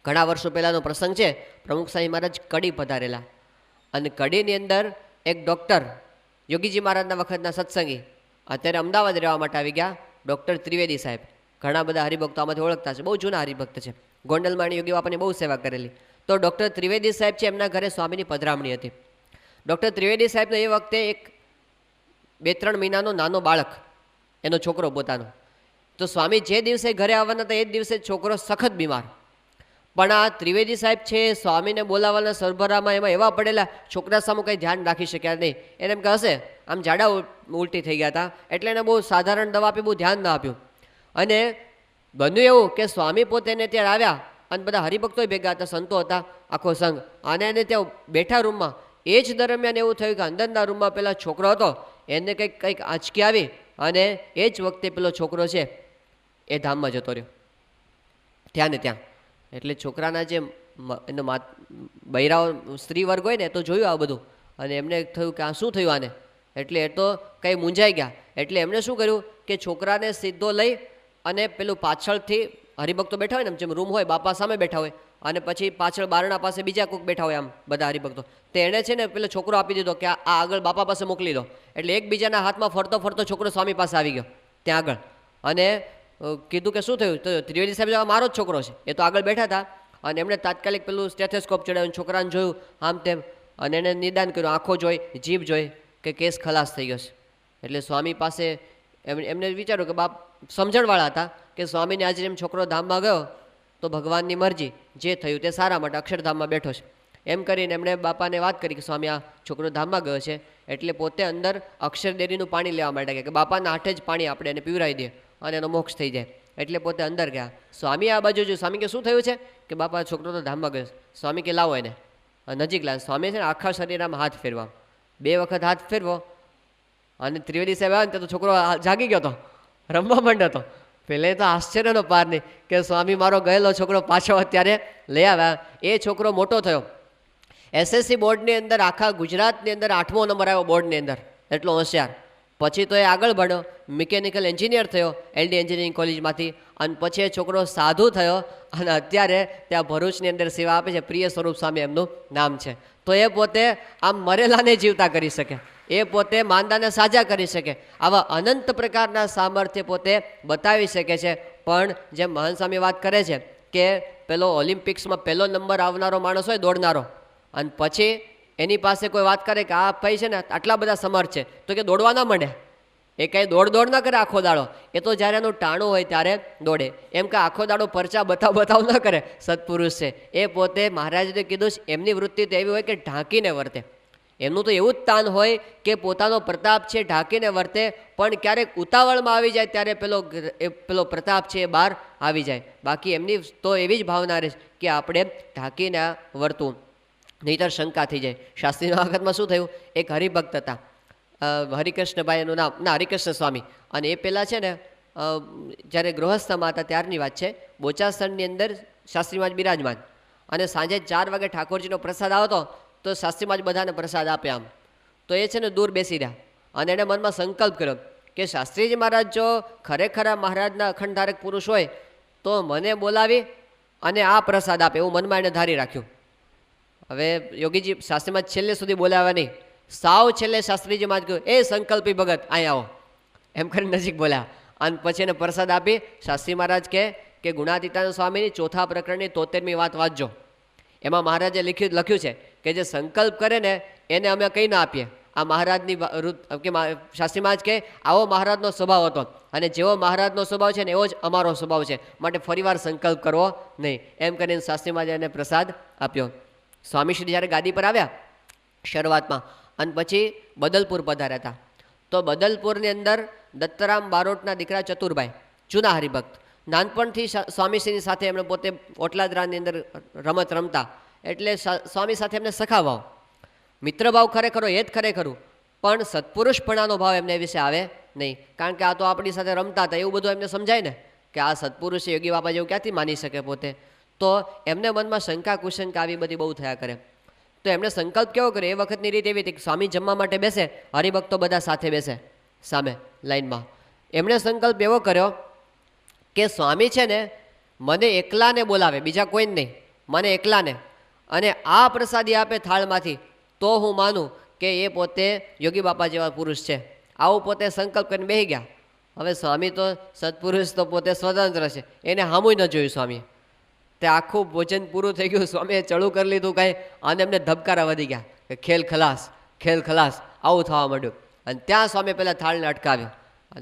ઘણા વર્ષો પહેલાંનો પ્રસંગ છે, પ્રમુખ સ્વામી મહારાજ કડી પધારેલા અને કડીની અંદર એક ડૉક્ટર યોગીજી મહારાજના વખતના સત્સંગી અત્યારે અમદાવાદ રહેવા માટે આવી ગયા, ડૉક્ટર ત્રિવેદી સાહેબ. ઘણા બધા હરિભક્તો આમાંથી ઓળખતા છે, બહુ જૂના હરિભક્ત છે. ગોંડલમાં યોગી બાપાની બહુ સેવા કરેલી. તો ડૉક્ટર ત્રિવેદી સાહેબ છે, એમના ઘરે સ્વામીની પધરામણી હતી. ડૉક્ટર ત્રિવેદી સાહેબને એ વખતે એક 2-3 મહિનાનો નાનો બાળક, એનો છોકરો પોતાનો. તો સ્વામી જે દિવસે ઘરે આવવાના હતા એ જ દિવસે છોકરો સખત બીમાર. પણ આ ત્રિવેદી સાહેબ છે સ્વામીને બોલાવવાના સરભરામાં એમાં એવા પડેલા, છોકરા સામે કંઈ ધ્યાન રાખી શક્યા નહીં. એને એમ કે હશે આમ જાડા ઉલટી થઈ ગયા હતા એટલે એને બહુ સાધારણ દવા આપી, બહુ ધ્યાન ન આપ્યું. અને બન્યું એવું કે સ્વામી પોતે એને ત્યાં આવ્યા અને બધા હરિભક્તો ભેગા હતા, સંતો હતા, આખો સંઘ, અને એને ત્યાં બેઠા રૂમમાં. એ જ દરમિયાન એવું થયું કે અંદરના રૂમમાં પેલા છોકરો હતો એને કંઈક આંચકી આવી અને એ જ વખતે પેલો છોકરો છે એ ધામમાં જતો રહ્યો ત્યાં ને ત્યાં. એટલે છોકરાના જે એનો બૈરાઓ સ્ત્રી વર્ગ હોય ને તો જોયું આ બધું અને એમને થયું કે આ શું થયું આને. એટલે એ તો કંઈ મૂંઝાઈ ગયા. એટલે એમણે શું કર્યું કે છોકરાને સીધો લઈ અને પેલું પાછળથી હરિભક્તો બેઠા હોય ને જેમ રૂમ હોય, બાપા સામે બેઠા હોય અને પછી પાછળ બારણા પાસે બીજા કોઈક બેઠા હોય આમ બધા હરિભક્તો. તો એણે છે ને પેલો છોકરો આપી દીધો કે આ આગળ બાપા પાસે મોકલી દો. એટલે એકબીજાના હાથમાં ફરતો ફરતો છોકરો સ્વામી પાસે આવી ગયો ત્યાં આગળ અને કીધું કે શું થયું. તો ત્રિવેદી સાહેબ મારો જ છોકરો છે, એ તો આગળ બેઠા હતા અને એમણે તાત્કાલિક પેલું સ્ટેથોસ્કોપ ચડાવ્યું, છોકરાને જોયું આમ તેમ અને એને નિદાન કર્યું, આંખો જોઈ, જીભ જોઈ કે કેસ ખલાસ થઈ ગયો છે. એટલે સ્વામી પાસે એમને વિચાર્યું કે બાપ સમજણવાળા હતા કે સ્વામીને આજે એમ છોકરો ધામમાં ગયો તો ભગવાનની મરજી, જે થયું તે સારા માટે, અક્ષરધામમાં બેઠો છે. એમ કરીને એમણે બાપાને વાત કરી કે સ્વામી આ છોકરો ધામમાં ગયો છે. એટલે પોતે અંદર અક્ષરદેરીનું પાણી લેવા માટે કે બાપાના હાથે જ પાણી આપણે એને પીવરાવી દઈએ અને એનો મોક્ષ થઈ જાય. એટલે પોતે અંદર ગયા. સ્વામી આ બાજુ જોયું. સ્વામી કે શું થયું છે કે બાપા છોકરો તો ધામમાં ગયો. સ્વામી કે લાવો એને નજીક લાવ. સ્વામી છે ને આખા શરીરમાં હાથ ફેરવા, 2 વખત હાથ ફેરવો અને ત્રિવેદી સાહેબ આવ્યા ને તો છોકરો જાગી ગયો હતો, રમવા માંડ્યો હતો. પહેલે તો આશ્ચર્યનો પાર નહીં કે સ્વામી મારો ગયેલો છોકરો પાછો અત્યારે લઈ આવ્યા. એ છોકરો મોટો થયો, SSC બોર્ડની અંદર આખા ગુજરાતની અંદર 8મો નંબર આવ્યો બોર્ડની અંદર, એટલો હોશિયાર. પછી તો એ આગળ ભણ્યો, મિકેનિકલ એન્જિનિયર થયો LD એન્જિનિયરિંગ કોલેજમાંથી, અને પછી એ છોકરો સાધુ થયો અને અત્યારે ત્યાં ભરૂચની અંદર સેવા આપે છે. પ્રિય સ્વરૂપ સ્વામી એમનું નામ છે. તો એ પોતે આમ મરેલાને જીવતા કરી શકે, એ પોતે માંદાને સાજા કરી શકે, આવા અનંત પ્રકારના સામર્થ્ય પોતે બતાવી શકે છે. પણ જેમ મહાન સ્વામી વાત કરે છે કે પેલો ઓલિમ્પિક્સમાં પહેલો નંબર આવનારો માણસ હોય દોડનારો, અને પછી એની પાસે કોઈ વાત કરે કે આ ભાઈ છે ને આટલા બધા સમર્થ છે, તો કે દોડવા ના માંડે, એ કાંઈ દોડ ન કરે આખો દાડો, એ તો જ્યારે એનું ટાણું હોય ત્યારે દોડે. એમ કે આખો દાડો પરચા બતાવ ન કરે. સત્પુરુષ છે એ પોતે મહારાજે કીધું છે એમની વૃત્તિ તો એવી હોય કે ઢાંકીને વર્તે. એમનું તો એવું જ તાન હોય કે પોતાનો પ્રતાપ છે ઢાંકીને વર્તે, પણ ક્યારેક ઉતાવળમાં આવી જાય ત્યારે પેલો પ્રતાપ છે એ બહાર આવી જાય. બાકી એમની તો એવી જ ભાવના રહે કે આપણે ઢાંકીને વર્તવું, નહીંતર શંકા થઈ જાય. શાસ્ત્રીના વખતમાં શું થયું, એક હરિભક્ત હતા હરિકૃષ્ણભાઈ એનું નામ, ના હરિકૃષ્ણ સ્વામી, અને એ પહેલાં છે ને જ્યારે ગૃહસ્થમાં હતા ત્યારની વાત છે, બોચાસણની અંદર શાસ્ત્રીમાં જ બિરાજમાન, અને સાંજે 4 વાગે ઠાકોરજીનો પ્રસાદ આવતો તો શાસ્ત્રીમાં જ બધાને પ્રસાદ આપે આમ. તો એ છે ને દૂર બેસી રહ્યા, અને એણે મનમાં સંકલ્પ કર્યો કે શાસ્ત્રીજી મહારાજ જો ખરેખર મહારાજના અખંડધારક પુરુષ હોય તો મને બોલાવી અને આ પ્રસાદ આપે, એવું મનમાં એણે ધારી રાખ્યું. હવે યોગીજી શાસ્ત્રીમાં છેલ્લે સુધી બોલાવ્યા નહીં, સાવ છેલ્લે શાસ્ત્રીજીમાં જ કહ્યું, એ સંકલ્પી ભગત અહીં આવો, એમ કરીને નજીક બોલ્યા, અને પછી એને પ્રસાદ આપી. શાસ્ત્રી મહારાજ કે ગુણાતીતાનંદ સ્વામીની 4થા પ્રકરણની 73મી વાત વાંચજો. એમાં મહારાજે લખ્યું છે કે જે સંકલ્પ કરે ને એને અમે કંઈ ના આપીએ. આ મહારાજની કે શાસ્ત્રી મહારાજ કે આવો મહારાજનો સ્વભાવ હતો, અને જેવો મહારાજનો સ્વભાવ છે ને એવો જ અમારો સ્વભાવ છે, માટે ફરીવાર સંકલ્પ કરવો નહીં, એમ કરીને શાસ્ત્રી મહારાજે એને પ્રસાદ આપ્યો. સ્વામીશ્રી જ્યારે ગાદી પર આવ્યા શરૂઆતમાં, અને પછી બદલપુર પધાર્યા હતા, તો બદલપુરની અંદર દત્તરામ બારોટના દીકરા ચતુરભાઈ, જૂના હરિભક્ત, નાનપણથી સ્વામીશ્રીની સાથે એમણે પોતે ઓટલાદરાની અંદર રમત રમતા, એટલે સ્વામી સાથે એમને સખાભાવ, મિત્રભાવ ખરેખરો એ જ ખરેખરું, પણ સત્પુરુષપણાનો ભાવ એમને વિશે આવે નહીં. કારણ કે આ તો આપણી સાથે રમતા હતા એવું બધું એમને સમજાય ને, કે આ સત્પુરુષ યોગી બાપા જેવું ક્યાંથી માની શકે પોતે. તો એમને મનમાં શંકા કુશંકા આવી બધી બહુ થયા કરે. તો એમણે સંકલ્પ કેવો કર્યો, એ વખતની રીત એવી હતી કે સ્વામી જમવા માટે બેસે, હરિભક્તો બધા સાથે બેસે સામે લાઈનમાં. એમણે સંકલ્પ એવો કર્યો કે સ્વામી છે ને મને એકલાને બોલાવે, બીજા કોઈ જ નહીં, મને એકલાને, અને આ પ્રસાદી આપે થાળમાંથી, તો હું માનું કે એ પોતે યોગી બાપા જેવા પુરુષ છે. આવું પોતે સંકલ્પ કરીને બેસી ગયા. હવે સ્વામી તો સત્પુરુષ તો પોતે સ્વતંત્ર છે, એને સામું ન જોયું સ્વામીએ. તે આખું ભોજન પૂરું થઈ ગયું, સ્વામીએ ચડું કરી લીધું કાંઈ, અને એમને ધબકારા વધી ગયા કે ખેલ ખલાસ, ખેલ ખલાસ, આવું થવા માંડ્યું. અને ત્યાં સ્વામી પહેલાં થાળને અટકાવ્યો,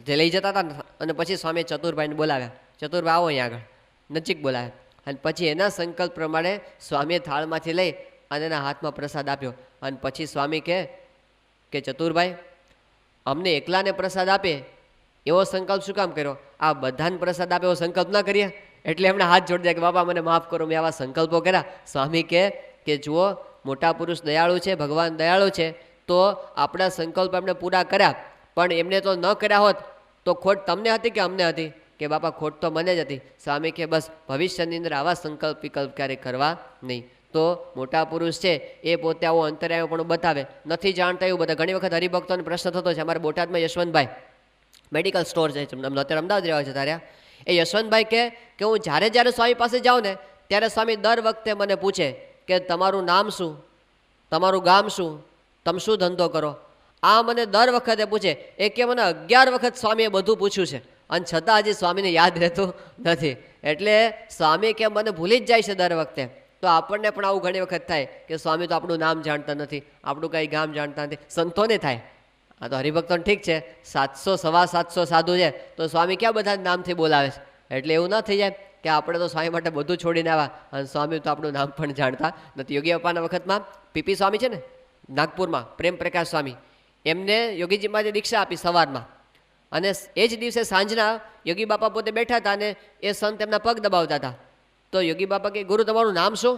જે લઈ જતા હતા ને, અને પછી સ્વામીએ ચતુરભાઈને બોલાવ્યા, ચતુરભાઈ આવો અહીંયા આગળ, નજીક બોલાવ્યા, અને પછી એના સંકલ્પ પ્રમાણે સ્વામીએ થાળમાંથી લઈ અને એના હાથમાં પ્રસાદ આપ્યો. અને પછી સ્વામી કે ચતુરભાઈ અમને એકલાને પ્રસાદ આપે એવો સંકલ્પ શું કામ કર્યો, આ બધાને પ્રસાદ આપે એવો સંકલ્પ ના કરીએ. એટલે એમણે હાથ જોડી દે કે બાપા મને માફ કરો, મેં આવા સંકલ્પો કર્યા. સ્વામી કે જુઓ મોટા પુરુષ દયાળુ છે, ભગવાન દયાળુ છે, તો આપણા સંકલ્પ એમણે પૂરા કર્યા, પણ એમને તો ન કર્યા હોત તો ખોટ તમને હતી કે અમને હતી, કે બાપા ખોટ તો મને જ હતી. સ્વામી કે બસ ભવિષ્યની અંદર આવા સંકલ્પ વિકલ્પ ક્યારેય કરવા નહીં. તો મોટા પુરુષ છે એ પોતે આવો અંતરાયો પણ બતાવે, નથી જાણતા એવું બધા. ઘણી વખત હરિભક્તોને પ્રશ્ન થતો છે. અમારા બોટાદમાં યશવંતભાઈ મેડિકલ સ્ટોર છે, અત્યારે અમદાવાદ રહેવા છે તારે, એ યશવંતભાઈ કે હું જ્યારે સ્વામી પાસે જાઉં ને ત્યારે સ્વામી દર વખતે મને પૂછે કે તમારું નામ શું, તમારું ગામ શું, તમે શું ધંધો કરો, આ મને દર વખતે પૂછે. એ કે મને 11 વખત સ્વામીએ બધું પૂછ્યું છે, અને છતાં હજી સ્વામીને યાદ રહેતું નથી. એટલે સ્વામી કે મને ભૂલી જ જાય છે દર વખતે. તો આપણને પણ આવું ઘણી વખત થાય કે સ્વામી તો આપણું નામ જાણતા નથી, આપણું કંઈ ગામ જાણતા નથી. સંતોને થાય, આ તો હરિભક્તોને ઠીક છે, 700 સવા 700 સાધુ છે, તો સ્વામી ક્યાં બધા નામથી બોલાવે છે. એટલે એવું ના થઈ જાય કે આપણે તો સ્વામી માટે બધું છોડીને આવ્યા, અને સ્વામી તો આપણું નામ પણ જાણતા નથી. યોગી બાપાના વખતમાં પીપી સ્વામી છે ને નાગપુરમાં, પ્રેમ પ્રકાશ સ્વામી, એમને યોગીજીમાં જે દીક્ષા આપી સવારમાં, અને એ જ દિવસે સાંજના યોગી બાપા પોતે બેઠા હતા અને એ સંત એમના પગ દબાવતા હતા. તો યોગી બાપા કે ગુરુ તમારું નામ શું,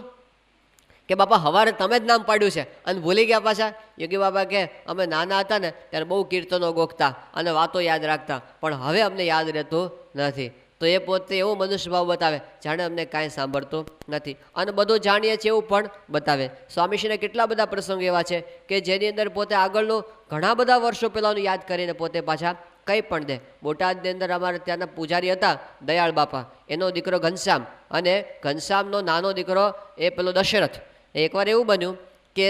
કે બાપા હવારે તમે જ નામ પાડ્યું છે અને ભૂલી ગયા પાછા. યોગી બાપા કે અમે નાના હતા ને ત્યારે બહુ કીર્તનો ગોખતા અને વાતો યાદ રાખતા, પણ હવે અમને યાદ રહેતું નથી. તો એ પોતે એવો મનુષ્ય ભાવ બતાવે જાણે અમને કાંઈ સાંભળતો નથી, અને બધું જાણીએ છીએ એવું પણ બતાવે. સ્વામીશ્રીના કેટલા બધા પ્રસંગો એવા છે કે જેની અંદર પોતે આગળનું ઘણા બધા વર્ષો પહેલાંનું યાદ કરીને પોતે પાછા કંઈ પણ દે. બોટાદની અંદર અમારે ત્યાંના પૂજારી હતા દયાળ બાપા, એનો દીકરો ઘનશ્યામ, અને ઘનશ્યામનો નાનો દીકરો એ પેલો દશરથ. એકવાર એવું બન્યું કે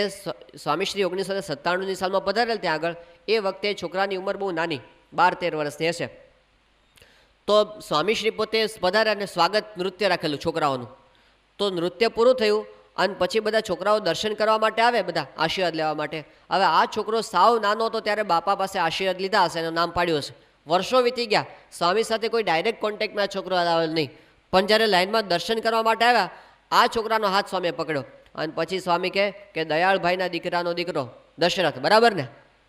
સ્વામીશ્રી 1997ની સાલમાં પધારેલ ત્યાં આગળ. એ વખતે છોકરાની ઉંમર બહુ નાની, 12-13 વર્ષની હશે. તો સ્વામીશ્રી પોતે પધાર્યા અને સ્વાગત નૃત્ય રાખેલું છોકરાઓનું. તો નૃત્ય પૂરું થયું અને પછી બધા છોકરાઓ દર્શન કરવા માટે આવે, બધા આશીર્વાદ લેવા માટે. હવે આ છોકરો સાવ નાનો હતો ત્યારે બાપા પાસે આશીર્વાદ લીધા હશે, એનું નામ પાડ્યું હશે. વર્ષો વીતી ગયા, સ્વામી સાથે કોઈ ડાયરેક્ટ કોન્ટેક્ટમાં આ છોકરો આવેલ નહીં. પણ જ્યારે લાઇનમાં દર્શન કરવા માટે આવ્યા, આ છોકરાનો હાથ સ્વામીએ પકડ્યો અને પછી સ્વામી કહે કે દયાળભાઈના દીકરાનો દીકરો દશરથ, બરાબર ને?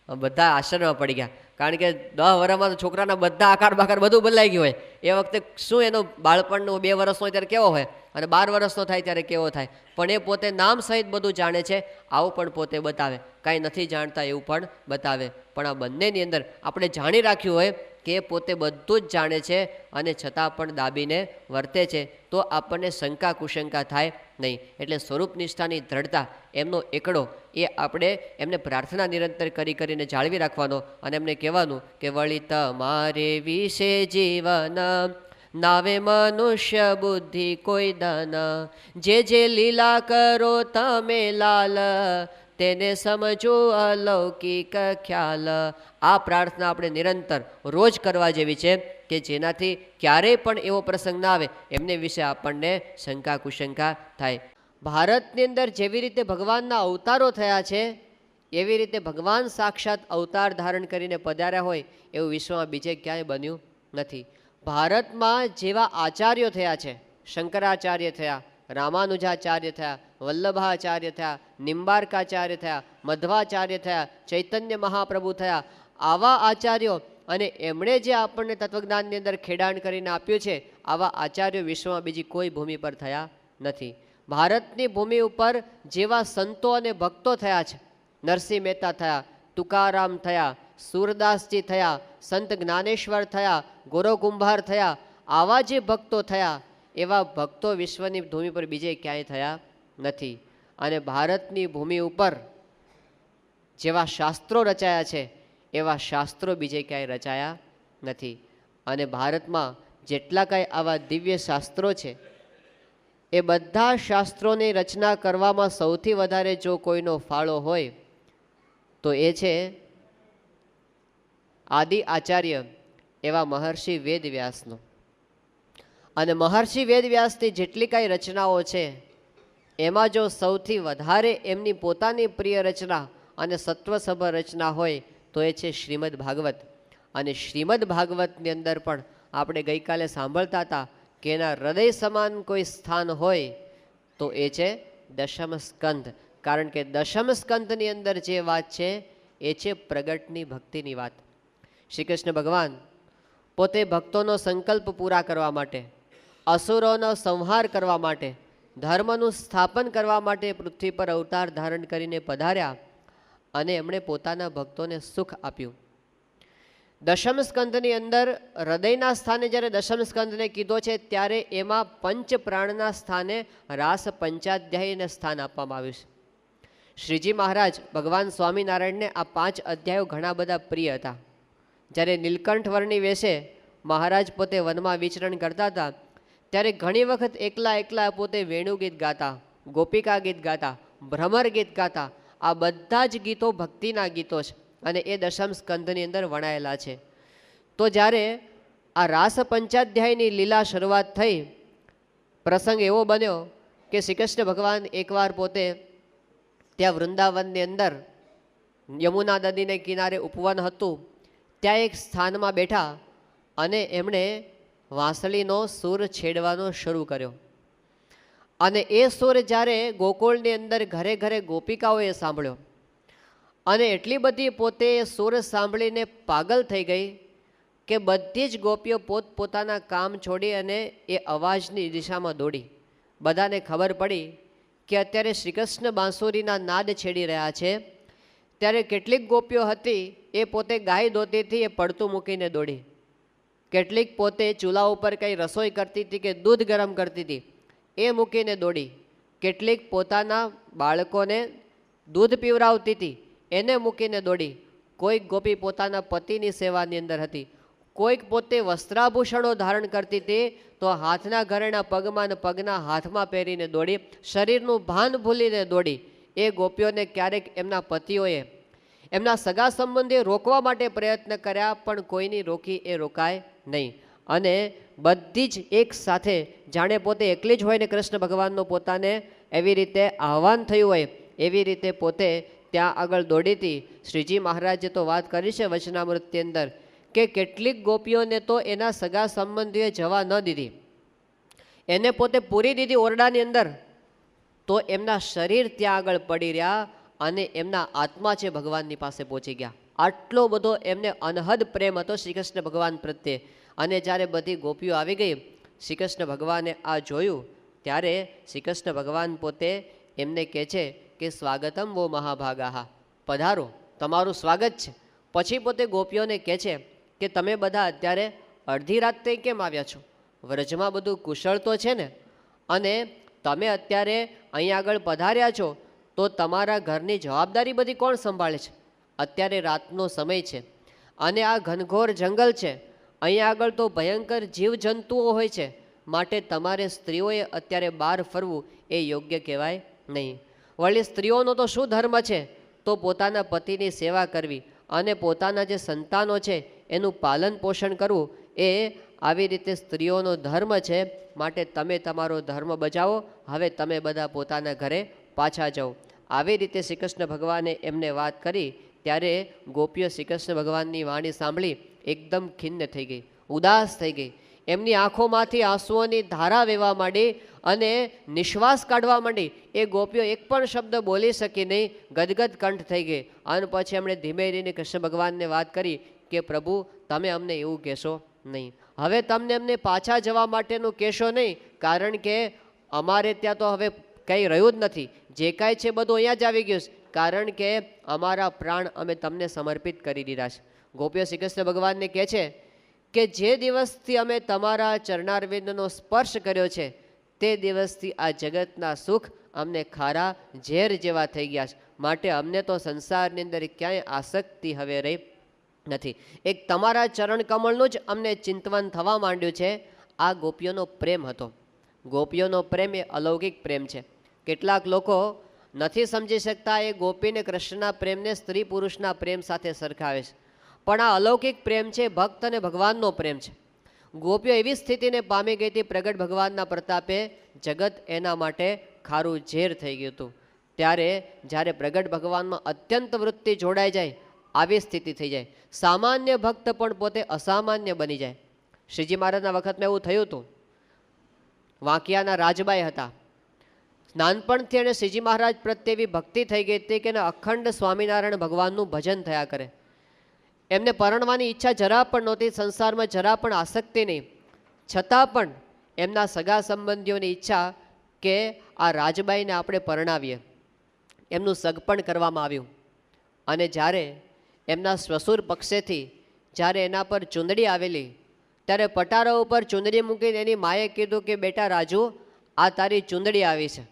બધા આશ્ચર્યમાં પડી ગયા, કારણ કે 10 વર્ષમાં છોકરાના બધા આકાર બાકાર બધું બદલાઈ ગયું હોય. એ વખતે શું એનો બાળપણનો 2 વર્ષનો હોય ત્યારે કેવો હોય, અને 12 વર્ષનો થાય ત્યારે કેવો થાય. પણ એ પોતે નામ સહિત બધું જાણે છે, આવું પણ પોતે બતાવે. કાંઈ નથી જાણતા એવું પણ બતાવે. પણ આ બંનેની અંદર આપણે જાણી રાખ્યું હોય કે એ પોતે બધું જ જાણે છે અને છતાં પણ દાબીને વર્તે છે, તો આપણને શંકા કુશંકા થાય નહીં. એટલે સ્વરૂપ નિષ્ઠાની દ્રઢતા, એમનો એકડો, એ આપણે એમને પ્રાર્થના નિરંતર કરીને જાળવી રાખવાનો અને એમને કહેવાનું કે વળી તમારે વિશે જીવન નાવે મનુષ્ય બુદ્ધિ કોઈ દાન, જે લીલા કરો તમે લાલ તેને સમજો અલૌકિક ખ્યાલ. આ પ્રાર્થના આપણે નિરંતર રોજ કરવા જેવી છે કે જેનાથી ક્યારેય પણ એવો પ્રસંગ ના આવે એમને વિશે આપણને શંકા કુશંકા થાય. ભારતની અંદર જેવી રીતે ભગવાનના અવતારો થયા છે એવી રીતે ભગવાન સાક્ષાત અવતાર ધારણ કરીને પધાર્યા હોય એવું વિશ્વમાં બીજે ક્યાંય બન્યું નથી. ભારતમાં જેવા આચાર્યો થયા છે, શંકરાચાર્ય થયા, રામાનુજાચાર્ય થયા, વલ્લભાચાર્ય થયા, નિંબાર્કાચાર્ય થયા, મધ્વાચાર્ય થયા, ચૈતન્ય મહાપ્રભુ થયા, આવા આચાર્યો અને એમણે જે આપણને તત્વજ્ઞાનની અંદર ખેડાણ કરીને આપ્યું છે, આવા આચાર્યો વિશ્વમાં બીજી કોઈ ભૂમિ પર થયા નથી. ભારતની ભૂમિ ઉપર જેવા સંતો અને ભક્તો થયા છે, નરસિંહ મહેતા થયા, તુકારામ થયા, સુરદાસજી થયા, સંત જ્ઞાનેશ્વર થયા, ગોરકુંભાર થયા, આવા જે ભક્તો થયા એવા ભક્તો વિશ્વની ભૂમિ પર બીજે ક્યાંય થયા નથી. અને ભારતની ભૂમિ ઉપર જેવા શાસ્ત્રો રચાયા છે એવા શાસ્ત્રો બીજે ક્યાંય રચાયા નથી. અને ભારતમાં જેટલા કાંઈ આવા દિવ્ય શાસ્ત્રો છે એ બધા શાસ્ત્રોની રચના કરવામાં સૌથી વધારે જો કોઈનો ફાળો હોય તો એ છે આદિ આચાર્ય એવા મહર્ષિ વેદવ્યાસનો. અને મહર્ષિ વેદવ્યાસની જેટલી કાંઈ રચનાઓ છે એમાં જો સૌથી વધારે એમની પોતાની પ્રિય રચના અને સત્વસભર રચના હોય તો એ છે શ્રીમદ ભાગવત. અને શ્રીમદ ભાગવતની અંદર પણ આપણે ગઈકાલે સાંભળતા હતા કે એના હૃદય સમાન કોઈ સ્થાન હોય તો એ છે દશમ સ્કંધ. કારણ કે દશમ સ્કંધની અંદર જે વાત છે એ છે પ્રગટની ભક્તિની વાત. શ્રી કૃષ્ણ ભગવાન પોતે ભક્તોનો સંકલ્પ પૂરા કરવા માટે, અસુરોનો સંહાર કરવા માટે, ધર્મનું સ્થાપન કરવા માટે પૃથ્વી પર અવતાર ધારણ કરીને પધાર્યા અને એમણે પોતાના ભક્તોને સુખ આપ્યું. દશમ સ્કંધની અંદર હૃદયના સ્થાને જ્યારે દશમ સ્કંધને કીધો છે ત્યારે એમાં પંચ પ્રાણના સ્થાને રાસ પંચાધ્યાયને સ્થાન આપવામાં આવ્યું છે. શ્રીજી મહારાજ ભગવાન સ્વામિનારાયણને આ 5 અધ્યાયો ઘણા બધા પ્રિય હતા. જ્યારે નીલકંઠ વર્ણી વેશે મહારાજ પોતે વનમાં વિચરણ કરતા હતા ત્યારે ઘણી વખત એકલા પોતે વેણુ ગીત ગાતા, ગોપિકા ગીત ગાતા, ભ્રમર ગીત ગાતા. આ બધા જ ગીતો ભક્તિના ગીતો છે અને એ દશમ સ્કંધની અંદર વણાયેલા છે. તો જ્યારે આ રાસ પંચાધ્યાયની લીલા શરૂઆત થઈ, પ્રસંગ એવો બન્યો કે શ્રી કૃષ્ણ ભગવાન એકવાર પોતે ત્યાં વૃંદાવનની અંદર યમુના નદીને કિનારે ઉપવન હતું ત્યાં એક સ્થાનમાં બેઠા અને એમણે વાંસળીનો સૂર છેડવાનો શરૂ કર્યો. અને એ સૂર જ્યારે ગોકુળની અંદર ઘરે ઘરે ગોપિકાઓએ સાંભળ્યો અને એટલી બધી પોતે એ સૂર સાંભળીને પાગલ થઈ ગઈ કે બધી જ ગોપીઓ પોતપોતાના કામ છોડી અને એ અવાજની દિશામાં દોડી. બધાને ખબર પડી કે અત્યારે શ્રીકૃષ્ણ બાંસુરીના નાદ છેડી રહ્યા છે. ત્યારે કેટલીક ગોપીઓ હતી એ પોતે ગાય દોતીથી એ પડતું મૂકીને દોડી કેટલીક પોતે ચૂલા ઉપર કંઈ રસોઈ કરતી હતી કે દૂધ ગરમ કરતી હતી એ મૂકીને દોડી, કેટલીક પોતાના બાળકોને દૂધ પીવરાવતી હતી એને મૂકીને દોડી, કોઈક ગોપી પોતાના પતિની સેવાની અંદર હતી, કોઈક પોતે વસ્ત્રાભૂષણો ધારણ કરતી હતી તો હાથના ઘરેણા પગમાં ને પગના હાથમાં પહેરીને દોડી, શરીરનું ભાન ભૂલીને દોડી. એ ગોપીઓને ક્યારેક એમના પતિઓએ, એમના સગા સંબંધીએ રોકવા માટે પ્રયત્ન કર્યા, પણ કોઈની રોકી એ રોકાય નહીં. અને બધી જ એક સાથે જાણે પોતે એકલી જ હોય ને કૃષ્ણ ભગવાનનું પોતાને એવી રીતે આહવાન થયું હોય એવી રીતે પોતે ત્યાં આગળ દોડી હતી. શ્રીજી મહારાજે તો વાત કરી છે વચનામૃતની અંદર કે કેટલીક ગોપીઓને તો એના સગા સંબંધીએ જવા ન દીધી, એને પોતે પૂરી દીધી ઓરડાની અંદર, તો એમના શરીર ત્યાં આગળ પડી રહ્યા અને એમના આત્મા છે ભગવાનની પાસે પહોંચી ગયા. આટલો બધો એમને અનહદ પ્રેમ હતો શ્રી કૃષ્ણ ભગવાન પ્રત્યે. અને જ્યારે બધી ગોપીઓ આવી ગઈ, શ્રી કૃષ્ણ ભગવાને આ જોયું ત્યારે શ્રી કૃષ્ણ ભગવાન પોતે એમને કહે છે કે સ્વાગતમ વો મહાભાગા, પધારો, તમારું સ્વાગત છે. પછી પોતે ગોપીઓને કહે છે કે તમે બધા અત્યારે અડધી રાત્રે કેમ આવ્યા છો? વ્રજમાં બધું કુશળ તો છે ને? અને તમે અત્યારે અહીં આગળ પધાર્યા છો તો તમારા ઘરની જવાબદારી બધી કોણ સંભાળે છે? અત્યારે રાતનો સમય છે અને આ ઘનઘોર જંગલ છે, અહીં આગળ તો ભયંકર જીવજંતુઓ હોય છે, માટે તમારે સ્ત્રીઓએ અત્યારે બહાર ફરવું એ યોગ્ય કહેવાય નહીં. વળી સ્ત્રીઓનો તો શું ધર્મ છે? તો પોતાના પતિની સેવા કરવી અને પોતાના જે સંતાનો છે એનું પાલન પોષણ કરવું, એ આવી રીતે સ્ત્રીઓનો ધર્મ છે. માટે તમે તમારો ધર્મ બજાવો, હવે તમે બધા પોતાના ઘરે પાછા જાઓ. આવી રીતે શ્રી કૃષ્ણ ભગવાને એમને વાત કરી ત્યારે ગોપીઓ શ્રી કૃષ્ણ ભગવાનની વાણી સાંભળી એકદમ ખિન્ન થઈ ગઈ, ઉદાસ થઈ ગઈ. એમની આંખોમાંથી આંસુઓની ધારા વહેવા માંડી અને નિશ્વાસ કાઢવા માંડી. એ ગોપીઓ એક પણ શબ્દ બોલી શકી નહીં, ગદગદ કંઠ થઈ ગઈ. અને પછી એમણે ધીમે ધીમે કૃષ્ણ ભગવાનને વાત કરી કે પ્રભુ તમે અમને એવું કહેશો નહીં, હવે તમને અમને પાછા જવા માટેનું કહેશો નહીં, કારણ કે અમારે ત્યાં તો હવે કંઈ રહ્યું જ નથી, જે કાંઈ છે બધું અહીંયા જ આવી ગયું છે, કારણ કે અમારા પ્રાણ અમે તમને સમર્પિત કરી દીધા છે. ગોપીઓ શ્રી કૃષ્ણ ભગવાનને કહે છે કે જે દિવસથી અમે તમારા ચરણારવિંદનો સ્પર્શ કર્યો છે તે દિવસથી આ જગતના સુખ અમને ખારા ઝેર જેવા થઈ ગયા છે, માટે અમને તો સંસારની અંદર ક્યાંય આસક્તિ હવે રહી નથી. એક તમારા ચરણ કમળનું જ અમને ચિંતવન થવા માંડ્યું છે. આ ગોપીઓનો પ્રેમ હતો. ગોપીઓનો પ્રેમ એ અલૌકિક પ્રેમ છે. કેટલાક લોકો નથી સમજી શકતા એ ગોપીને કૃષ્ણના પ્રેમને સ્ત્રી પુરુષના પ્રેમ સાથે સરખાવે છે, પણ આ અલૌકિક પ્રેમ છે, ભક્ત અને ભગવાનનો પ્રેમ છે. ગોપીઓ એવી સ્થિતિને પામી ગઈ હતી, પ્રગટ ભગવાનના પ્રતાપે જગત એના માટે ખારું ઝેર થઈ ગયું હતું. ત્યારે જ્યારે પ્રગટ ભગવાનમાં અત્યંત વૃત્તિ જોડાઈ જાય, આવી સ્થિતિ થઈ જાય, સામાન્ય ભક્ત પણ પોતે અસામાન્ય બની જાય. શ્રીજી મહારાજના વખતમાં એવું થયું હતું. વાંકિયાના રાજબાઈ હતા. નાનપણથી એને શ્રીજી મહારાજ પ્રત્યે એવી ભક્તિ થઈ ગઈ હતી કે એને અખંડ સ્વામિનારાયણ ભગવાનનું ભજન થયા કરે. એમને પરણવાની ઈચ્છા જરા પણ નહોતી, સંસારમાં જરા પણ આસક્તિ નહીં, છતાં પણ એમના સગા સંબંધીઓની ઈચ્છા કે આ રાજબાઈને આપણે પરણાવીએ. એમનું સગપણ કરવામાં આવ્યું. અને જ્યારે એમના શ્વસુર પક્ષેથી જ્યારે એના પર ચૂંદડી આવેલી, ત્યારે પટારા ઉપર ચૂંદડી મૂકીને એની માએ કીધું કે બેટા રાજુ, આ તારી ચૂંદડી આવી છે.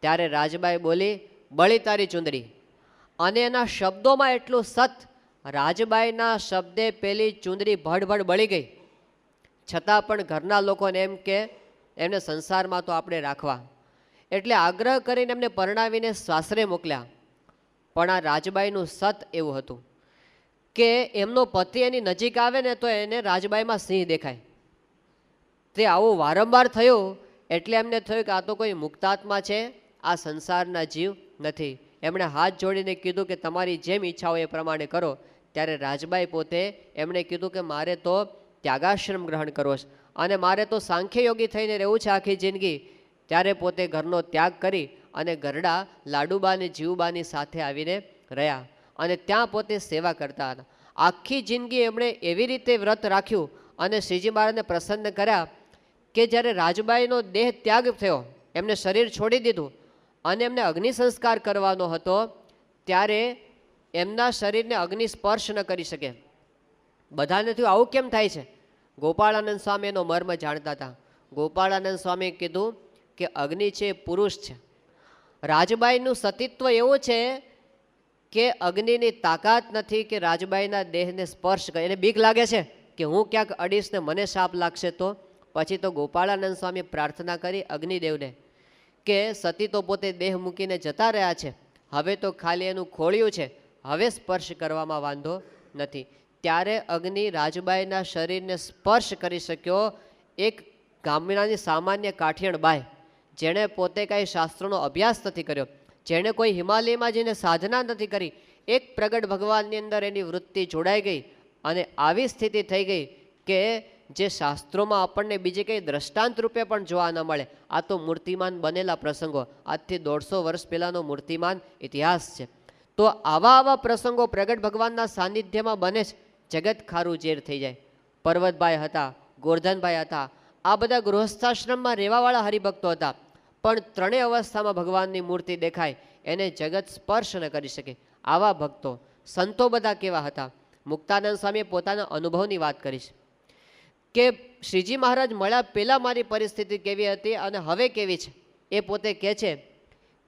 ત્યારે રાજબાઈ બોલી, બળી તારી ચૂંદડી. અને એના શબ્દોમાં એટલું સત, રાજબાઈના શબ્દે પેલી ચૂંદડી ભડભડ બળી ગઈ. છતાં પણ ઘરના લોકોને એમ કે એમને સંસારમાં તો આપણે રાખવા, એટલે આગ્રહ કરીને એમને પરણાવીને સાસરે મોકલ્યા. પણ આ રાજબાઈનું સત એવું હતું કે એમનો પતિ એની નજીક આવે ને તો એને રાજબાઈમાં સિંહ દેખાય. તે આવું વારંવાર થયું એટલે એમને થયું કે આ તો કોઈ મુક્તાત્મા છે, આ સંસારના જીવ નથી. એમણે હાથ જોડીને કીધું કે તમારી જેમ ઈચ્છા હોય એ પ્રમાણે કરો. ત્યારે રાજબાઈ પોતે એમણે કીધું કે મારે તો ત્યાગાશ્રમ ગ્રહણ કરવો છે અને મારે તો સાંખ્ય યોગી થઈને રહેવું છે આખી જિંદગી. ત્યારે પોતે ઘરનો ત્યાગ કરી અને ગરડા લાડુબાની જીવબાની સાથે આવીને રહ્યા અને ત્યાં પોતે સેવા કરતા હતા. આખી જિંદગી એમણે એવી રીતે વ્રત રાખ્યું અને શ્રીજી મહારાજને પ્રસન્ન કર્યા કે જ્યારે રાજબાઈનો દેહ ત્યાગ થયો, એમને શરીર છોડી દીધું અને એમને અગ્નિ સંસ્કાર કરવાનો હતો, ત્યારે એમના શરીરને અગ્નિ સ્પર્શ ન કરી શકે. બધાને થયું આવું કેમ થાય છે? ગોપાળાનંદ સ્વામી એનો મર્મ જાણતા હતા. ગોપાળાનંદ સ્વામીએ કીધું કે અગ્નિ છે એ પુરુષ છે. રાજબાઈનું સતીત્વ એવું છે કે અગ્નિની તાકાત નથી કે રાજબાઈના દેહને સ્પર્શ કરે. એને બીક લાગે છે કે હું ક્યાંક અડીશ ને મને શાપ લાગશે તો. પછી તો ગોપાળાનંદ સ્વામીએ પ્રાર્થના કરી અગ્નિદેવને કે સતી તો પોતે દેહ મૂકીને જતા રહ્યા છે, હવે તો ખાલી એનું ખોળિયું છે, હવે સ્પર્શ કરવામાં વાંધો નથી. ત્યારે અગ્નિ રાજબાઈના શરીરને સ્પર્શ કરી શક્યો. એક ગામડાની સામાન્ય કાઠિયાણ બાઈ, જેણે પોતે કાંઈ શાસ્ત્રોનો અભ્યાસ નથી કર્યો, જેણે કોઈ હિમાલયમાં જઈને સાધના નથી કરી, એક પ્રગટ ભગવાનની અંદર એની વૃત્તિ જોડાઈ ગઈ અને આવી સ્થિતિ થઈ ગઈ કે જે શાસ્ત્રોમાં આપણને બીજે કંઈ દ્રષ્ટાંત રૂપે પણ જોવા ન મળે. આ તો મૂર્તિમાન બનેલા પ્રસંગો, આજથી 150 વર્ષ પહેલાંનો મૂર્તિમાન ઇતિહાસ છે. તો આવા પ્રસંગો પ્રગટ ભગવાનના સાનિધ્યમાં બને છે, જગત ખારું ઝેર થઈ જાય. પર્વતભાઈ હતા, ગોરધનભાઈ હતા, આ બધા ગૃહસ્થાશ્રમમાં રહેવાવાળા હરિભક્તો હતા, પણ ત્રણેય અવસ્થામાં ભગવાનની મૂર્તિ દેખાય એને જગત સ્પર્શ ન કરી શકે. આવા ભક્તો સંતો બધા કેવા હતા. મુક્તાનંદ સ્વામીએ પોતાના અનુભવની વાત કરી છે કે શ્રીજી મહારાજ મળ્યા પહેલાં મારી પરિસ્થિતિ કેવી હતી અને હવે કેવી છે. એ પોતે કહે છે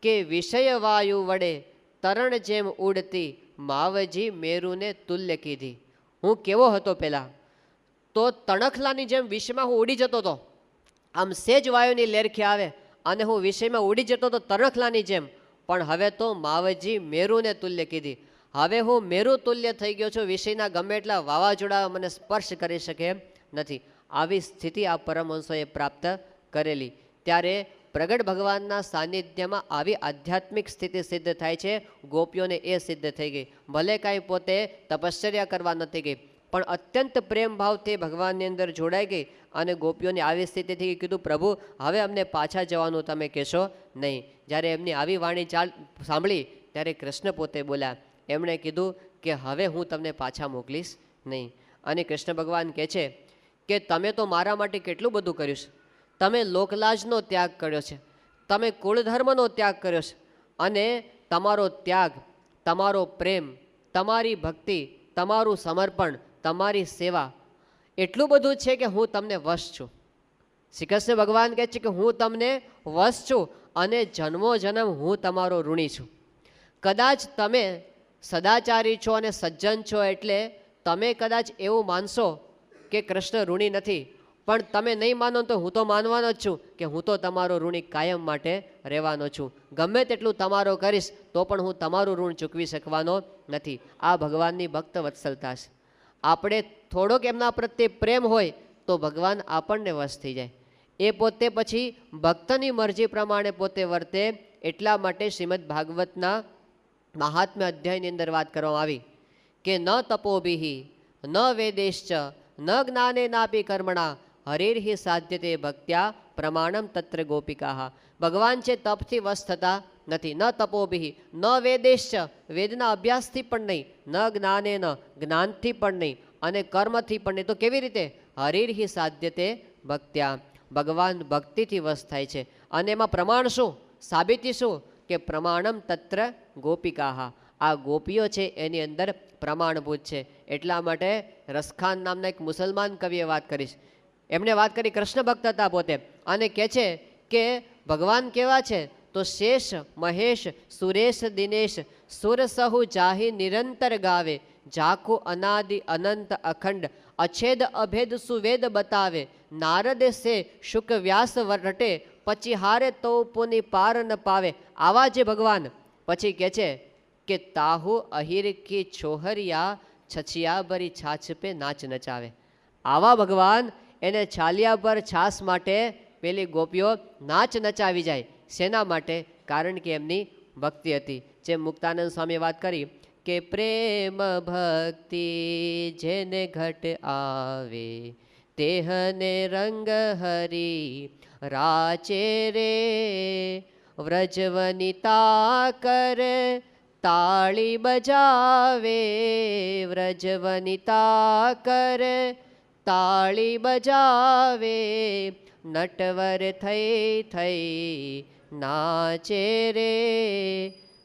કે વિષય વાયુ વડે તરણ જેમ ઉડતી માવજી મેરુને તુલ્ય કીધી. હું કેવો હતો પહેલાં તો તણખલાની જેમ વિષયમાં હું ઉડી જતો હતો. આમ સેજ વાયુની લેરખી આવે અને હું વિષયમાં ઉડી જતો હતો તણખલાની જેમ. પણ હવે તો માવજી મેરુને તુલ્ય કીધી. હવે હું મેરુ તુલ્ય થઈ ગયો છું. વિષયના ગમે એટલા વાવાઝોડા મને સ્પર્શ કરી શકે એમ નથી. આવી સ્થિતિ આ પરમહંસોએ પ્રાપ્ત કરેલી. ત્યારે પ્રગટ ભગવાનના સાનિધ્યમાં આવી આધ્યાત્મિક સ્થિતિ સિદ્ધ થાય છે. ગોપીઓને એ સિદ્ધ થઈ ગઈ. ભલે કાંઈ પોતે તપશ્ચર્યા કરવા નથી ગઈ, પણ અત્યંત પ્રેમ ભાવથી ભગવાનની અંદર જોડાઈ ગઈ અને ગોપીઓની આવી સ્થિતિથી કીધું પ્રભુ હવે અમને પાછા જવાનું તમે કહેશો નહીં. જ્યારે એમની આવી વાણી સાંભળી ત્યારે કૃષ્ણ પોતે બોલ્યા. એમણે કીધું કે હવે હું તમને પાછા મોકલીશ નહીં. અને કૃષ્ણ ભગવાન કહે છે કે તમે તો મારા માટે કેટલું બધું કર્યું છે. તમે લોકલાજનો ત્યાગ કર્યો છે, તમે કુળધર્મનો ત્યાગ કર્યો છે, અને તમારો ત્યાગ, તમારો પ્રેમ, તમારી ભક્તિ, તમારું સમર્પણ, તમારી સેવા એટલું બધું છે કે હું તમને વશ છું. શ્રી કૃષ્ણ ભગવાન કહે છે કે હું તમને વશ છું અને જન્મો જન્મ હું તમારો ઋણી છું. કદાચ તમે સદાચારી છો અને સજ્જન છો એટલે તમે કદાચ એવું માનશો કે કૃષ્ણ ઋણી નથી, પણ તમે નહીં માનો તો હું તો માનવાનો જ છું કે હું તો તમારો ઋણી કાયમ માટે રહેવાનો છું. ગમે તેટલું તમારો કરીશ તો પણ હું તમારું ઋણ ચૂકવી શકવાનો નથી. આ ભગવાનની ભક્ત વત્સલતા છે. આપણે થોડોક એમના પ્રત્યે પ્રેમ હોય તો ભગવાન આપણને વશ થઈ જાય. એ પોતે પછી ભક્તની મરજી પ્રમાણે પોતે વર્તે. એટલા માટે શ્રીમદ ભાગવતના મહાત્મ્ય અધ્યાયની અંદર વાત કરવામાં આવી કે ન તપોભિ ન વેદેશ્ચ ન જ્ઞાને નાપી કર્મણા હરેર્હિ સાધ્યતે ભક્ત્યા પ્રમાણમ તત્ર ગોપિકા. ભગવાન છે તપથી વશ થતા નથી. ન તપોભિ ન વેદેશ્ચ વેદના અભ્યાસથી પણ નહીં, ન જ્ઞાને ન જ્ઞાનથી પણ નહીં, અને કર્મથી પણ નહીં. તો કેવી રીતે? હરિર્હિ સાધ્યતે ભક્ત્યા. ભગવાન ભક્તિથી વશ થાય છે. અને એમાં પ્રમાણ શું, સાબિતી શું કે પ્રમાણમ તત્ર ગોપિકા. આ ગોપીઓ છે એની અંદર પ્રમાણભૂત છે. એટલા માટે રસખાન નામના એક મુસલમાન કવિએ વાત કરી. એમણે વાત કરી, કૃષ્ણ ભક્ત હતા પોતે, અને કહે છે કે ભગવાન કેવા છે તો શેષ મહેશ સુરેશ દિનેશ સુર સહુ જાહી નિરંતર ગાવે ઝાખું અનાદિ અનંત અખંડ અછેદ અભેદ સુવેદ બતાવે નારદ સે શુક વ્યાસ રટે પછી હારે તો પુની પાર ન પાવે. આવા જે ભગવાન પછી કહે છે કે તાહુ અહિર કી છોહરિયા છછિયા ભરી છાછ પે નાચ નચાવે. આવા ભગવાન એને છાલિયા પર છાસ માટે પેલી ગોપીઓ નાચ નચાવી જાય. શેના માટે? કારણ કે એમની ભક્તિ હતી. જેમ મુક્તાનંદ સ્વામીએ વાત કરી કે પ્રેમ ભક્તિ જેને ઘટ આવે તેહને રંગ હરી રાચે રે વ્રજવનિતા કર તાળી બજાવે વ્રજવનિતા કર તાળી બજાવે નટવર થઈ થઈ નાચે રે.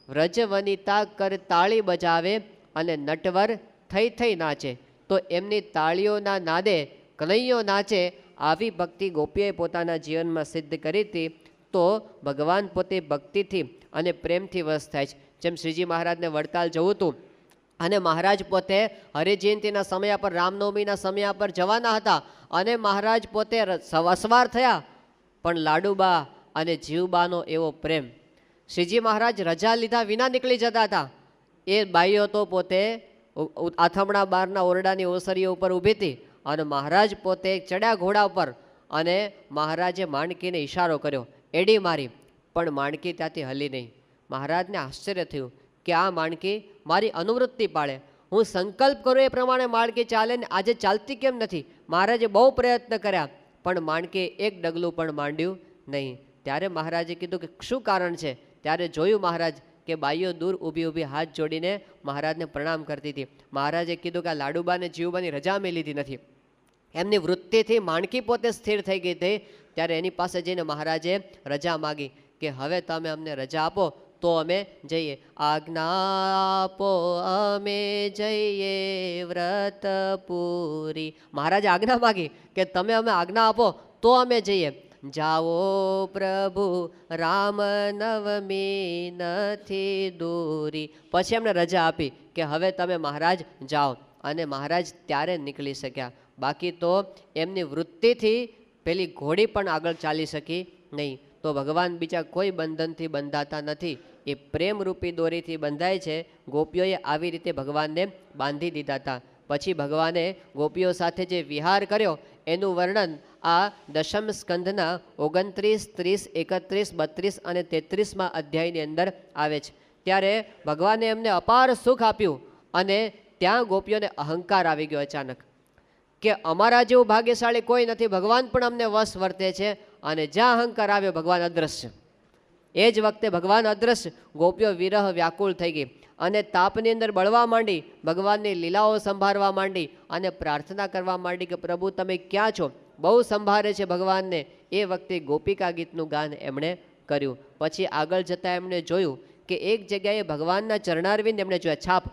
વ્રજવનિતા કર તાળી બજાવે અને નટવર થઈ થઈ નાચે. તો એમની તાળીઓના નાદે કનૈયો નાચે આવી ભક્તિ ગોપીઓએ પોતાના જીવનમાં સિદ્ધ કરી હતી. તો ભગવાન પોતે ભક્તિથી અને પ્રેમથી વશ થાય છે. જેમ શ્રીજી મહારાજને વડતાલ જવું હતું અને મહારાજ પોતે હરિજયંતીના સમય પર, રામનવમીના સમય પર જવાના હતા અને મહારાજ પોતે અસવાર થયા, પણ લાડુબા અને જીવબાનો એવો પ્રેમ, શ્રીજી મહારાજ રજા લીધા વિના નીકળી જતા હતા. એ બાઈઓ તો પોતે આથમણા બારના ઓરડાની ઓસરીઓ ઉપર ઊભી હતી અને મહારાજ પોતે ચડ્યા ઘોડા ઉપર અને મહારાજે માણકીને ઈશારો કર્યો, એડી મારી, પણ માણકી ત્યાંથી હલી નહીં. મહારાજને આશ્ચર્ય થયું કે આ માણકી મારી અનુવૃત્તિ પાળે, હું સંકલ્પ કરું એ પ્રમાણે માણકી ચાલે ને આજે ચાલતી કેમ નથી. મહારાજે બહુ પ્રયત્ન કર્યા પણ માણકી એક ડગલું પણ માંડ્યું નહીં. ત્યારે મહારાજે કીધું કે શું કારણ છે? ત્યારે જોયું મહારાજ કે બાઈઓ દૂર ઊભી ઊભી હાથ જોડીને મહારાજને પ્રણામ કરતી હતી. મહારાજે કીધું કે આ લાડુબાને જીવબાની રજા મેં લીધી નથી, એમની વૃત્તિથી માણકી પોતે સ્થિર થઈ ગઈ હતી. ત્યારે એની પાસે જઈને મહારાજે રજા માગી કે હવે તમે અમને રજા આપો તો અમે જઈએ. આજ્ઞા આપો અમે જઈએ વ્રત પૂરી. મહારાજે આજ્ઞા માગી કે તમે અમે આજ્ઞા આપો તો અમે જઈએ. જાઓ પ્રભુ રામ નવમી નથી દૂરી. પછી એમને રજા આપી કે હવે તમે મહારાજ જાઓ, અને મહારાજ ત્યારે નીકળી શક્યા. બાકી તો એમની વૃત્તિથી પેલી ઘોડી પણ આગળ ચાલી શકી નહીં. તો ભગવાન બીજા કોઈ બંધનથી બંધાતા નથી, એ પ્રેમરૂપી દોરીથી બંધાય છે. ગોપીઓએ આવી રીતે ભગવાનને બાંધી દીધા હતા. પછી ભગવાને ગોપીઓ સાથે જે વિહાર કર્યો એનું વર્ણન આ દશમ સ્કંધના 29, 30, 31, 32 અને 33માં અધ્યાયની અંદર આવે છે. ત્યારે ભગવાને એમને અપાર સુખ આપ્યું અને ત્યાં ગોપીઓને અહંકાર આવી ગયો અચાનક કે અમારા જેવું ભાગ્યશાળી કોઈ નથી, ભગવાન પણ અમને વશ વર્તે છે. અને જ્યાં અહંકાર આવ્યો ભગવાન અદ્રશ્ય. એ જ વખતે ભગવાન અદ્રશ્ય, ગોપીઓ વિરહ વ્યાકુળ થઈ ગઈ અને તાપની અંદર બળવા માંડી, ભગવાનની લીલાઓ સંભાળવા માંડી અને પ્રાર્થના કરવા માંડી કે પ્રભુ તમે ક્યાં છો. બહુ સંભાળે છે ભગવાનને. એ વખતે ગોપિકા ગીતનું ગાન એમણે કર્યું. પછી આગળ જતાં એમણે જોયું કે એક જગ્યાએ ભગવાનના ચરણારવિંદ એમણે જોયા, છાપ,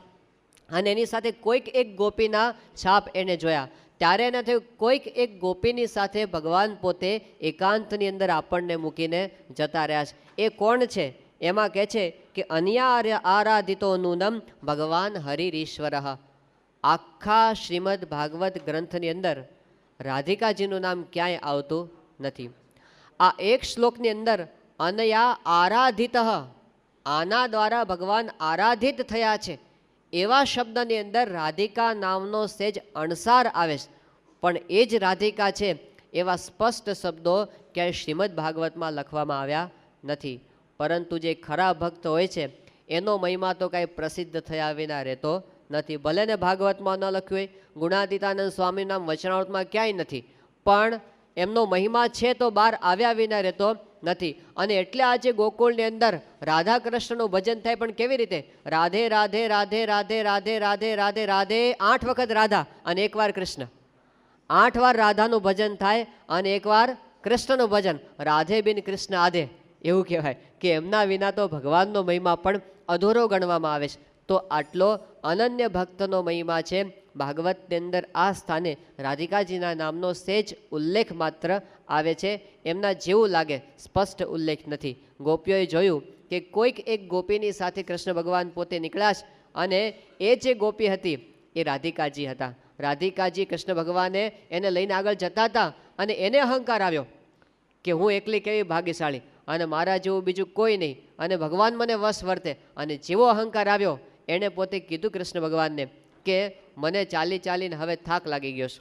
અને એની સાથે કોઈક એક ગોપીના છાપ એને જોયા. ત્યારે એને થયું કોઈક એક ગોપીની સાથે ભગવાન પોતે એકાંતની અંદર આપણને મૂકીને જતા રહ્યા છે. એ કોણ છે? એમાં કહે છે કે અન્યા આરાધિતો નૂનમ ભગવાન હરિરીશ્વર. આખા શ્રીમદ ભાગવત ગ્રંથની અંદર રાધિકાજીનું નામ ક્યાંય આવતું નથી. આ એક શ્લોકની અંદર અનયા આરાધિત, આના દ્વારા ભગવાન આરાધિત થયા છે એવા શબ્દની અંદર રાધિકા નામનો સેજ અણસાર આવે છે. પણ એ જ રાધિકા છે એવા સ્પષ્ટ શબ્દો ક્યાંય શ્રીમદ ભાગવતમાં લખવામાં આવ્યા નથી. પરંતુ જે ખરા ભક્ત હોય છે એનો મહિમા તો કાંઈ પ્રસિદ્ધ થયા વિના રહેતો નથી. ભલે ને ભાગવતમાં ન લખ્યું હોય, ગુણાતીતાનંદ સ્વામીના વચનામૃતમાં ક્યાંય નથી, પણ એમનો મહિમા છે તો બહાર આવ્યા વિના રહેતો નથી. અને એટલે આજે ગોકુળની અંદર રાધા કૃષ્ણનું ભજન થાય, પણ કેવી રીતે? રાધે રાધે રાધે રાધે રાધે રાધે રાધે રાધે, 8 વખત રાધા અને એકવાર કૃષ્ણ. 8 વાર રાધાનું ભજન થાય અને એકવાર કૃષ્ણનું ભજન. રાધે બિન કૃષ્ણ આધે, એવું કહેવાય કે એમના વિના તો ભગવાનનો મહિમા પણ અધૂરો ગણવામાં આવે છે. તો આટલો અનન્ય ભક્તનો મહિમા છે ભાગવતની અંદર. આ સ્થાને રાધિકાજીના નામનો સેજ ઉલ્લેખ માત્ર આવે છે, એમના જેવું લાગે સ્પષ્ટ ઉલ્લેખ નથી. ગોપીઓએ જોયું કે કોઈક એક ગોપીની સાથે કૃષ્ણ ભગવાન પોતે નીકળ્યા છે અને એ જે ગોપી હતી એ રાધિકાજી હતા. રાધિકાજી કૃષ્ણ ભગવાને એને લઈને આગળ જતા હતા અને એને અહંકાર આવ્યો કે હું એકલી કેવી ભાગ્યશાળી અને મારા જેવું બીજું કોઈ નહીં અને ભગવાન મને વશ વર્તે. અને જેવો અહંકાર આવ્યો એણે પોતે કીધું કૃષ્ણ ભગવાનને કે મને ચાલી ચાલીને હવે થાક લાગી ગયો છે,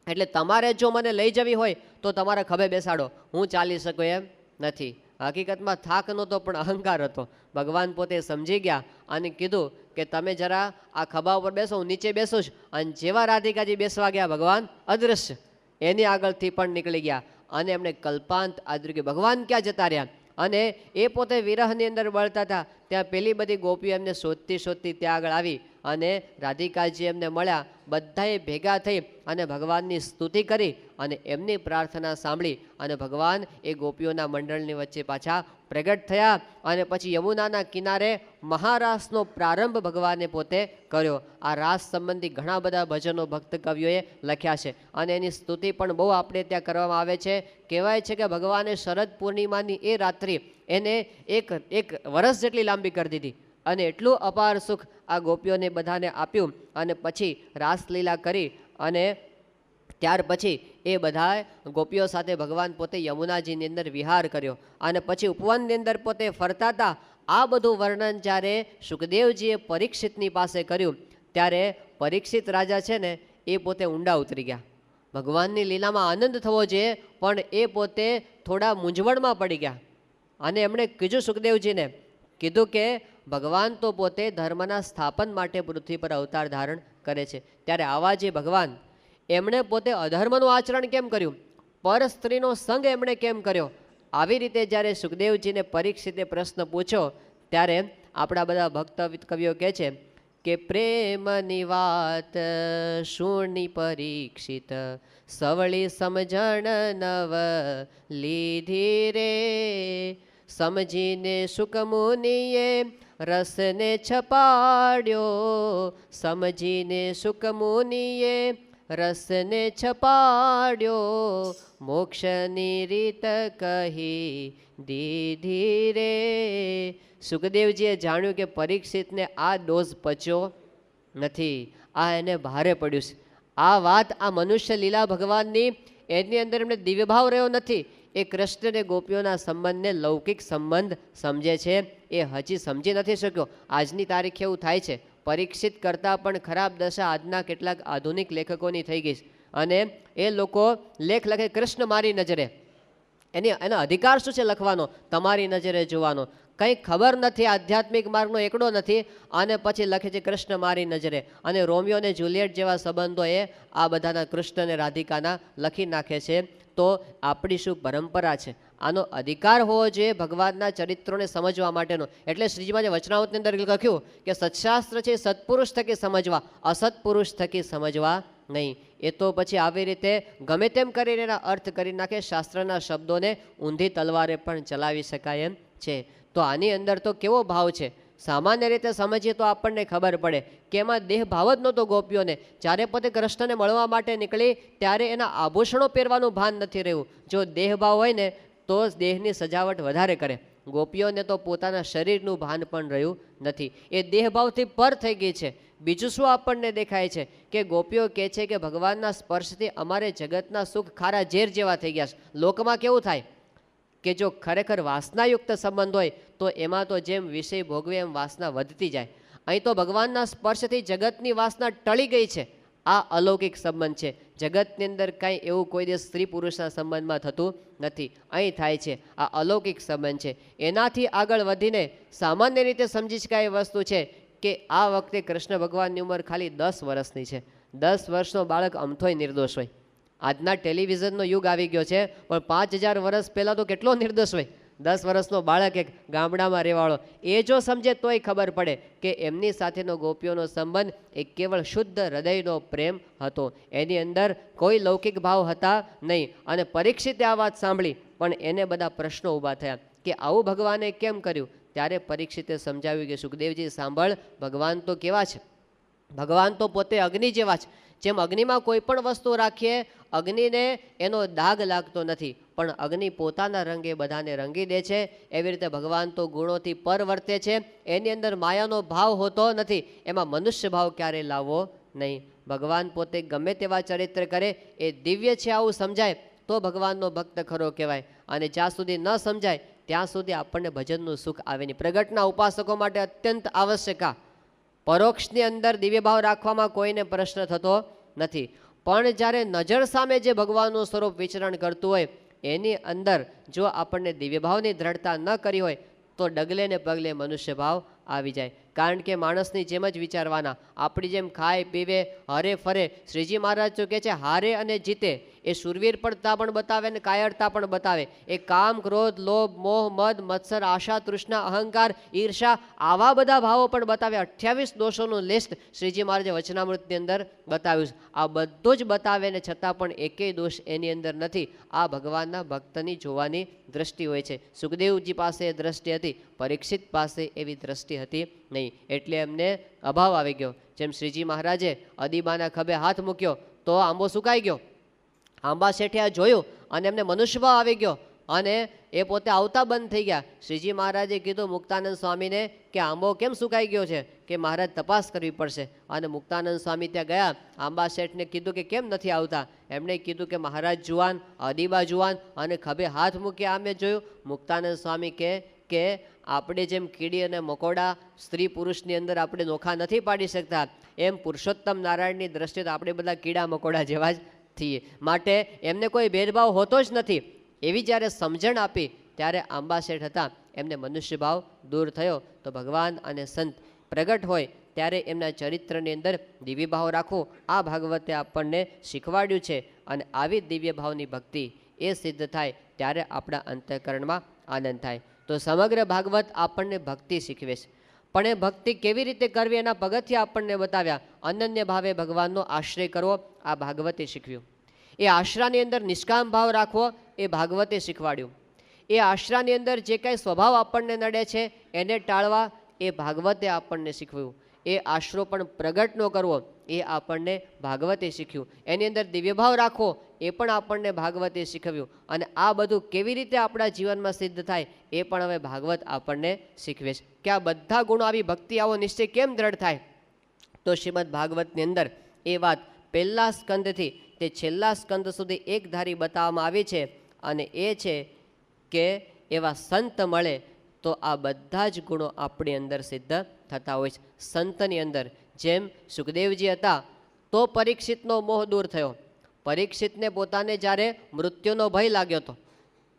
એટલે તમારે જો મને લઈ જવી હોય તો તમારા ખભે બેસાડો, હું ચાલી શકું એમ નથી. હકીકતમાં થાક નહોતો પણ અહંકાર હતો. ભગવાન પોતે સમજી ગયા અને કીધું કે તમે જરા આ ખભા ઉપર બેસો, હું નીચે બેસું છું. અને જેવા રાધિકાજી બેસવા ગયા ભગવાન અદૃશ્ય એની આગળથી પણ નીકળી ગયા અને એમણે કલ્પાંત આદર્યું કે ભગવાન ક્યાં જતા રહ્યા. અને એ પોતે વિરહની અંદર બળતા હતા. ત્યાં પેલી બધી ગોપીઓ એમને શોધતી શોધતી ત્યાં આગળ આવી અને રાધિકાજી એમને મળ્યા. બધાએ ભેગા થઈ અને ભગવાનની સ્તુતિ કરી અને એમની પ્રાર્થના સાંભળી અને ભગવાન એ ગોપીઓના મંડળની વચ્ચે પાછા પ્રગટ થયા. અને પછી યમુનાના કિનારે મહારાસનો પ્રારંભ ભગવાને પોતે કર્યો. આ રાસ સંબંધી ઘણા બધા ભજનો ભક્ત કવિઓએ લખ્યા છે અને એની સ્તુતિ પણ બહુ આપણે ત્યાં કરવામાં આવે છે. કહેવાય છે કે ભગવાને શરદ પૂર્ણિમાની એ રાત્રિ એને એક વર્ષ જેટલી લાંબી કરી દીધી અને એટલું અપાર સુખ આ ગોપીઓને બધાને આપ્યું. અને પછી રાસલીલા કરી અને ત્યાર પછી એ બધા ગોપીઓ સાથે ભગવાન પોતે યમુનાજીની અંદર વિહાર કર્યો અને પછી ઉપવનની અંદર પોતે ફરતા હતા. આ બધું વર્ણન જ્યારે સુખદેવજીએ પરીક્ષિતની પાસે કર્યું ત્યારે પરીક્ષિત રાજા છે ને એ પોતે ઊંડા ઉતરી ગયા. ભગવાનની લીલામાં આનંદ થવો જોઈએ પણ એ પોતે થોડા મૂંઝવણમાં પડી ગયા અને એમણે કીધું સુખદેવજીને કીધું કે ભગવાન તો પોતે ધર્મના સ્થાપન માટે પૃથ્વી પર અવતાર ધારણ કરે છે, ત્યારે આવા જે ભગવાન એમણે પોતે અધર્મનું આચરણ કેમ કર્યું, પર સ્ત્રીનો સંગ એમણે કેમ કર્યો? આવી રીતે જ્યારે સુખદેવજીને પરીક્ષિતે પ્રશ્ન પૂછ્યો ત્યારે આપણા બધા ભક્ત કવિઓ કહે છે કે પ્રેમની વાત શુણની પરીક્ષિત સવળી સમજણ નવ લીધી રે સમજીને સુકમુનિએ રસને છપાડ્યો સમજીને સુકમુનિએ રસને છપાડ્યો મોક્ષની રીત કહી દીધી રે. સુખદેવજીએ જાણ્યું કે પરીક્ષિતને આ ડોઝ પચ્યો નથી, આ એને ભારે પડ્યું છે. આ વાત આ મનુષ્ય લીલા ભગવાનની એની અંદર એમને દિવ્યભાવ રહ્યો નથી. એ કૃષ્ણ અને ગોપીઓના સંબંધને લૌકિક સંબંધ સમજે છે, એ હજી સમજી નથી શક્યો. આજની તારીખે એવું થાય છે. પરીક્ષિત કરતાં પણ ખરાબ દશા આજના કેટલાક આધુનિક લેખકોની થઈ ગઈ છે અને એ લોકો લેખ લખે કૃષ્ણ મારી નજરે. એનો અધિકાર શું છે લખવાનો? તમારી નજરે જોવાનો. કંઈ ખબર નથી, આધ્યાત્મિક માર્ગનો એકડો નથી અને પછી લખે છે કૃષ્ણ મારી નજરે. અને રોમિયો અને જુલિયટ જેવા સંબંધો એ આ બધાના કૃષ્ણ અને રાધિકાના લખી નાખે છે. તો આપણી શું પરંપરા છે? આનો અધિકાર હોવો જોઈએ ભગવાનના ચરિત્રોને સમજવા માટેનો. એટલે શ્રીજીમાં જે વચનાવતની અંદર લખ્યું કે સત્શાસ્ત્ર છે સત્પુરુષ થકી સમજવા, અસત્પુરુષ થકી સમજવા નહીં. એ તો પછી આવી રીતે ગમે તેમ કરીને એના અર્થ કરી નાખે. શાસ્ત્રના શબ્દોને ઊંધી તલવારે પણ ચલાવી શકાય એમ છે. તો આની અંદર તો કેવો ભાવ છે? સામાન્ય રીતે સમજીએ તો આપણને ખબર પડે કે એમાં દેહ ભાવ જ નહોતો ગોપીઓને. જ્યારે પોતે કૃષ્ણને મળવા માટે નીકળી ત્યારે એના આભૂષણો પહેરવાનું ભાન નથી રહ્યું. જો દેહ ભાવ હોય ને તો દેહની સજાવટ વધારે કરે. ગોપીઓને તો પોતાના શરીરનું ભાન પણ રહ્યું નથી. એ દેહભાવથી પર થઈ ગઈ છે. બીજું શું આપણને દેખાય છે કે ગોપીઓ કહે છે કે ભગવાનના સ્પર્શથી અમારે જગતના સુખ ખારા ઝેર જેવા થઈ ગયા છે. લોકમાં કેવું થાય કે જો ખરેખર વાસનાયુક્ત સંબંધ હોય તો એમાં તો જેમ વિષય ભોગવે એમ વાસના વધતી જાય. અહીં તો ભગવાનના સ્પર્શથી જગતની વાસના ટળી ગઈ છે. આ અલૌકિક સંબંધ છે. જગતની અંદર કાંઈ એવું કોઈ દિવસ સ્ત્રી પુરુષના સંબંધમાં થતું નથી, અહીં થાય છે. આ અલૌકિક સંબંધ છે. એનાથી આગળ વધીને સામાન્ય રીતે સમજી શકાય એ વસ્તુ છે કે આ વખતે કૃષ્ણ ભગવાનની ઉંમર ખાલી 10 વર્ષની છે. 10 વર્ષનો બાળક અમથોય નિર્દોષ હોય. આજના ટેલિવિઝનનો યુગ આવી ગયો છે પણ 5000 વર્ષ પહેલાં તો કેટલો નિર્દોષ હોય. 10 વર્ષનો બાળક એક ગામડામાં રહેવાળો એ જો સમજે તોય ખબર પડે કે એમની સાથેનો ગોપીઓનો સંબંધ એ કેવળ શુદ્ધ હૃદયનો પ્રેમ હતો. એની અંદર કોઈ લૌકિક ભાવ હતા નહીં. અને પરીક્ષિતે આ વાત સાંભળી પણ એને બધા પ્રશ્નો ઊભા થયા કે આવું ભગવાને કેમ કર્યું? ત્યારે પરીક્ષિતે સમજાવ્યું કે સુખદેવજી સાંભળ, ભગવાન તો કેવા છે? ભગવાન તો પોતે અગ્નિ જેવા છે. જેમ અગ્નિમાં કોઈ પણ વસ્તુ રાખીએ અગ્નિને એનો દાગ લાગતો નથી પણ અગ્નિ પોતાના રંગે બધાને રંગી દે છે. એવી રીતે ભગવાન તો ગુણોથી પર વર્તે છે. એની અંદર માયાનો ભાવ હોતો નથી. એમાં મનુષ્ય ભાવ ક્યારેય લાવવો નહીં. ભગવાન પોતે ગમે તેવા ચરિત્ર કરે એ દિવ્ય છે આવું સમજાય તો ભગવાનનો ભક્ત ખરો કહેવાય. અને જ્યાં સુધી ન સમજાય ત્યાં સુધી આપણને ભજનનું સુખ આવે નહીં. પ્રગટના ઉપાસકો માટે અત્યંત આવશ્યક. પરોક્ષની અંદર દિવ્ય ભાવ રાખવામાં કોઈને પ્રશ્ન થતો નથી પણ જ્યારે નજર સામે જે ભગવાનનું સ્વરૂપ વિચરણ કરતું હોય એની અંદર જો આપણને દિવ્ય ભાવની દ્રઢતા ન કરી હોય તો ડગલે ને પગલે મનુષ્ય ભાવ આવી જાય. કારણ કે માણસની જેમ જ વિચારવાના, આપણી જેમ ખાય પીવે હરે ફરે. શ્રીજી મહારાજ તો કહે છે હારે અને જીતે એ શૂરવીરપણતા પણ બતાવે અને કાયરતા પણ બતાવે. એ કામ, ક્રોધ, લોભ, મોહ, મદ, મત્સર, આશા, તૃષ્ણા, અહંકાર, ઈર્ષા આવા બધા ભાવો પણ બતાવે. 28 દોષોનું લિસ્ટ શ્રીજી મહારાજે વચનામૃતની અંદર બતાવ્યું છે. આ બધું જ બતાવે ને છતાં પણ એકેય દોષ એની અંદર નથી. આ ભગવાનના ભક્તની જોવાની દ્રષ્ટિ હોય છે. સુખદેવજી પાસે એ દ્રષ્ટિ હતી, પરીક્ષિત પાસે એવી દ્રષ્ટિ હતી નહીં, એટલે એમને અભાવ આવી ગયો. જેમ શ્રીજી મહારાજે અદીબાના ખભે હાથ મૂક્યો તો આંબો સુકાઈ ગયો. આંબા શેઠે આ જોયું અને એમને મનુષ્યભાવ આવી ગયો અને એ પોતે આવતા બંધ થઈ ગયા. શ્રીજી મહારાજે કીધું મુક્તાનંદ સ્વામીને કે આંબો કેમ સુકાઈ ગયો છે, કે મહારાજ તપાસ કરવી પડશે. અને મુક્તાનંદ સ્વામી ત્યાં ગયા, આંબા શેઠને કીધું કે કેમ નથી આવતા. એમણે કીધું કે મહારાજ જુવાન, અદીબા જુવાન અને ખભે હાથ મૂક્યા આમે જોયું. મુક્તાનંદ સ્વામી કે આપણે જેમ કીડી અને મકોડા સ્ત્રી પુરુષની અંદર આપણે નોખા નથી પાડી શકતા, એમ પુરુષોત્તમ નારાયણની દ્રષ્ટિએ તો આપણે બધા કીડા મકોડા જેવા જ છીએ, માટે એમને કોઈ ભેદભાવ હોતો જ નથી. એવી જ્યારે સમજણ આપી ત્યારે આંબા શેઠ હતા એમને મનુષ્ય ભાવ દૂર થયો. તો ભગવાન અને સંત પ્રગટ હોય ત્યારે એમના ચરિત્રની અંદર દિવ્ય ભાવ રાખવો આ ભાગવતે આપણને શીખવાડ્યું છે. અને આવી દિવ્ય ભાવની ભક્તિ એ સિદ્ધ થાય ત્યારે આપણા અંતઃકરણમાં આનંદ થાય. તો સમગ્ર ભાગવત આપણને ભક્તિ શીખવે છે, પણ એ ભક્તિ કેવી રીતે કરવી એના પગથિયાં આપણને બતાવ્યા. અનન્ય ભાવે ભગવાનનો આશ્રય કરવો આ ભાગવતે શીખવ્યું. એ આશરાની અંદર નિષ્કામ ભાવ રાખવો એ ભાગવતે શીખવાડ્યું. એ આશરાની અંદર જે કાંઈ સ્વભાવ આપણને નડે છે એને ટાળવા એ ભાગવતે આપણને શીખવ્યું. એ આશરો પણ પ્રગટ ન કરવો એ આપણને ભાગવતે શીખ્યું. એની અંદર દિવ્યભાવ રાખવો એ પણ આપણને ભાગવતે શીખવ્યું. અને આ બધું કેવી રીતે આપણા જીવનમાં સિદ્ધ થાય એ પણ હવે ભાગવત આપણને શીખવે છે. કે આ બધા ગુણો આવી ભક્તિ આવો નિશ્ચય કેમ દ્રઢ થાય, તો શ્રીમદ ભાગવતની અંદર એ વાત પહેલા સ્કંદથી તે છેલ્લા સ્કંદ સુધી એક ધારી બતાવવામાં આવી છે. અને એ છે કે એવા સંત મળે તો આ બધા જ ગુણો આપણી અંદર સિદ્ધ થતા હોય છે. સંતની અંદર જેમ સુખદેવજી હતા તો પરીક્ષિતનો મોહ દૂર થયો. પરીક્ષિતને પોતાને જ્યારે મૃત્યુનો ભય લાગ્યો હતો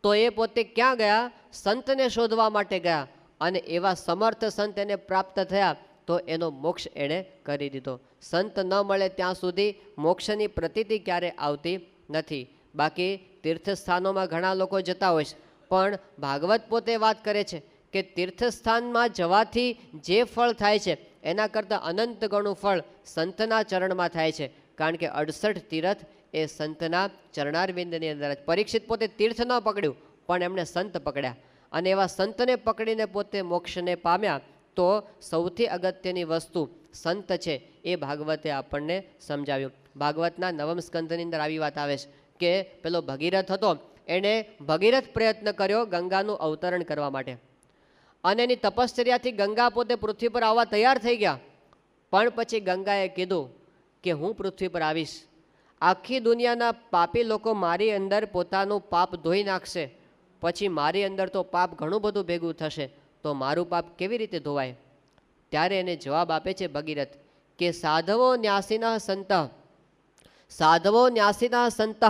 તો એ પોતે ક્યાં ગયા, સંતને શોધવા માટે ગયા. અને એવા સમર્થ સંત એને પ્રાપ્ત થયા તો એનો મોક્ષ એણે કરી દીધો. સંત ન મળે ત્યાં સુધી મોક્ષની પ્રતીતિ ક્યારે આવતી નથી. બાકી તીર્થસ્થાનોમાં ઘણા લોકો જતા હોય છે, પણ ભાગવત પોતે વાત કરે છે કે તીર્થસ્થાનમાં જવાથી જે ફળ થાય છે એના કરતાં અનંત ગણું ફળ સંતના ચરણમાં થાય છે. કારણ કે 68 તીર્થ એ સંતના ચરણારવિંદની અંદર. પરીક્ષિત પોતે તીર્થ ન પકડ્યું પણ એમણે સંત પકડ્યા અને એવા સંતને પકડીને પોતે મોક્ષને પામ્યા. તો સૌથી અગત્યની વસ્તુ સંત છે એ ભાગવતે આપણને સમજાવ્યું. ભાગવતના 9મ સ્કંદની અંદર આવી વાત આવે છે કે પેલો ભગીરથ હતો, એણે ભગીરથ પ્રયત્ન કર્યો ગંગાનું અવતરણ કરવા માટે અને એની તપશ્ચર્યાથી ગંગા પોતે પૃથ્વી પર આવવા તૈયાર થઈ ગયા. પણ પછી ગંગાએ કીધું કે હું પૃથ્વી પર આવીશ, આખી દુનિયાના પાપી લોકો મારી અંદર પોતાનું પાપ ધોઈ નાખશે, પછી મારી અંદર તો પાપ ઘણું બધું ભેગું થશે, તો મારું પાપ કેવી રીતે ધોવાય. ત્યારે એને જવાબ આપે છે ભગીરથ કે સાધવો ન્યાસીના સંત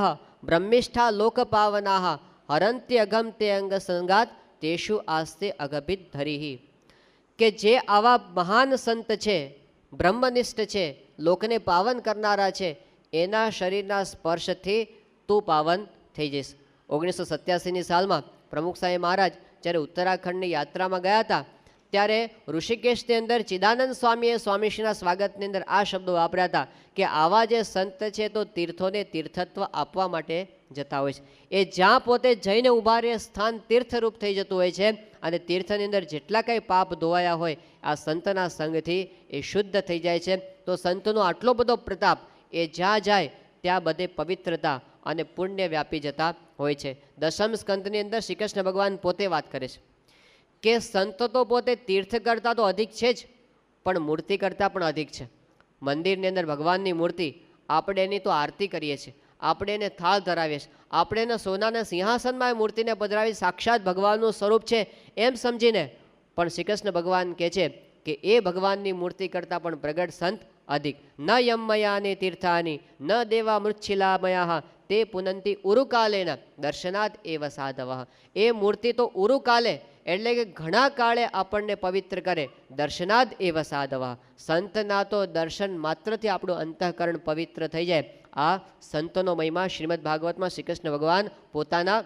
બ્રહ્મિષ્ઠા લોક પાવનાહ હરંત્ય અગમ તે અંગ સંગાત તેષુ આસ્તે અગભિત ધરીહી. કે જે આવા મહાન સંત છે, બ્રહ્મનિષ્ઠ છે, લોકને પાવન કરનારા છે, એના શરીરના સ્પર્શથી તું પાવન થઈ જઈશ. 1987ની સાલમાં પ્રમુખ સાહેબ મહારાજ જ્યારે ઉત્તરાખંડની યાત્રામાં ગયા હતા ત્યારે ઋષિકેશની અંદર ચિદાનંદ સ્વામીએ સ્વામીશ્રીના સ્વાગતની અંદર આ શબ્દો વાપર્યા હતા કે આવા જે સંત છે તો તીર્થોને તીર્થત્વ આપવા માટે જતા હોય છે. એ જ્યાં પોતે જઈને ઊભા રહે સ્થાન તીર્થરૂપ થઈ જતું હોય છે. અને તીર્થની અંદર જેટલા કંઈ પાપ ધોવાયા હોય આ સંતના સંગથી એ શુદ્ધ થઈ જાય છે. તો સંતનો આટલો બધો પ્રતાપ એ જ્યાં જાય ત્યાં બધે પવિત્રતા અને પુણ્ય વ્યાપી જતા હોય છે. 10મ સ્કંદની અંદર શ્રી કૃષ્ણ ભગવાન પોતે વાત કરે છે કે સંત તો પોતે તીર્થ કરતાં તો અધિક છે જ, પણ મૂર્તિ કરતાં પણ અધિક છે. મંદિરની અંદર ભગવાનની મૂર્તિ, આપણે એની તો આરતી કરીએ છીએ, આપણે એને થાળ ધરાવીએ છીએ, આપણે એને સોનાના સિંહાસનમાં એ મૂર્તિને પધરાવી સાક્ષાત ભગવાનનું સ્વરૂપ છે એમ સમજીને, પણ શ્રી કૃષ્ણ ભગવાન કહે છે કે એ ભગવાનની મૂર્તિ કરતાં પણ પ્રગટ સંત અધિક. ન યમયાની તીર્થાની ન દેવા મૃચ્છિલામયા તે પુનંતી ઉરુકાલેન દર્શનાદ એવ સાધવ. એ મૂર્તિ તો ઉરુકાલે એટલે કે ઘણા કાળે આપણને પવિત્ર કરે, દર્શનાદ એવ સાધવ. સંતના તો દર્શન માત્રથી આપણું અંતઃકરણ પવિત્ર થઈ જાય. આ સંતોનો મહિમા શ્રીમદ ભાગવતમાં શ્રી કૃષ્ણ ભગવાન પોતાના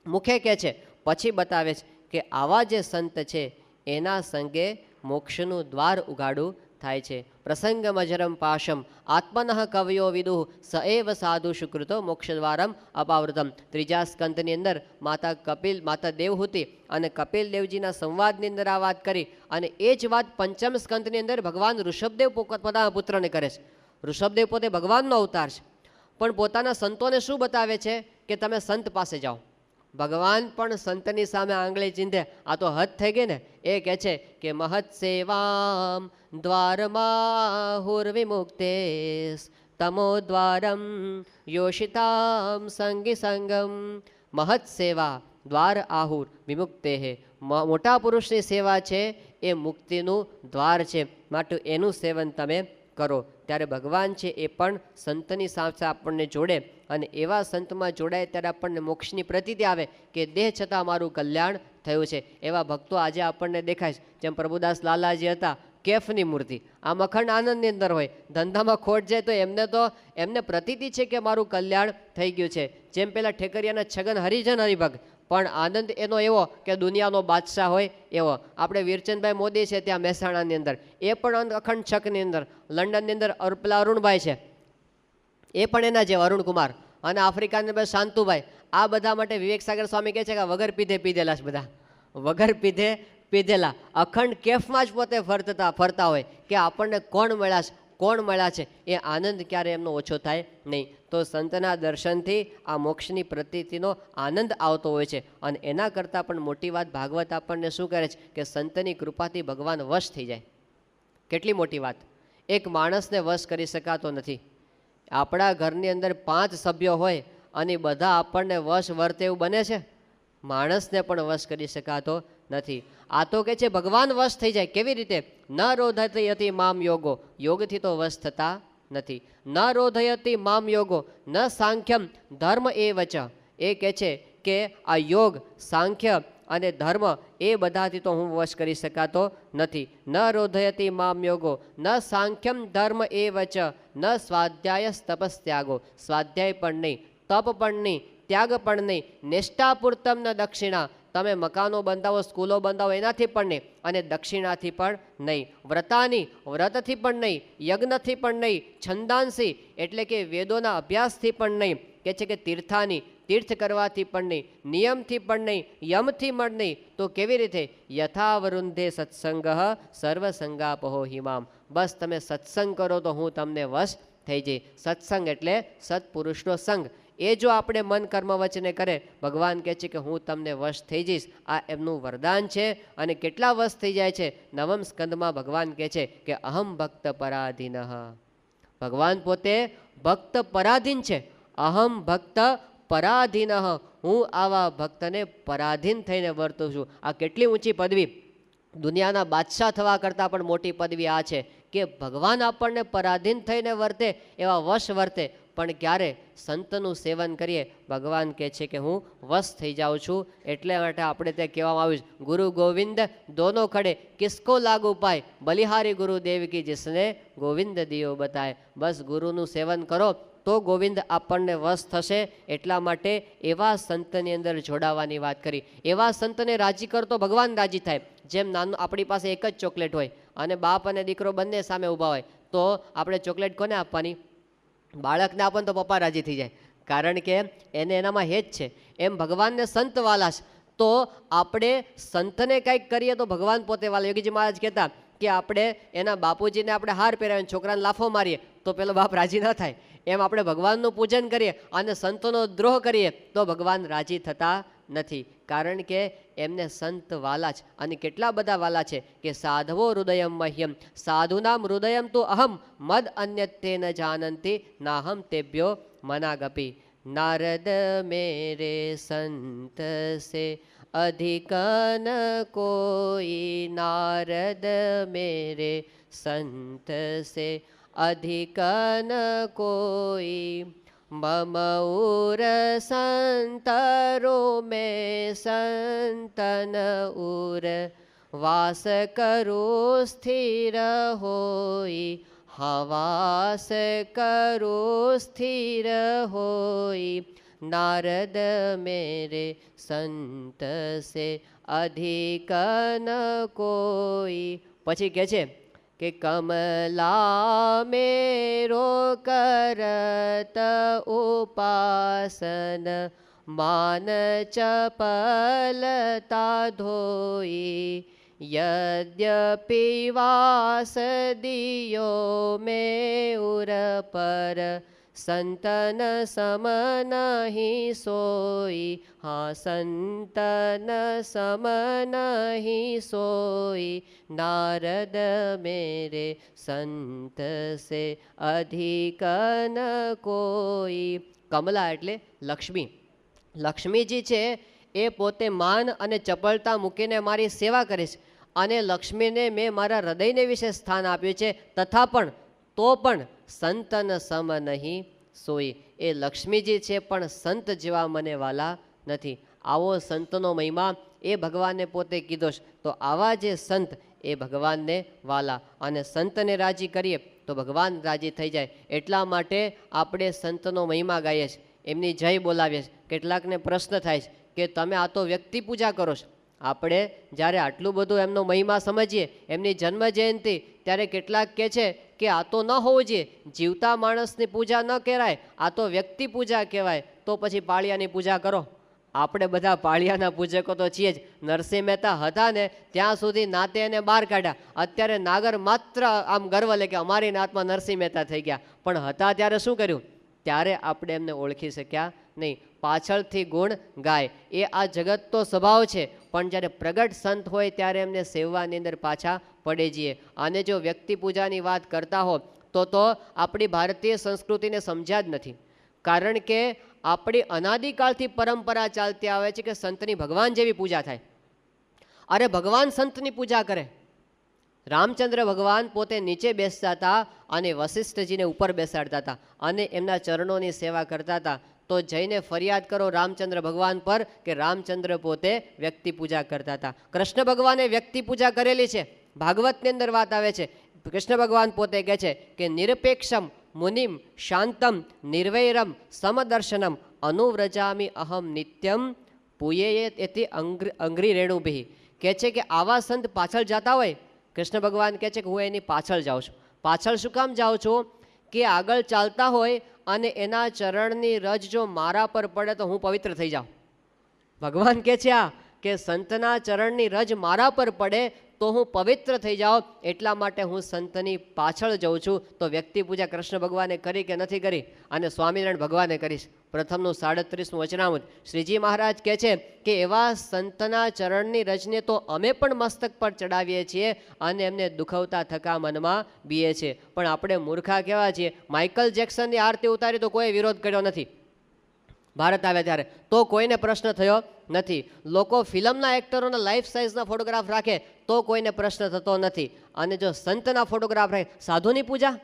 મુખે કહે છે, પછી બતાવે છે કે આવા જે સંત છે એના સંગે મોક્ષનું દ્વાર ઉગાડું થાય છે. પ્રસંગમજરમ પાશમ આત્મનઃ કવયો વિદુઃ સ એવ સાધુ સુકૃતો મોક્ષદ્વારમ અપાવૃતમ. ત્રીજા સ્કંદની અંદર માતા દેવહૂતિ અને કપિલ દેવજીના સંવાદની અંદર આ વાત કરી, અને એ જ વાત પંચમ સ્કંદની અંદર ભગવાન ઋષભદેવ પોતાના પુત્રને કરે છે. ઋષભદેવ પોતે ભગવાનનો અવતાર છે, પણ પોતાના સંતોને શું બતાવે છે કે તમે સંત પાસે જાઓ. ભગવાન પણ સંતની સામે આંગળી ચીંધે, આ તો હદ થઈ ગઈ ને. એ કહે છે કે મહત સેવામ દ્વારમાહુર્વિમુક્તે તમો દ્વારમ યોષિતામ સંગી સંગમ. મહત સેવા દ્વાર આહુર વિમુક્તે હે. મોટા પુરુષની સેવા છે એ મુક્તિનું દ્વાર છે, માટે એનું સેવન તમે કરો. ત્યારે ભગવાન છે એ પણ સંતની સાથે આપણને જોડે, અને એવા સંતમાં જોડાય ત્યારે આપણને મોક્ષની પ્રતીતિ આવે કે દેહ છતાં મારું કલ્યાણ થયું છે. એવા ભક્તો આજે આપણને દેખાય છે. જેમ પ્રભુદાસ લાલાજી હતા, કેફની મૂર્તિ, આમ અખંડ આનંદની અંદર હોય, ધંધામાં ખોટ જાય તો એમને પ્રતીતિ છે કે મારું કલ્યાણ થઈ ગયું છે. જેમ પેલા ઠેકરિયાના છગન હરિજન હરિભક્ત, પણ આનંદ એનો એવો કે દુનિયાનો બાદશાહ હોય એવો. આપણે વીરચંદભાઈ મોદી છે ત્યાં મહેસાણાની અંદર, એ પણ અખંડ છકની અંદર. લંડનની અંદર પેલા અરુણભાઈ છે, એ પણ એના જેવા અરુણકુમાર. અને આફ્રિકાની અંદર શાંતુભાઈ. આ બધા માટે વિવેક સાગર સ્વામી કહે છે કે વગર પીધે પીધેલા છે બધા, વગર પીધે પીધેલા. અખંડ કેફમાં જ પોતે ફરતા હોય કે આપણને કોણ મળ્યા છે, એ આનંદ ક્યારે એમનો ઓછો થાય નહીં. તો સંતના દર્શનથી આ મોક્ષની પ્રતીતિનો આનંદ આવતો હોય છે. અને એના કરતાં પણ મોટી વાત ભાગવત આપણને શું કરે છે કે સંતની કૃપાથી ભગવાન વશ થઈ જાય. કેટલી મોટી વાત! એક માણસને વશ કરી શકાતો નથી. આપણા ઘરની અંદર 5 સભ્યો હોય અને બધા આપણને વશ વર્તે એવું બને છે? માણસને પણ વશ કરી શકાતો નથી. આ તો કે છે ભગવાન વશ થઈ જાય. કેવી રીતે? ન રોધયતિ મામ યોગો, યોગથી તો વશ થતા નથી. ન રોધયતિ મામ યોગો ન સાંખ્યમ ધર્મ એ વચ. એ કહે છે કે આ યોગ, સાંખ્ય અને ધર્મ એ બધાથી તો હું વશ કરી શકાતો નથી. ન રોધયતિ મામ યોગો ન સાંખ્યમ ધર્મ એ વચ ન સ્વાધ્યાય તપસ્ત્યાગો. સ્વાધ્યાય પણ નહીં, તપ પણ નહીં, ત્યાગ પણ નહીં, નિષ્ઠાપૂર્તમ ન દક્ષિણા. તમે મકાનો બંધાવો, સ્કૂલો બંધાવો, એનાથી પણ નહીં, અને દક્ષિણાથી પણ નહીં. વ્રતાની, વ્રતથી પણ નહીં, યજ્ઞથી પણ નહીં, છંદાંસી એટલે કે વેદોના અભ્યાસથી પણ નહીં. કે છે કે તીર્થાની, તીર્થ કરવાથી પણ નહીં, નિયમથી પણ નહીં, યમથી પણ નહીં. તો કેવી રીતે? યથાવરુંધે સત્સંગ સર્વસંગાપહો હિમામ. બસ તમે સત્સંગ કરો તો હું તમને વશ થઈ જઈ. સત્સંગ એટલે સત્પુરુષનો સંગ. એ જો આપણે મન કર્મ વચને કરે, ભગવાન કહે છે કે હું તમને વશ થઈ જઈશ. આ એમનું વરદાન છે. અને કેટલા વશ થઈ જાય છે? નવમ સ્કંદમાં ભગવાન કહે છે કે અહમ ભક્ત પરાધીન. ભગવાન પોતે ભક્ત પરાધીન છે. અહમ ભક્ત પરાધીન. હું આવા ભક્તને પરાધીન થઈને વર્તું છું. આ કેટલી ઊંચી પદવી! દુનિયાના બાદશાહ થવા કરતાં પણ મોટી પદવી આ છે કે ભગવાન આપણને પરાધીન થઈને વર્તે, એવા વશ વર્તે. પણ ક્યારે? સંતનું સેવન કરીએ, ભગવાન કહે છે કે હું વશ થઈ જાઉં છું. એટલે માટે આપણે તે કહેવામાં આવ્યું છે, ગુરુ ગોવિંદ દોનો ખડે કિસકો લાગુ પાય, બલિહારી ગુરુદેવ કી જિસને ગોવિંદ દિયો બતાય. બસ ગુરુનું સેવન કરો તો ગોવિંદ આપણને વશ થશે. એટલા માટે એવા સંતની અંદર જોડાવાની વાત કરી. એવા સંતને રાજી કરતો ભગવાન રાજી થાય. જેમ નાનું આપણી પાસે એક જ ચોકલેટ હોય અને બાપ અને દીકરો બંને સામે ઊભા હોય, તો આપણે ચોકલેટ કોને આપવાની? બાળકને આપો તો પપ્પા રાજી થઈ જાય, કારણ કે એને એનામાં હેત છે. એમ ભગવાનને સંત વાલા છે, તો આપણે સંતને કંઈક કરીએ તો ભગવાન પોતે વાલા. યોગીજી મહારાજ કહેતા કે આપણે એના બાપુજીને આપણે હાર પહેરાવીને છોકરાને લાફો મારીએ તો પેલો બાપ રાજી ન થાય. એમ આપણે ભગવાનનું પૂજન કરીએ અને સંતોનો દ્રોહ કરીએ તો ભગવાન રાજી થતા નથી. કારણ કે એમને સંત વાલા છે. અને કેટલા બધા વાલા છે કે સાધવો હૃદયમ મહ્યમ, સાધુનામ હૃદયમ તો અહમ, મદ અન્યતે ન જાનંતી, નાહમ તેભ્યો મનાગપી. નારદ મેરે સંત સે अधिक न कोई, नारद मेरे संत से अधिक न कोई, मम उर संतरो में संतन उर, वास करो स्थिर होई, હા વાસ કરો સ્થિર હોય, नारद मेरे संत से अधिक न कोई. પછી કહે છે કે કમલા મેરો કરત ઉપાસન, માન ચપલતા ધોઈ, यद्यपि वास दियो में उर पर, संतन सम नहीं सोई. हाँ संतन सम नहीं सोई, नारद मेरे संत से अधिक न कोई. કમલા એટલે લક્ષ્મી. લક્ષ્મીજી છે એ પોતે માન અને ચપળતા મૂકીને મારી સેવા કરે છે, અને લક્ષ્મીને મેં મારા હૃદયને વિશે સ્થાન આપ્યું છે. તથા પણ તો પણ સંતન સમ નહીં સોઈ, એ લક્ષ્મીજી છે પણ સંત જેવા મને વાલા નથી. આવો સંતનો મહિમા એ ભગવાને પોતે કીધો છે. તો આવા જે સંત એ ભગવાનને વાલા, અને સંતને રાજી કરીએ તો ભગવાન રાજી થઈ જાય. એટલા માટે આપણે સંતનો મહિમા ગાઈએ છીએ, એમની જય બોલાવીએ છીએ. કેટલાકને પ્રશ્ન થાય છે કે તમે આ તો વ્યક્તિ પૂજા કરો છો. આપણે જ્યારે આટલું બધું એમનો મહિમા સમજીએ, એમની જન્મ જયંતિ, ત્યારે કેટલાક કહે છે કે આ તો ન હોવું જોઈએ, જીવતા માણસની પૂજા ન કહેવાય, આ તો વ્યક્તિ પૂજા કહેવાય. તો પછી પાળિયાની પૂજા કરો. આપણે બધા પાળિયાના પૂજકો તો છીએ જ. નરસિંહ મહેતા હતા ને ત્યાં સુધી નાતે એને બહાર કાઢ્યા. અત્યારે નાગર માત્ર આમ ગર્વ લે કે અમારી નાતમાં નરસિંહ મહેતા થઈ ગયા, પણ હતા ત્યારે શું કર્યું? ત્યારે આપણે એમને ઓળખી શક્યા નહીં. પાછળથી ગુણ ગાય એ આ જગત તો સ્વભાવ છે, પણ જ્યારે પ્રગટ સંત હોય ત્યારે એમને સેવવાની અંદર પાછા પડે જઈએ. અને જો વ્યક્તિ પૂજાની વાત કરતા હો તો આપણી ભારતીય સંસ્કૃતિને સમજ્યા જ નથી. કારણ કે આપણી અનાદિકાળથી પરંપરા ચાલતી આવે છે કે સંતની ભગવાન જેવી પૂજા થાય. અરે ભગવાન સંતની પૂજા કરે. રામચંદ્ર ભગવાન પોતે નીચે બેસતા હતા અને વશિષ્ઠજીને ઉપર બેસાડતા હતા અને એમના ચરણોની સેવા કરતા હતા. તો જઈને ફરિયાદ કરો રામચંદ્ર ભગવાન પર કે રામચંદ્ર પોતે વ્યક્તિ પૂજા કરતા હતા. કૃષ્ણ ભગવાને વ્યક્તિ પૂજા કરેલી છે. ભાગવતની અંદર વાત આવે છે, કૃષ્ણ ભગવાન પોતે કહે છે કે નિરપેક્ષમ મુનિમ શાંતમ નિર્વૈરમ સમદર્શનમ અનુવ્રજામી અહમ નિત્યમ પૂયેત એથી અંગ્રી રેણુભી. કહે છે કે આવા સંત પાછળ જતા હોય, કૃષ્ણ ભગવાન કહે છે કે હું એની પાછળ જાઉં છું. પાછળ શું કામ જાઉં છું? કે આગળ ચાલતા હોય અને એના ચરણની રજ જો મારા પર પડે તો હું પવિત્ર થઈ જાઉં. ભગવાન કહે છે આ કે સંતના ચરણની રજ મારા પર પડે તો હું પવિત્ર થઈ જાઉં, એટલા માટે હું સંતની પાછળ જાઉં છું. તો વ્યક્તિ પૂજા કૃષ્ણ ભગવાને કરી કે નથી કરી? અને સ્વામિનારાયણ ભગવાને કરીશ. પ્રથમનું 37મું વચનામૃત શ્રીજી મહારાજ કહે છે કે એવા સંતના ચરણની રજને તો અમે પણ મસ્તક પર ચડાવીએ છીએ અને એમને દુખવતા થકા મનમાં બીએ છીએ. પણ આપણે મૂર્ખા કેવા છીએ? માઇકલ જેક્સનની આરતી ઉતારી તો કોઈ વિરોધ કર્યો નથી ભારત આવ્યા ત્યારે, તો કોઈને પ્રશ્ન થયો નથી. લોકો ફિલ્મના એક્ટરોના લાઈફ સાઇઝના ફોટોગ્રાફ રાખે તો કોઈને પ્રશ્ન થતો નથી. અને જો સંતના ફોટોગ્રાફ રાખે, સાધુની પૂજા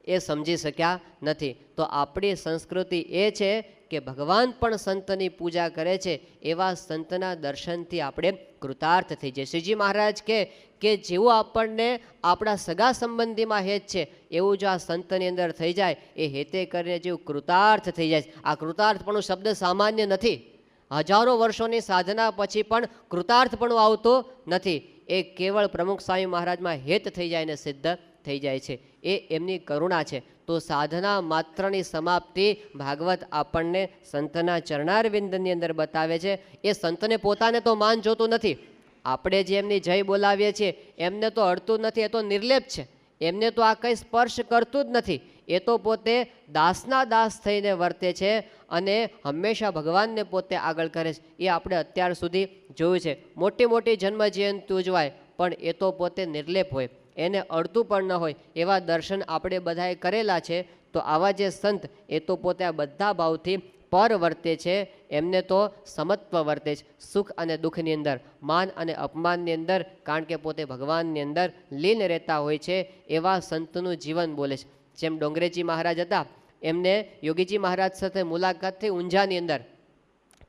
એ સમજી શક્યા નથી. તો આપણી સંસ્કૃતિ એ છે કે ભગવાન પણ સંતની પૂજા કરે છે. એવા સંતના દર્શનથી આપણે કૃતાર્થ થઈ જાય. શ્રીજી મહારાજ કે જેવું આપણને આપણા સગા સંબંધીમાં હેત છે એવું જો આ સંતની અંદર થઈ જાય, એ હેતે કરીને જેવું કૃતાર્થ થઈ જાય. આ કૃતાર્થપણું શબ્દ સામાન્ય નથી. હજારો વર્ષોની સાધના પછી પણ કૃતાર્થપણું આવતું નથી. એ કેવળ પ્રમુખ સ્વામી મહારાજમાં હેત થઈ જાય ને સિદ્ધ થઈ જાય છે. એ એમની કરુણા છે. તો સાધના માત્રની સમાપ્તિ ભાગવત આપણને સંતના ચરણારવિંદની અંદર બતાવે છે. એ સંતને પોતાને તો માન જોતું નથી. આપણે જે એમની જય બોલાવીએ છીએ એમને તો અડતું નથી, એ તો નિર્લેપ છે. એમને તો આ કંઈ સ્પર્શ કરતું જ નથી. એ તો પોતે દાસના દાસ થઈને વર્તે છે અને હંમેશા ભગવાનને પોતે આગળ કરે છે. એ આપણે અત્યાર સુધી જોયું છે. મોટી મોટી જન્મ જયંતિ ઉજવાય પણ એ તો પોતે નિર્લેપ હોય, એને અડતું પણ ન હોય. એવા દર્શન આપણે બધાએ કરેલા છે. તો આવા જે સંત એ તો પોતે આ બધા ભાવથી પર વર્તે છે. એમને તો સમત્વ વર્તે છે, સુખ અને દુઃખની અંદર, માન અને અપમાનની અંદર, કારણ કે પોતે ભગવાનની અંદર લીન રહેતા હોય છે. એવા સંતનું જીવન બોલે છે. જેમ ડોંગરેજી મહારાજ હતા, એમને યોગીજી મહારાજ સાથે મુલાકાત થઈ ઊંઝાની અંદર.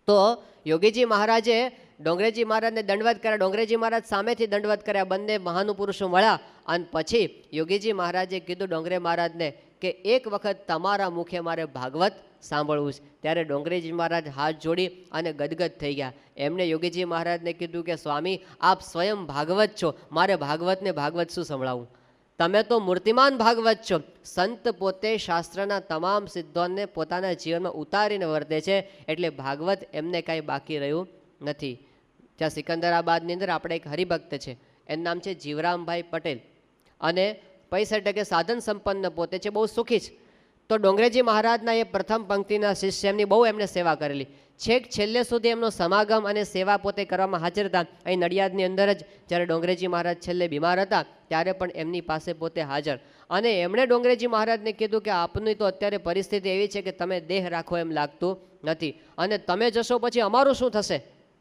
તો યોગીજી મહારાજે ડોંગરેજી મહારાજને દંડવત કર્યા, ડોંગરેજી મહારાજ સામેથી દંડવત કર્યા, બંને મહાનુપુરુષો મળ્યા અને પછી યોગીજી મહારાજે કીધું ડોંગરે મહારાજને કે એક વખત તમારા મુખે મારે ભાગવત સાંભળવું છે. ત્યારે ડોંગરેજી મહારાજ હાથ જોડી અને ગદગદ થઈ ગયા. એમને યોગીજી મહારાજને કીધું કે સ્વામી આપ સ્વયં ભાગવત છો, મારે ભાગવતને ભાગવત શું સંભળાવું? તમે તો મૂર્તિમાન ભાગવત છો. સંત પોતે શાસ્ત્રના તમામ સિદ્ધાંતને પોતાના જીવનમાં ઉતારીને વર્તે છે, એટલે ભાગવત એમને કાંઈ બાકી રહ્યું નથી. ત્યાં સિકંદરાબાદની અંદર આપણે એક હરિભક્ત છે, એનું નામ છે જીવરામભાઈ પટેલ, અને 65% સાધન સંપન્ન પોતે છે, બહુ સુખી છે. તો ડોંગરેજી મહારાજના એ પ્રથમ પંક્તિના શિષ્ય, એમની બહુ એમને સેવા કરેલી. છેક છેલ્લે સુધી એમનો સમાગમ અને સેવા પોતે કરવામાં હાજર હતા. અહીં નડિયાદની અંદર જ જ્યારે ડોંગરેજી મહારાજ છેલ્લે બીમાર હતા ત્યારે પણ એમની પાસે પોતે હાજર. અને એમણે ડોંગરેજી મહારાજને કીધું કે આપની તો અત્યારે પરિસ્થિતિ એવી છે કે તમે દેહ રાખો એમ લાગતું નથી, અને તમે જશો પછી અમારું શું થશે?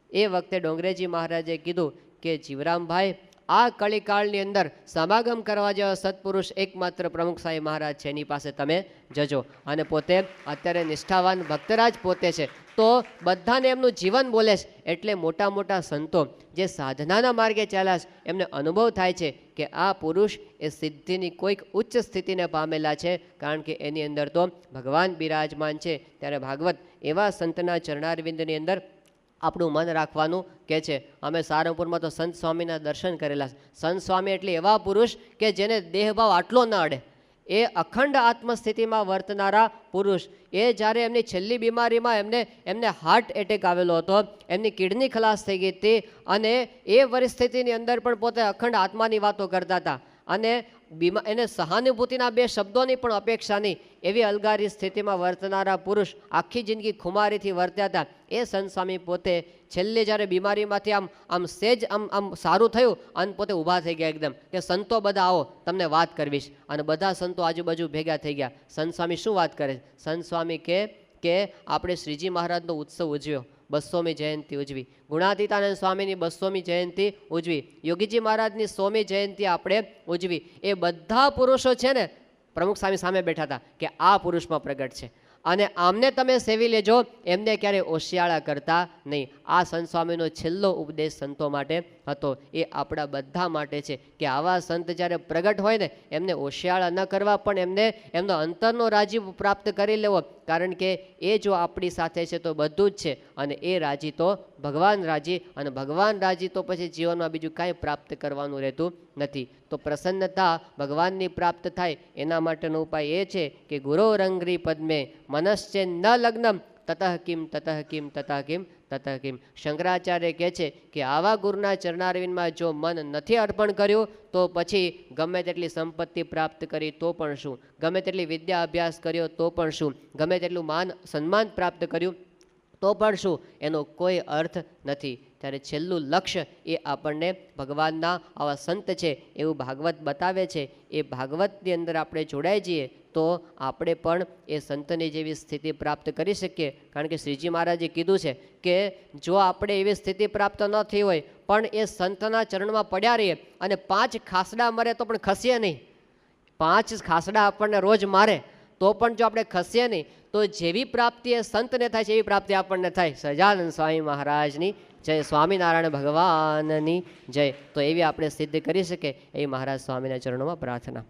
એ વખતે ડોંગરેજી મહારાજે કીધું કે જીવરામભાઈ, આ કળીકાળની અંદર સમાગમ કરવા જેવા સત્પુરુષ એકમાત્ર પ્રમુખ સાહેબ મહારાજ છે, એની પાસે તમે જજો. અને પોતે અત્યારે નિષ્ઠાવાન ભક્તરાજ પોતે છે, તો બધાને એમનું જીવન બોલે છે. એટલે મોટા મોટા સંતો જે સાધનાના માર્ગે ચાલ્યા છે એમને અનુભવ થાય છે કે આ પુરુષ એ સિદ્ધિની કોઈક ઉચ્ચ સ્થિતિને પામેલા છે, કારણ કે એની અંદર તો ભગવાન બિરાજમાન છે. ત્યારે ભાગવત એવા સંતના ચરણારવિંદની અંદર આપણું મન રાખવાનું કે છે. અમે સારંગપુરમાં તો સંત સ્વામીના દર્શન કરેલા. સંત સ્વામી એટલે એવા પુરુષ કે જેને દેહભાવ આટલો ન અડે, એ અખંડ આત્મસ્થિતિમાં વર્તનારા પુરુષ. એ જ્યારે એમની છેલ્લી બીમારીમાં એમને હાર્ટ એટેક આવેલો હતો, એમની કિડની ખલાસ થઈ ગઈ હતી, અને એ પરિસ્થિતિની અંદર પણ પોતે અખંડ આત્માની વાતો કરતા હતા, અને એને સહાનુભૂતિના 2 શબ્દોની પણ અપેક્ષા નહીં, એવી અલગારી સ્થિતિમાં વર્તનારા પુરુષ આખી જિંદગી ખુમારીથી વર્ત્યા હતા. એ સંત સ્વામી પોતે છેલ્લે જ્યારે બીમારીમાંથી આમ સેજ આમ સારું થયું અને પોતે ઊભા થઈ ગયા એકદમ, કે સંતો બધા આવો, તમને વાત કરવીશ. અને બધા સંતો આજુબાજુ ભેગા થઈ ગયા. સંત સ્વામી શું વાત કરે? સંત સ્વામી કે આપણે શ્રીજી મહારાજનો ઉત્સવ ઉજવ્યો, 200મી જયંતિ ઉજવી, ગુણાતીતાનંદ સ્વામીની 200મી જયંતિ ઉજવી, યોગીજી મહારાજની 100મી જયંતિ આપણે ઉજવી. એ બધા પુરુષો છે ને, પ્રમુખ સ્વામી સામે બેઠા હતા કે આ પુરુષમાં પ્રગટ છે, અને આમને તમે સેવી લેજો, એમને ક્યારેય ઓશિયાળા કરતા નહીં. આ સંત સ્વામીનો છેલ્લો ઉપદેશ સંતો માટે હતો. એ આપણા બધા માટે છે કે આવા સંત જ્યારે પ્રગટ હોય ને, એમને ઓશિયાળા ન કરવા, પણ એમને એમનો અંતરનો રાજી પ્રાપ્ત કરી લેવો, કારણ કે એ જો આપણી સાથે છે તો બધું જ છે, અને એ રાજી તો ભગવાન રાજી, અને ભગવાન રાજી તો પછી જીવનમાં બીજું કાંઈ પ્રાપ્ત કરવાનું રહેતું નથી. તો પ્રસન્નતા ભગવાનની પ્રાપ્ત થાય એના માટેનો ઉપાય એ છે કે ગુરો રંગરી પદ્મે મનશ્ચે ન લગ્નમ તતઃ કિમ તતઃ કિમ તતઃ કિમ તતઃ કિમ. શંકરાચાર્ય કહે છે કે આવા ગુરુના ચરણારવિંદમાં જો મન નથી અર્પણ કર્યું તો પછી ગમે તેટલી સંપત્તિ પ્રાપ્ત કરી તો પણ શું, ગમે તેટલી વિદ્યા અભ્યાસ કર્યો તો પણ શું, ગમે તેટલું માન સન્માન પ્રાપ્ત કર્યું તો પણ શું, એનો કોઈ અર્થ નથી. ત્યારે છેલ્લું લક્ષ્ય એ આપણને ભગવાનના આવા સંત છે એવું ભાગવત બતાવે છે. એ ભાગવતની અંદર આપણે જોડાઈ જઈએ તો આપણે પણ એ સંતની જેવી સ્થિતિ પ્રાપ્ત કરી શકીએ. કારણ કે શ્રીજી મહારાજે કીધું છે કે જો આપણે એવી સ્થિતિ પ્રાપ્ત ન થઈ હોય પણ એ સંતના ચરણમાં પડ્યા રહીએ, અને 5 ખાસડા મરે તો પણ ખસીએ નહીં, 5 ખાસડા આપણને રોજ મારે તો પણ જો આપણે ખસીએ નહીં, તો જેવી પ્રાપ્તિ એ સંતને થાય છે એવી પ્રાપ્તિ આપણને થાય. સહજાનંદ સ્વામી મહારાજની જય, સ્વામિનારાયણ ભગવાનની જય. તો એવી આપણે સિદ્ધ કરી શકીએ, એ મહારાજ સ્વામીના ચરણોમાં પ્રાર્થના.